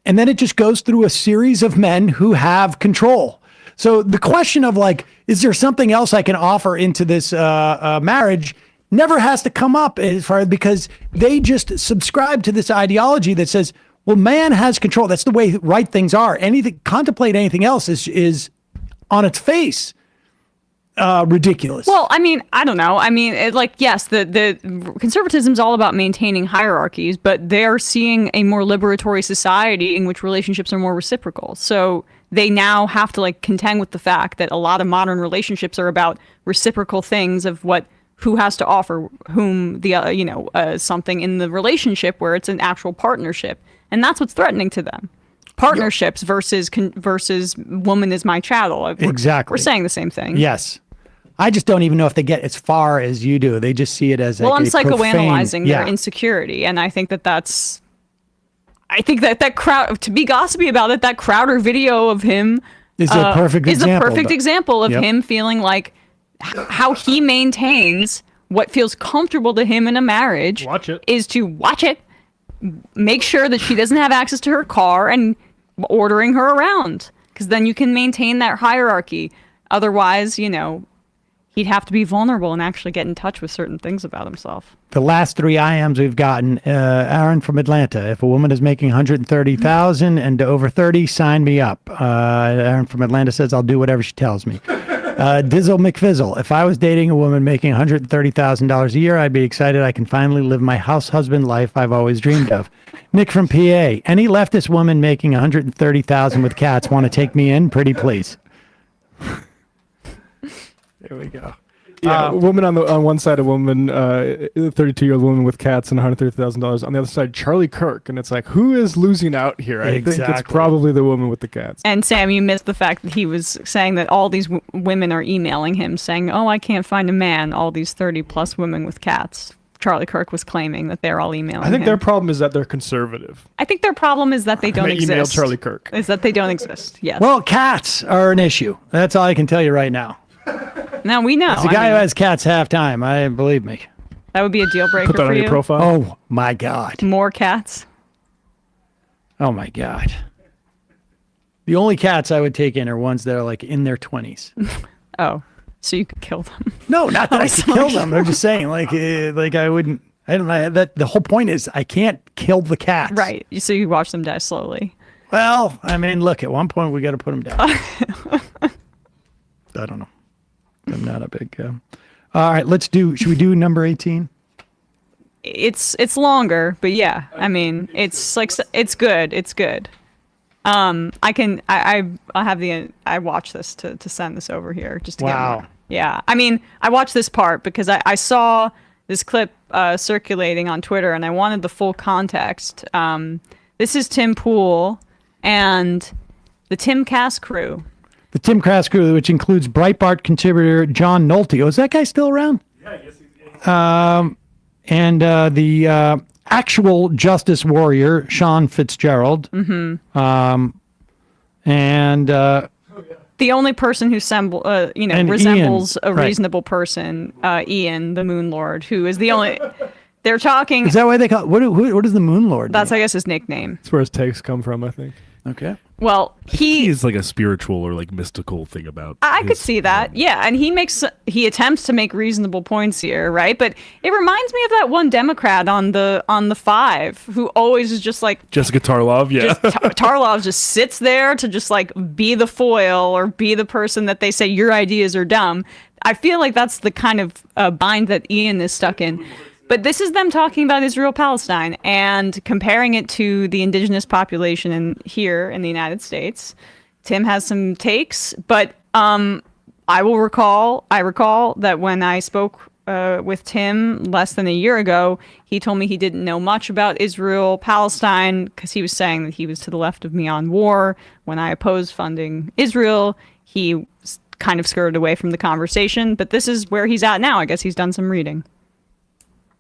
and then it just goes through a series of men who have control. So the question of like, is there something else I can offer into this marriage never has to come up as far as because they just subscribe to this ideology that says, well, man has control. That's the way right things are. Contemplate anything else is on its face ridiculous. Well, I mean, I don't know. I mean, yes, the conservatism is all about maintaining hierarchies, but they're seeing a more liberatory society in which relationships are more reciprocal. So they now have to contend with the fact that a lot of modern relationships are about reciprocal things of who has to offer whom something in the relationship where it's an actual partnership, and that's what's threatening to them. Partnerships versus woman is my chattel. Exactly. We're saying the same thing. Yes. I just don't even know if they get as far as you do. They just see it as I'm profane, psychoanalyzing their insecurity, and I think that crowd, to be gossipy about it, that Crowder video of him is a perfect example of him feeling like how he maintains what feels comfortable to him in a marriage is to watch it, make sure that she doesn't have access to her car, and ordering her around, because then you can maintain that hierarchy. Otherwise, he'd have to be vulnerable and actually get in touch with certain things about himself. The last 3 IMs we've gotten, Aaron from Atlanta. If a woman is making $130,000 and over 30, sign me up. Aaron from Atlanta says I'll do whatever she tells me. Dizzle McFizzle. If I was dating a woman making $130,000 a year, I'd be excited. I can finally live my house husband life I've always dreamed of. Nick from PA. Any leftist woman making $130,000 with cats want to take me in? Pretty please. There we go. Yeah, a woman on one side, a woman, 32-year-old woman with cats and $130,000. On the other side, Charlie Kirk, and it's like, who is losing out here? I think it's probably the woman with the cats. And Sam, you missed the fact that he was saying that all these women are emailing him saying, "Oh, I can't find a man." All these 30-plus women with cats. Charlie Kirk was claiming that they're all emailing him. I think their problem is that they're conservative. I think their problem is that they don't exist. Email Charlie Kirk. Is that they don't exist? Yes. Well, cats are an issue. That's all I can tell you right now. Now we know. It's a guy who has cats half time. Believe me. That would be a deal breaker Put that for on you. your profile. Oh my God. More cats. Oh my God. The only cats I would take in are ones that are in their 20s. Oh, so you could kill them? No, not that I could kill them. I'm just saying, I wouldn't. I don't know. That the whole point is I can't kill the cats. Right. So you watch them die slowly. Well, I mean, look, at one point we got to put him down. I don't know. I'm not a big. All right, should we do number 18? It's longer, but yeah, I mean, it's like it's good. It's good. I watched this to send this over here just to get more. Yeah, I mean, I watched this part because I saw this clip circulating on Twitter and I wanted the full context. This is Tim Pool and the Timcast crew. The Timcast crew, which includes Breitbart contributor John Nolte. Oh, is that guy still around? Yeah, I guess he's. And the actual justice warrior, Sean Fitzgerald. Mm-hmm. And the only person who resembles a reasonable person, Ian, the Moon Lord, who is the only. They're talking. Is that why they call? What is the Moon Lord? That's, I guess, his nickname. That's where his takes come from, I think. Okay. Well, he's like a spiritual or like mystical thing about. I could see that, yeah, and he attempts to make reasonable points here, right? But it reminds me of that one Democrat on the Five who always is just like Jessica Tarlov, yeah. Tarlov just sits there to just like be the foil or be the person that they say your ideas are dumb. I feel like that's the kind of bind that Ian is stuck in. But this is them talking about Israel-Palestine and comparing it to the indigenous population here in the United States. Tim has some takes, but I recall that when I spoke with Tim less than a year ago, he told me he didn't know much about Israel-Palestine because he was saying that he was to the left of me on war. When I opposed funding Israel, he kind of skirted away from the conversation. But this is where he's at now. I guess he's done some reading.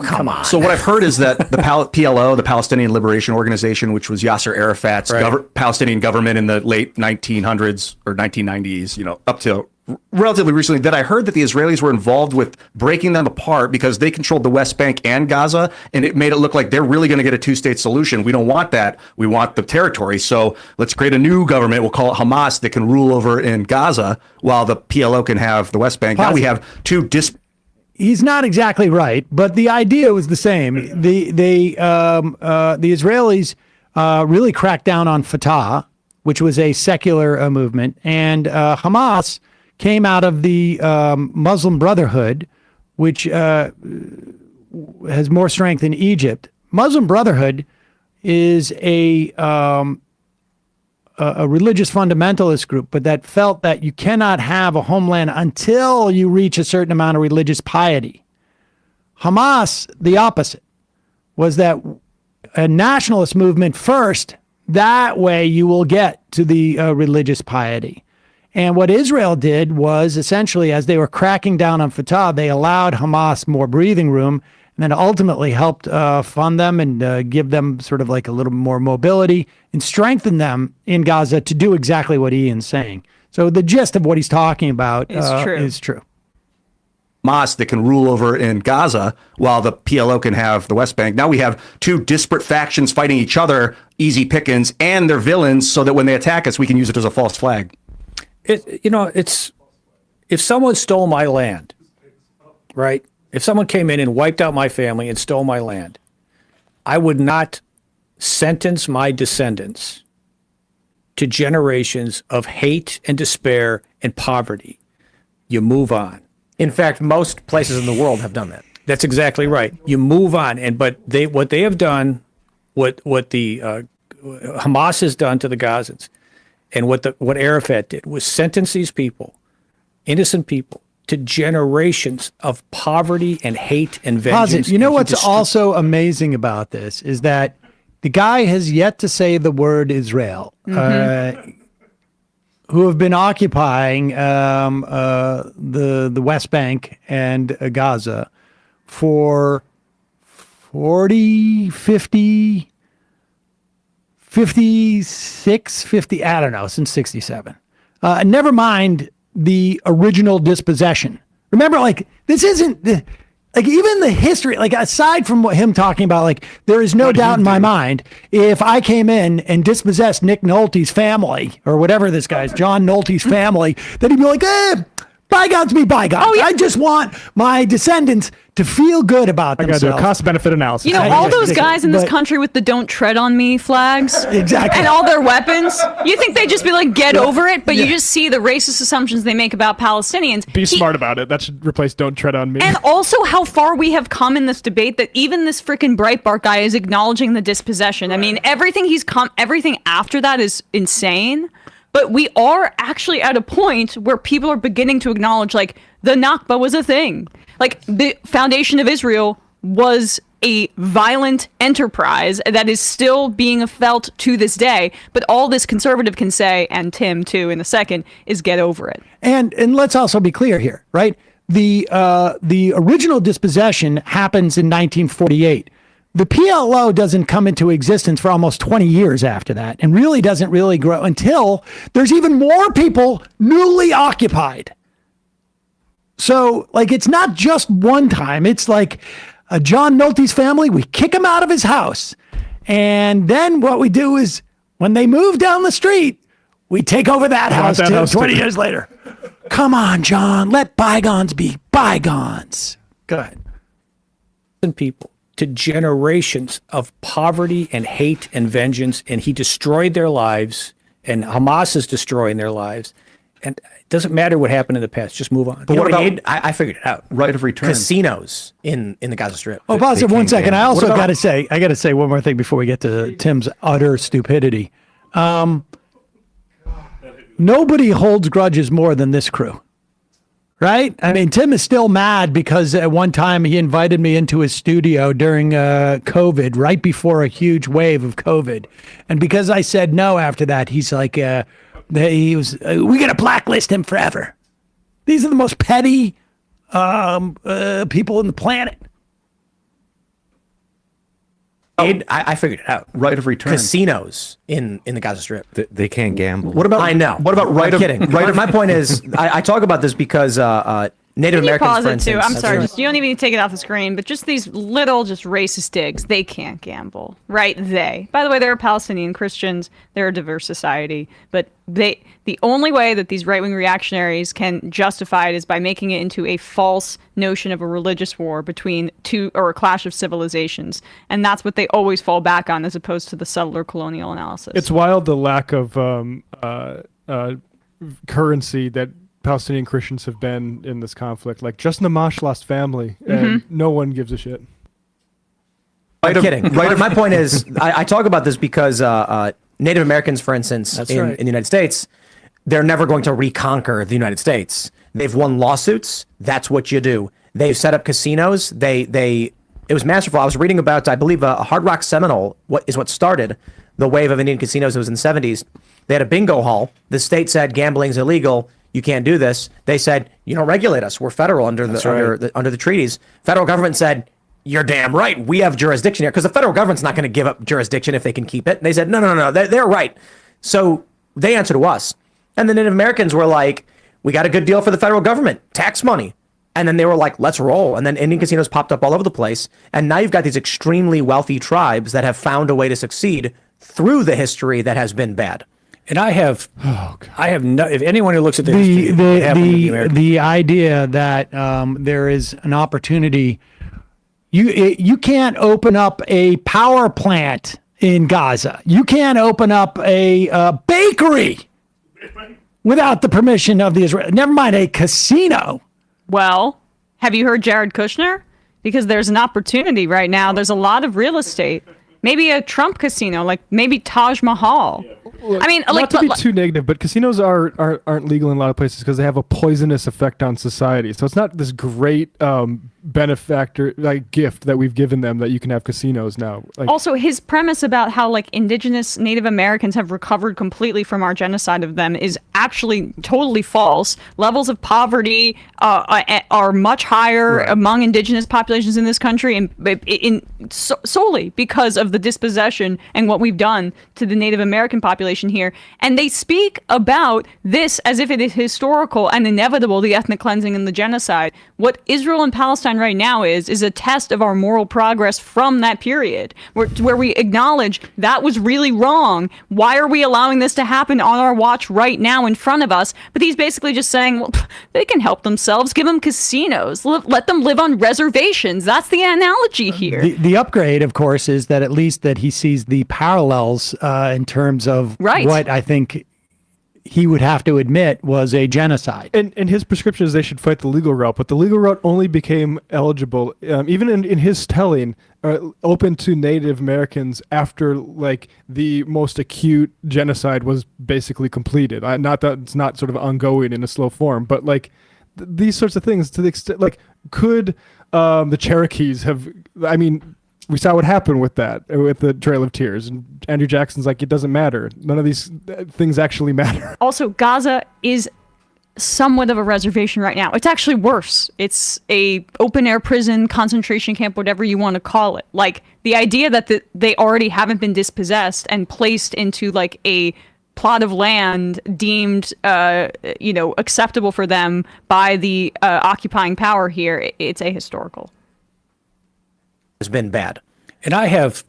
Come on. So what I've heard is that the PLO, the Palestinian Liberation Organization, which was Yasser Arafat's Palestinian government in the late 1900s or 1990s, up to relatively recently, that I heard that the Israelis were involved with breaking them apart because they controlled the West Bank and Gaza, and it made it look like they're really going to get a two-state solution. We don't want that. We want the territory. So let's create a new government. We'll call it Hamas that can rule over in Gaza while the PLO can have the West Bank. Now we have two He's not exactly right, but the idea was the same. The Israelis really cracked down on Fatah, which was a secular movement, and Hamas came out of the Muslim Brotherhood, which has more strength in Egypt. Muslim Brotherhood is a religious fundamentalist group, but that felt that you cannot have a homeland until you reach a certain amount of religious piety. Hamas, the opposite, was that a nationalist movement first. That way you will get to the religious piety. And what Israel did was essentially, as they were cracking down on Fatah, they allowed Hamas more breathing room, and then ultimately helped fund them and give them sort of like a little more mobility and strengthen them in Gaza to do exactly what Ian's saying. So the gist of what he's talking about is true. Hamas that can rule over in Gaza while the PLO can have the West Bank. Now we have two disparate factions fighting each other, easy pickings, and they're villains, so that when they attack us, we can use it as a false flag. It's if someone stole my land, right? If someone came in and wiped out my family and stole my land, I would not sentence my descendants to generations of hate and despair and poverty. You move on. In fact, most places in the world have done that. That's exactly right. You move on, what they have done, what the Hamas has done to the Gazans, and what Arafat did was sentence these people, innocent people, to generations of poverty and hate and vengeance. You know what's also amazing about this is that the guy has yet to say the word Israel, who have been occupying the West Bank and Gaza for 40, 50, 56, 50, I don't know, since 67. Never mind the original dispossession. Remember, this isn't even the history, aside from him talking about, there is no doubt in my mind, if I came in and dispossessed Nick Nolte's family, or whatever this guy's, John Nolte's family, that he'd be like, Bygones be bygones. Oh, yeah. I just want my descendants to feel good about I got to do themselves. a cost-benefit analysis. You know, all those guys in this country with the "Don't Tread on Me" flags, Exactly. and all their weapons. You think they just be like, "Get over it," but you just see the racist assumptions they make about Palestinians. Be smart about it. That should replace "Don't Tread on Me." And also how far we have come in this debate that even this freaking Breitbart guy is acknowledging the dispossession. I mean, everything after that is insane. But we are actually at a point where people are beginning to acknowledge, like, the Nakba was a thing. Like, the foundation of Israel was a violent enterprise that is still being felt to this day. But all this conservative can say, and Tim too in a second, is get over it. And let's also be clear here, right? The original dispossession happens in 1948. The PLO doesn't come into existence for almost 20 years after that, and really doesn't really grow until there's even more people newly occupied. So, like, it's not just one time. It's like John Nolte's family, we kick him out of his house. And then what we do is when they move down the street, we take over that house, that too, house 20 too. years later. Come on, John, let bygones be bygones. Go ahead. People to generations of poverty and hate and vengeance, and he destroyed their lives, and Hamas is destroying their lives. And it doesn't matter what happened in the past, just move on. But what about I figured it out. right of return? Casinos in the Gaza Strip. Oh, pause it 1 second. I also What about- got to say one more thing before we get to Tim's utter stupidity. Nobody holds grudges more than this crew. Right? I mean, Tim is still mad because at one time he invited me into his studio during COVID, right before a huge wave of COVID. And because I said no after that, he's like, we got to blacklist him forever. These are the most petty people on the planet. I figured it out. Right of return. Casinos in the Gaza Strip. They can't gamble. What about I know. What about right I'm of kidding. right of My point is, I talk about this because Native Can you Americans, pause for it instance. too? I'm That's sorry. right. Just, you don't even need to take it off the screen, but just these little, just racist digs. They can't gamble, right? By the way, there are Palestinian Christians. They're a diverse society, but the only way that these right-wing reactionaries can justify it is by making it into a false notion of a religious war between two or a clash of civilizations, and that's what they always fall back on, as opposed to the settler colonial analysis. It's wild the lack of currency that Palestinian Christians have been in this conflict. Like Justin Amash lost family, and no one gives a shit. I'm kidding. My point is, I talk about this because Native Americans, for instance, in the United States, they're never going to reconquer the United States. They've won lawsuits. That's what you do. They've set up casinos. It was masterful. I was reading about, I believe, a Hard Rock Seminole. What started the wave of Indian casinos? It was in the 70s. They had a bingo hall. The state said gambling's illegal. You can't do this. They said, you don't regulate us. We're federal under the treaties. Federal government said, you're damn right. We have jurisdiction here, because the federal government's not going to give up jurisdiction if they can keep it. And they said, no. They're right. So they answer to us. And the Native Americans were like, we got a good deal for the federal government, tax money. And then they were like, let's roll. And then Indian casinos popped up all over the place. And now you've got these extremely wealthy tribes that have found a way to succeed through the history that has been bad. And I have no. If anyone who looks at this, the idea that there is an opportunity, you can't open up a power plant in Gaza. You can't open up a bakery without the permission of the Israel. Never mind a casino. Well, have you heard Jared Kushner? Because there's an opportunity right now. There's a lot of real estate. Maybe a Trump casino, like maybe Taj Mahal. I mean, not to be too negative, but casinos aren't legal in a lot of places because they have a poisonous effect on society. So it's not this great benefactor gift that we've given them that you can have casinos now. Also, his premise about how indigenous Native Americans have recovered completely from our genocide of them is actually totally false. Levels of poverty are much higher among indigenous populations in this country, and solely because of the dispossession and what we've done to the Native American population here. And they speak about this as if it is historical and inevitable, the ethnic cleansing and the genocide. What Israel and Palestine on right now is a test of our moral progress from that period, where we acknowledge that was really wrong. Why are we allowing this to happen on our watch right now in front of us? But he's basically just saying, well, they can help themselves. Give them casinos. Let them live on reservations. That's the analogy here. The upgrade, of course, is that at least that he sees the parallels in terms of what I think he would have to admit was a genocide. And his prescription is they should fight the legal route, but the legal route only became eligible, even in his telling, open to Native Americans after like the most acute genocide was basically completed. Not that it's not sort of ongoing in a slow form, but like these sorts of things to the extent, like could the Cherokees have, I mean, we saw what happened with that, with the Trail of Tears. And Andrew Jackson's like, it doesn't matter. None of these things actually matter. Also, Gaza is somewhat of a reservation right now. It's actually worse. It's a open air prison, concentration camp, whatever you want to call it. Like the idea that they already haven't been dispossessed and placed into like a plot of land deemed, acceptable for them by the occupying power here. It's ahistorical. Has been bad. And I have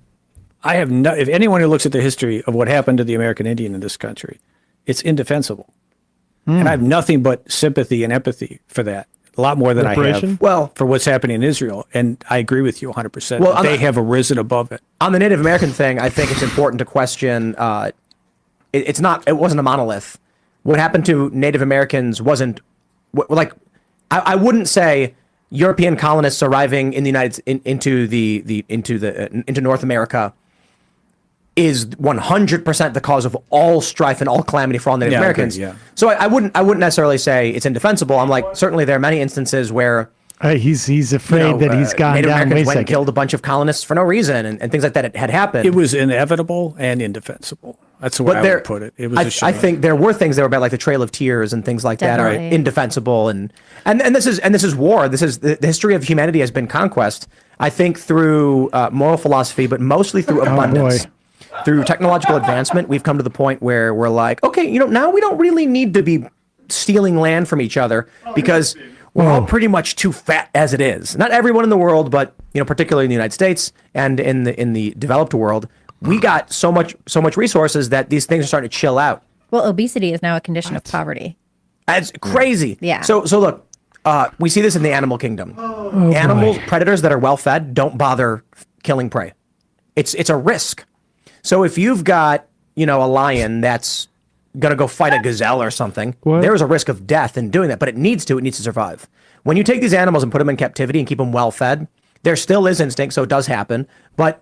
no, if anyone who looks at the history of what happened to the American Indian in this country, it's indefensible. And I have nothing but sympathy and empathy for that. A lot more than I have for what's happening in Israel. And I agree with you 100%. Well, they have arisen above it. On the Native American thing, I think it's important to question, it wasn't a monolith. What happened to Native Americans wasn't, I wouldn't say European colonists arriving in the into North America is 100% the cause of all strife and all calamity for all Native Americans. So I wouldn't necessarily say it's indefensible. I'm like, certainly there are many instances where he's afraid that he's gone Native down. Americans went and killed a bunch of colonists for no reason and things like that had happened. It was inevitable and indefensible. That's the way I would put it. It was a shame. I think there were things that were bad, like the Trail of Tears and things like that are indefensible. And this is war. This is the history of humanity has been conquest. I think through moral philosophy, but mostly through abundance. Through technological advancement, we've come to the point where we're like, okay, now we don't really need to be stealing land from each other because we're all pretty much too fat as it is. Not everyone in the world, but particularly in the United States and in the developed world, we got so much resources that these things are starting to chill out. Well, obesity is now a condition of poverty. It's crazy. Yeah. So look, we see this in the animal kingdom. Animals, predators that are well fed don't bother killing prey. It's a risk. So if you've got, a lion that's going to go fight a gazelle or something, there is a risk of death in doing that, but it needs to survive. When you take these animals and put them in captivity and keep them well fed, there still is instinct, so it does happen, but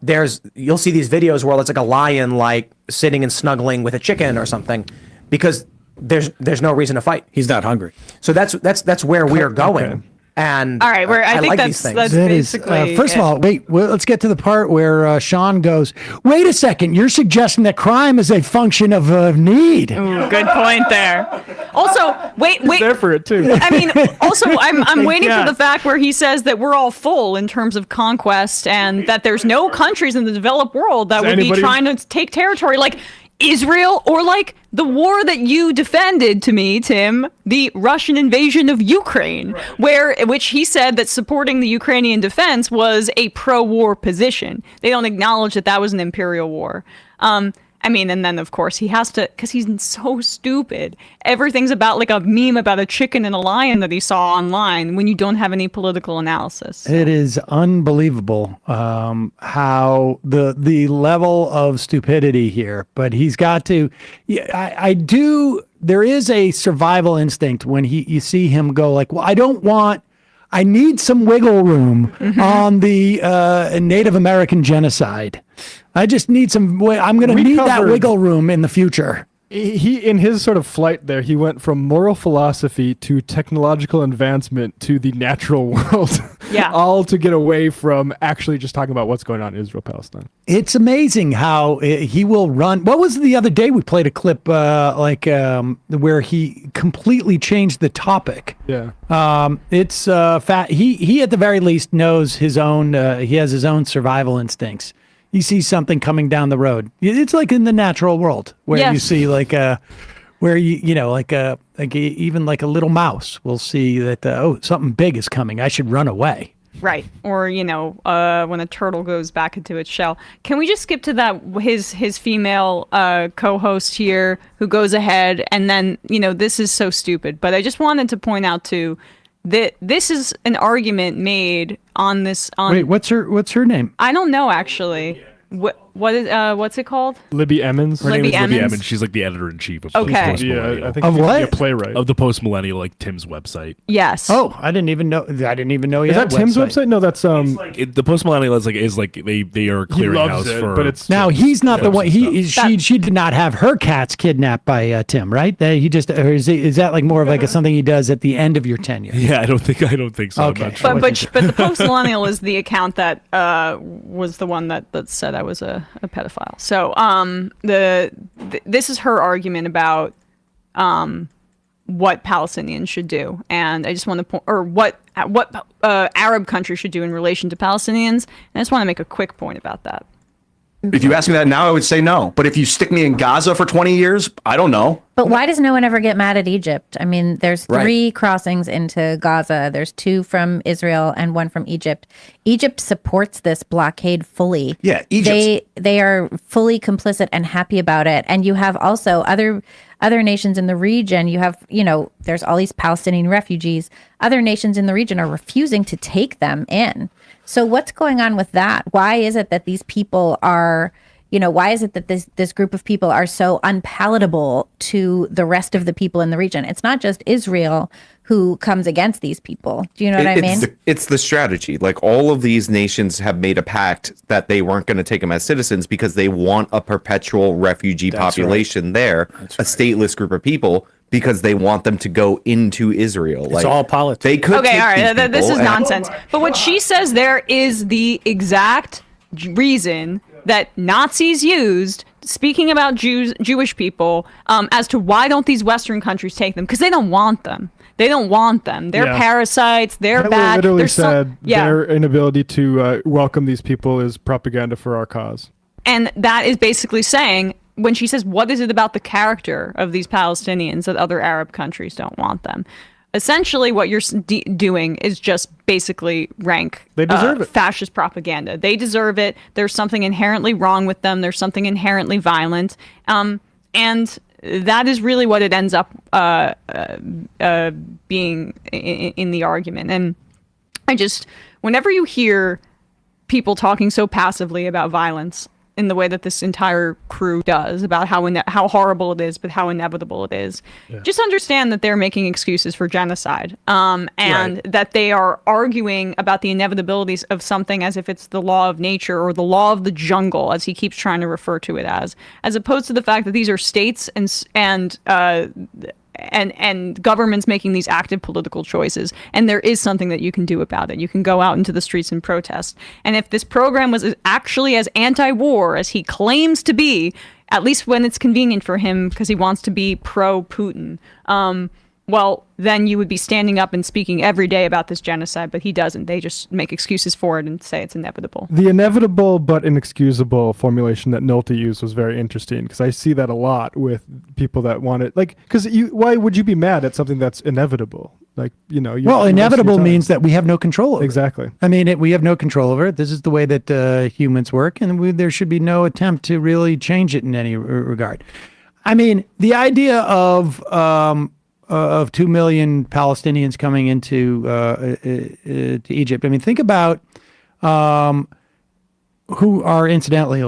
you'll see these videos where it's like a lion like sitting and snuggling with a chicken or something because there's no reason to fight. He's not hungry. So that's where we are going. Okay. And all right, I think like that's basically. First of all, let's get to the part where Sean goes, wait a second, you're suggesting that crime is a function of need. Ooh, good point there. Also, wait. He's there for it too. I mean, also, I'm waiting for the fact where he says that we're all full in terms of conquest and that there's no countries in the developed world that would be trying to take territory like Israel or like the war that you defended to me, Tim, the Russian invasion of Ukraine, which he said that supporting the Ukrainian defense was a pro-war position. They don't acknowledge that was an imperial war. And then of course he has to, because he's so stupid. Everything's about like a meme about a chicken and a lion that he saw online when you don't have any political analysis. It is unbelievable how the level of stupidity here, but he's got to, there is a survival instinct when you see him go like, well, I need some wiggle room on the Native American genocide. I just need I'm going to need that wiggle room in the future. He, in his sort of flight there, he went from moral philosophy to technological advancement to the natural world. Yeah. All to get away from actually just talking about what's going on in Israel-Palestine. It's amazing how he will run. What was the other day we played a clip where he completely changed the topic. Yeah. It's fat. He at the very least knows his own, he has his own survival instincts. You see something coming down the road. It's like in the natural world where you see even like a little mouse will see that, something big is coming. I should run away. Right. Or, when a turtle goes back into its shell. Can we just skip to that, his female co-host here who goes ahead and then, this is so stupid. But I just wanted to point out, too, that this is an argument made on this. Wait, what's her name? I don't know, actually. What's it called? Libby Emmons. Her name is Libby Libby Emmons? Emmons. She's like the editor-in-chief of Okay. Post Millennial. Yeah, I think Of she's what? a playwright. Of the Post Millennial, like Tim's website. Yes. Oh, I didn't even know. Is that Tim's website? No, that's The Post Millennial is like they are a clearinghouse for. but it's Now he's not the one. stuff. She did not have her cats kidnapped by Tim, right? He just, or is that like more of like something he does at the end of your tenure? Yeah, I don't think so. Okay. I'm not sure. But the Post Millennial is the account that was the one that said I was a pedophile. So this is her argument about what Palestinians should do, and I just want to point, or what Arab countries should do in relation to Palestinians. And I just want to make a quick point about that. If you ask me that now, I would say no. But if you stick me in Gaza for 20 years, I don't know. But why does no one ever get mad at Egypt? I mean, there's three crossings into Gaza. There's 2 from Israel and 1 from Egypt. Egypt supports this blockade fully. Yeah, Egypt. They are fully complicit and happy about it. And you have also other nations in the region. You have, there's all these Palestinian refugees. Other nations in the region are refusing to take them in. So what's going on with that? Why is it that these people are, why is it that this group of people are so unpalatable to the rest of the people in the region? It's not just Israel who comes against these people. Do you know what I mean? It's the strategy. Like, all of these nations have made a pact that they weren't going to take them as citizens because they want a perpetual refugee population there, a stateless group of people, because they want them to go into Israel. It's all politics. They could. Okay, all right. This is and- nonsense. But what she says there is the exact reason that Nazis used, speaking about Jewish people, as to why don't these Western countries take them? Because they don't want them. They don't want them. They're parasites. They're Hitler bad. literally There's said their inability to welcome these people is propaganda for our cause. And that is basically saying, when she says, what is it about the character of these Palestinians that other Arab countries don't want them? Essentially, what you're doing is just basically rank They deserve it. fascist propaganda. They deserve it. There's something inherently wrong with them. There's something inherently violent. And that is really what it ends up being in the argument. And whenever you hear people talking so passively about violence in the way that this entire crew does, about how horrible it is, but how inevitable it is, just understand that they're making excuses for genocide, and that they are arguing about the inevitabilities of something as if it's the law of nature or the law of the jungle, as he keeps trying to refer to it as opposed to the fact that these are states and governments making these active political choices, and there is something that you can do about it. You can go out into the streets and protest. And if this program was actually as anti-war as he claims to be, at least when it's convenient for him because he wants to be pro-Putin, well, then you would be standing up and speaking every day about this genocide, but he doesn't. They just make excuses for it and say it's inevitable. The inevitable but inexcusable formulation that Nolte used was very interesting, because I see that a lot with people that want it. Like, because why would you be mad at something that's inevitable? Like, inevitable means that we have no control over it. Exactly. I mean, we have no control over it. This is the way that humans work, and there should be no attempt to really change it in any regard. I mean, the idea of 2 million Palestinians coming into to Egypt. I mean, think about who are incidentally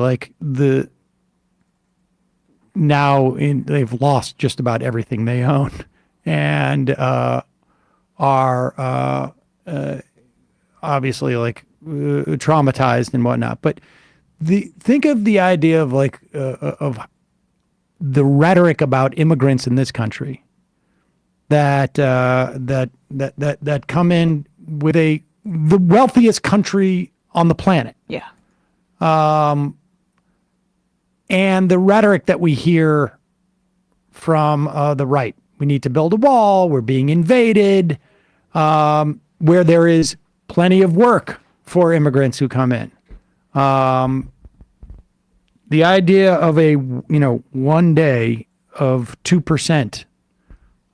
they've lost just about everything they own, and are obviously traumatized and whatnot. But think of the idea of of the rhetoric about immigrants in this country that come in with the wealthiest country on the planet. Yeah. And the rhetoric that we hear from the right. We need to build a wall. We're being invaded. Where there is plenty of work for immigrants who come in. The idea of a one day of 2%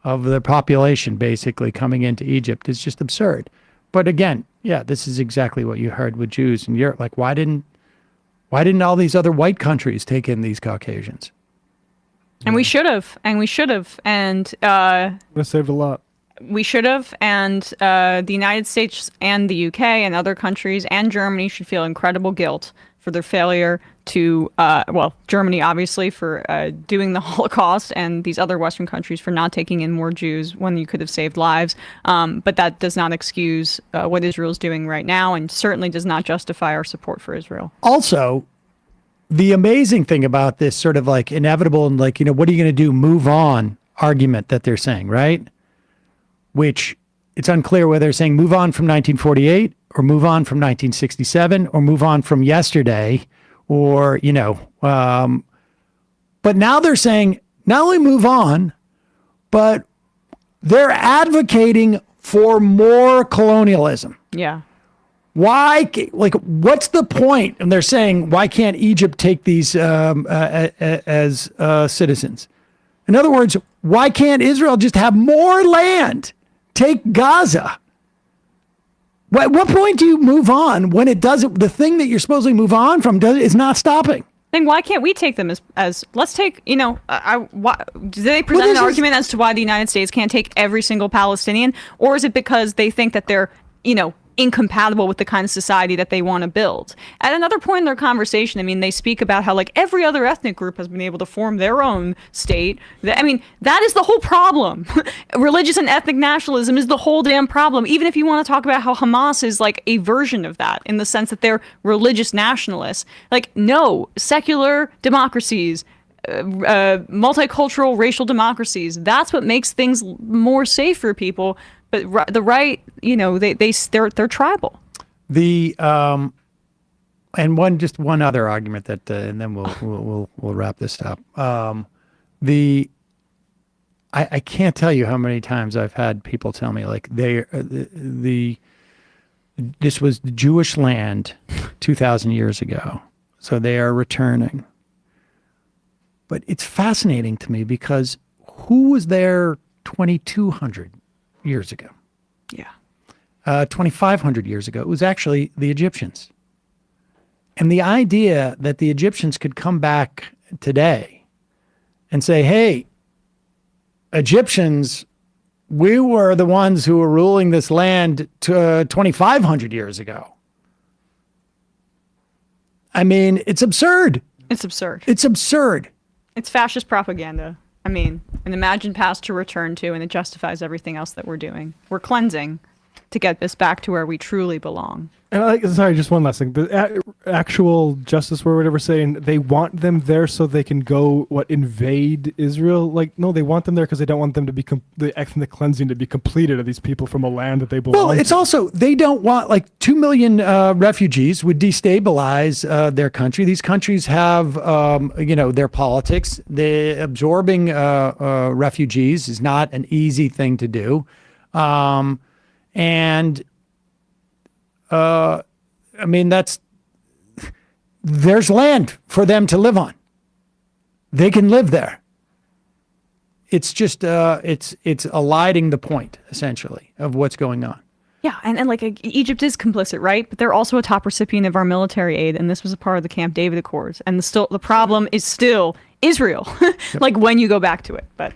of the population basically coming into Egypt is just absurd. But again, yeah, this is exactly what you heard with Jews in Europe. Like, why didn't all these other white countries take in these Caucasians? And we should have, and we should have, and Would have saved a lot. we should have, and the United States and the UK and other countries and Germany should feel incredible guilt for their failure to, Germany obviously for doing the Holocaust, and these other Western countries for not taking in more Jews when you could have saved lives. But that does not excuse what Israel's doing right now, and certainly does not justify our support for Israel. Also, the amazing thing about this sort of like inevitable and like, what are you going to do? Move on argument that they're saying, right? Which it's unclear whether they're saying move on from 1948 or move on from 1967 or move on from yesterday or, but now they're saying not only move on, but they're advocating for more colonialism. Yeah. Why, like, what's the point? And they're saying, why can't Egypt take these as citizens? In other words, why can't Israel just have more land? Take Gaza. At what point do you move on when it doesn't? The thing that you're supposed to move on from is not stopping. Then why can't we take them as let's take, do they present an argument as to why the United States can't take every single Palestinian? Or is it because they think that they're, incompatible with the kind of society that they want to build? At another point in their conversation, I mean, they speak about how like every other ethnic group has been able to form their own state. That is the whole problem. Religious and ethnic nationalism is the whole damn problem. Even if you want to talk about how Hamas is like a version of that in the sense that they're religious nationalists, like no, secular democracies, multicultural racial democracies, that's what makes things more safe for people. But the right, they're tribal. And one other argument that, and then we'll wrap this up. I can't tell you how many times I've had people tell me like this was the Jewish land 2,000 years ago, so they are returning. But it's fascinating to me because who was there 2,200 years ago? Yeah. 2,500 years ago, it was actually the Egyptians. And the idea that the Egyptians could come back today and say, hey, Egyptians, we were the ones who were ruling this land 2,500 years ago. I mean, it's absurd. It's absurd. It's absurd. It's fascist propaganda. An imagined past to return to, and it justifies everything else that we're doing. We're cleansing to get this back to where we truly belong. And sorry, just one last thing. The actual Justice War, whatever, saying they want them there so they can go invade Israel. Like, no, they want them there because they don't want them to be the ethnic cleansing to be completed of these people from a land that they belong. Well, it's also they don't want 2 million refugees would destabilize their country. These countries have their politics. The absorbing refugees is not an easy thing to do, there's land for them to live on. They can live there. It's just, it's eliding the point, essentially, of what's going on. Yeah, and Egypt is complicit, right? But they're also a top recipient of our military aid, and this was a part of the Camp David Accords. And the problem is still Israel, when you go back to it. But,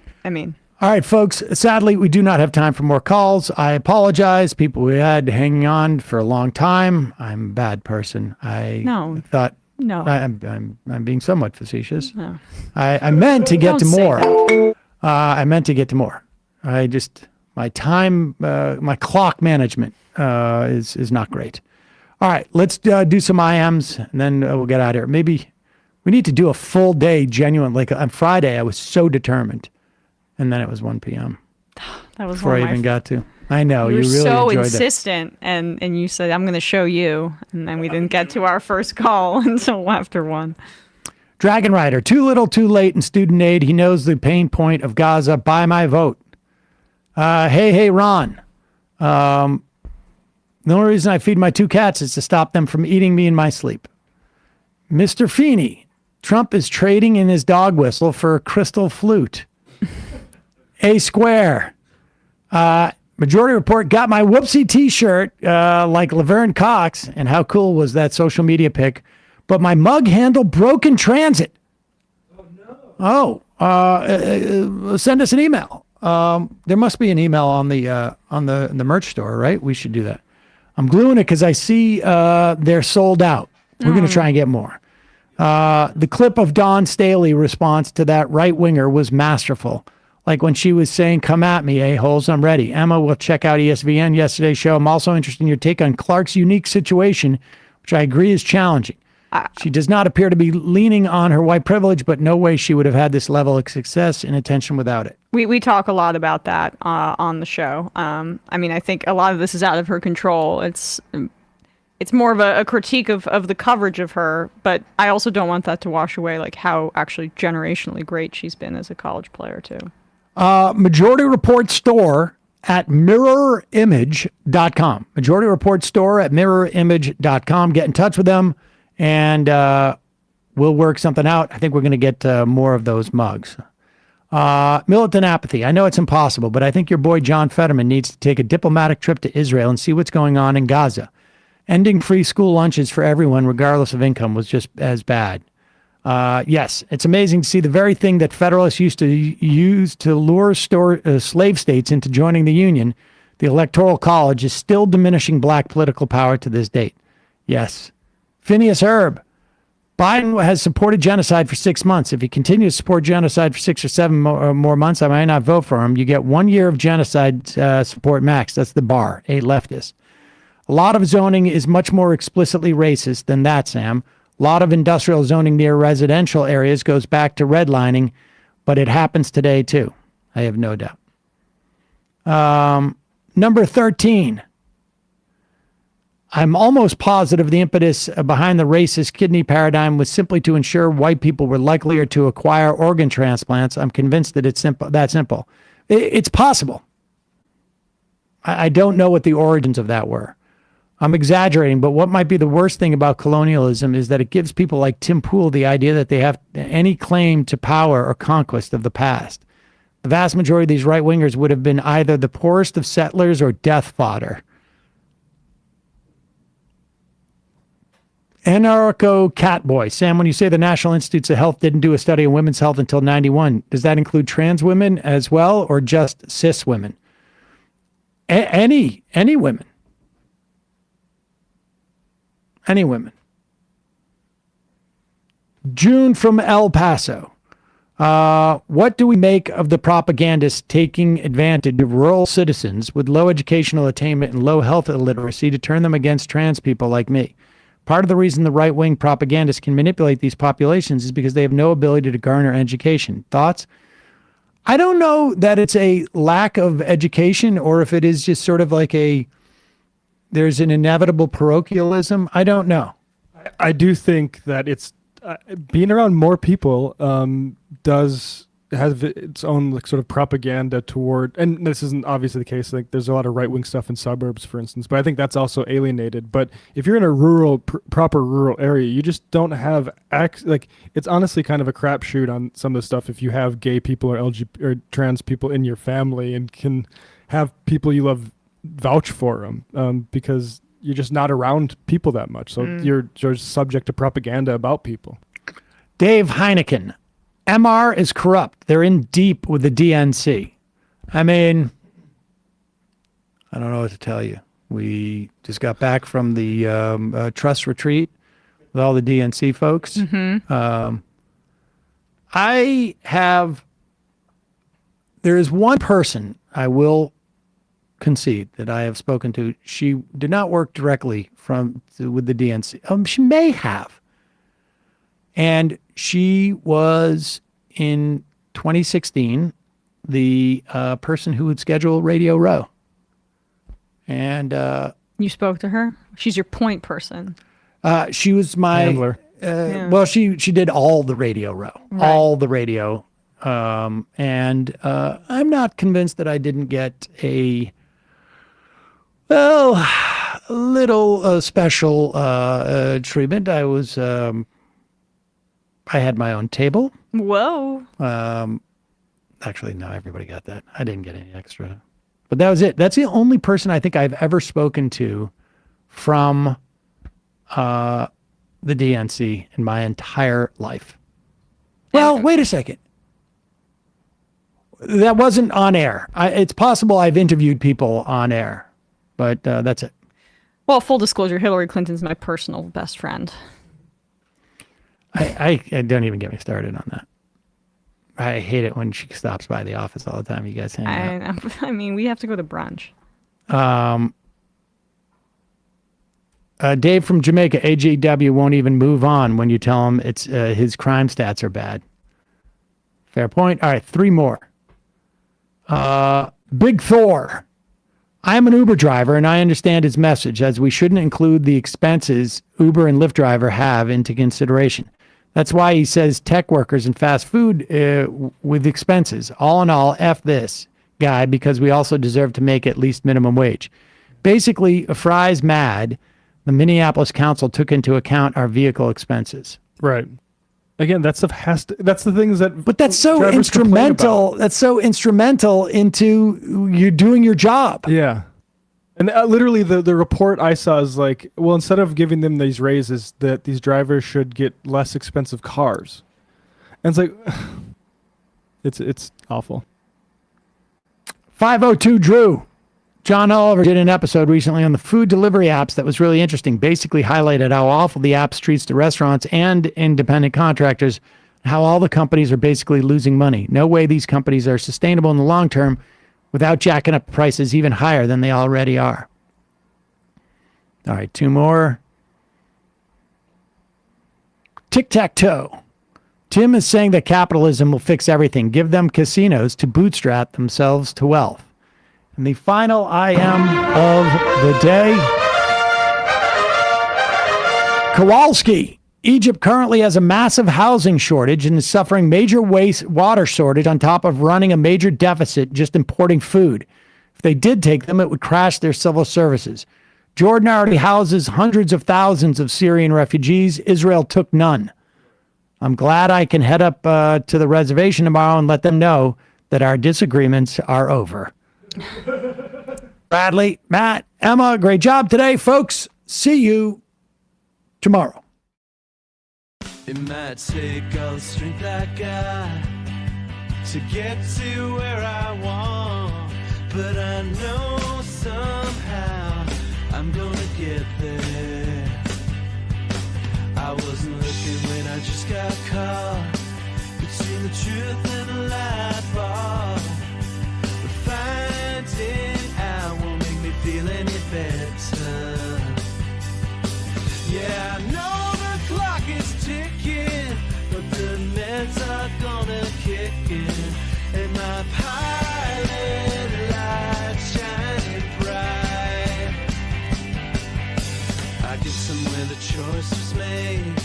All right, folks, sadly, we do not have time for more calls. I apologize. People we had hanging on for a long time. I'm a bad person. No. I'm being somewhat facetious. No. I meant to get to Don't say more. that. I meant to get to more. My time, my clock management is not great. All right, let's do some IMs, and then we'll get out of here. Maybe we need to do a full day, genuine. Like on Friday, I was so determined. And then it was 1 p.m. That was before I even got to. I know, you were really so enjoyed insistent, and you said, I'm going to show you. And then we didn't get to our first call until after 1. Dragon Rider, too little, too late in student aid. He knows the pain point of Gaza. Buy my vote. Hey, Ron. The only reason I feed my 2 cats is to stop them from eating me in my sleep. Mr. Feeney, Trump is trading in his dog whistle for a crystal flute. A Square. Majority Report got my whoopsie T-shirt like Laverne Cox, and how cool was that social media pic? But my mug handle broke in transit. Oh no! Send us an email. There must be an email on the merch store, right? We should do that. I'm gluing it because I see they're sold out. We're going to try and get more. The clip of Dawn Staley response to that right winger was masterful. Like when she was saying, "Come at me, a-holes, I'm ready." Emma will check out ESVN yesterday's show. I'm also interested in your take on Clark's unique situation, which I agree is challenging. She does not appear to be leaning on her white privilege, but no way she would have had this level of success and attention without it. We talk a lot about that on the show. I mean, I think a lot of this is out of her control. It's more of a critique of the coverage of her, but I also don't want that to wash away like how actually generationally great she's been as a college player too. Majority Report store at mirrorimage.com. Majority Report store at mirrorimage.com. Get in touch with them and we'll work something out. I think we're going to get more of those mugs. Militant apathy. I know it's impossible, but I think your boy John Fetterman needs to take a diplomatic trip to Israel and see what's going on in Gaza. Ending free school lunches for everyone, regardless of income, was just as bad. Yes, it's amazing to see the very thing that Federalists used to use to lure slave states into joining the Union, the Electoral College, is still diminishing black political power to this date. Yes. Phineas Herb. Biden has supported genocide for 6 months. If he continues to support genocide for 6 or 7 more months, I might not vote for him. You get 1 year of genocide support max. That's the bar, a leftist. A lot of zoning is much more explicitly racist than that, Sam. A lot of industrial zoning near residential areas goes back to redlining, but it happens today too. I have no doubt. Number 13. I'm almost positive the impetus behind the racist kidney paradigm was simply to ensure white people were likelier to acquire organ transplants. I'm convinced that it's that simple. It's possible. I don't know what the origins of that were. I'm exaggerating, but what might be the worst thing about colonialism is that it gives people like Tim Pool the idea that they have any claim to power or conquest of the past. The vast majority of these right-wingers would have been either the poorest of settlers or death fodder. Anarcho Catboy. Sam, when you say the National Institutes of Health didn't do a study on women's health until 91, does that include trans women as well, or just cis women? Any women. Any women. June from El Paso. What do we make of the propagandists taking advantage of rural citizens with low educational attainment and low health illiteracy to turn them against trans people like me? Part of the reason the right-wing propagandists can manipulate these populations is because they have no ability to garner education. Thoughts? I don't know that it's a lack of education or if it is just sort of like there's an inevitable parochialism. I don't know. I do think that it's being around more people does have its own like sort of propaganda toward, and this isn't obviously the case. Like there's a lot of right wing stuff in suburbs, for instance, but I think that's also alienated. But if you're in a rural, proper rural area, you just don't have like it's honestly kind of a crapshoot on some of the stuff. If you have gay people or LGBT or trans people in your family and can have people you love vouch for them, because you're just not around people that much, so you're subject to propaganda about people. Dave Heineken. MR is corrupt. They're in deep with the DNC. I mean, I don't know what to tell you. We just got back from the trust retreat with all the DNC folks. Mm-hmm. There is one person I will concede that I have spoken to. She did not work directly with the DNC. She may have. And she was, in 2016, the person who would schedule Radio Row. And you spoke to her? She's your point person. She was my handler. Well, she did all the Radio Row, Right. all the radio. And I'm not convinced that I didn't get a little special treatment. I had my own table. Whoa. Actually, no, everybody got that. I didn't get any extra But that was it. That's the only person I think I've ever spoken to from the DNC in my entire life. Well, wait a second. That wasn't on air. It's possible I've interviewed people on air, but that's it. Well, full disclosure, Hillary Clinton's my personal best friend. I don't even get me started on that. I hate it when she stops by the office all the time. You guys hang out. I mean, we have to go to brunch. Dave from Jamaica, AJW won't even move on when you tell him it's his crime stats are bad. Fair point. All right, 3 more. Big Thor. I'm an Uber driver and I understand his message as we shouldn't include the expenses Uber and Lyft driver have into consideration. That's why he says tech workers and fast food with expenses. All in all, F this guy because we also deserve to make at least minimum wage. Basically, Fry's mad. The Minneapolis Council took into account our vehicle expenses. Right. Again, that stuff that's the things that. But that's so instrumental. That's so instrumental into you doing your job. Yeah. And literally the report I saw is like, well, instead of giving them these raises, that these drivers should get less expensive cars. And it's like, it's awful. 502 Drew. John Oliver did an episode recently on the food delivery apps that was really interesting. Basically highlighted how awful the apps treats the restaurants and independent contractors, how all the companies are basically losing money. No way these companies are sustainable in the long term without jacking up prices even higher than they already are. All right, 2 more. Tic-tac-toe. Tim is saying that capitalism will fix everything. Give them casinos to bootstrap themselves to wealth. And the final IM of the day. Kowalski. Egypt currently has a massive housing shortage and is suffering major water shortage on top of running a major deficit just importing food. If they did take them, it would crash their civil services. Jordan already houses hundreds of thousands of Syrian refugees. Israel took none. I'm glad I can head up to the reservation tomorrow and let them know that our disagreements are over. Bradley, Matt, Emma, great job today, folks. See you tomorrow. It might take all the strength I got to get to where I want, but I know somehow I'm gonna get there. I wasn't looking when I just got caught between the truth and the light bar, but finding out won't make me feel any better. Yeah, I know the clock is ticking, but the meds are gonna kick in, and my pilot light's shining bright. I get somewhere the choice was made,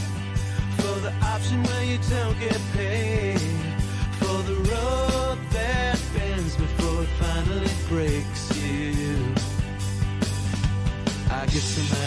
for the option where you don't get paid, for the road that bends before it finally breaks you. I get some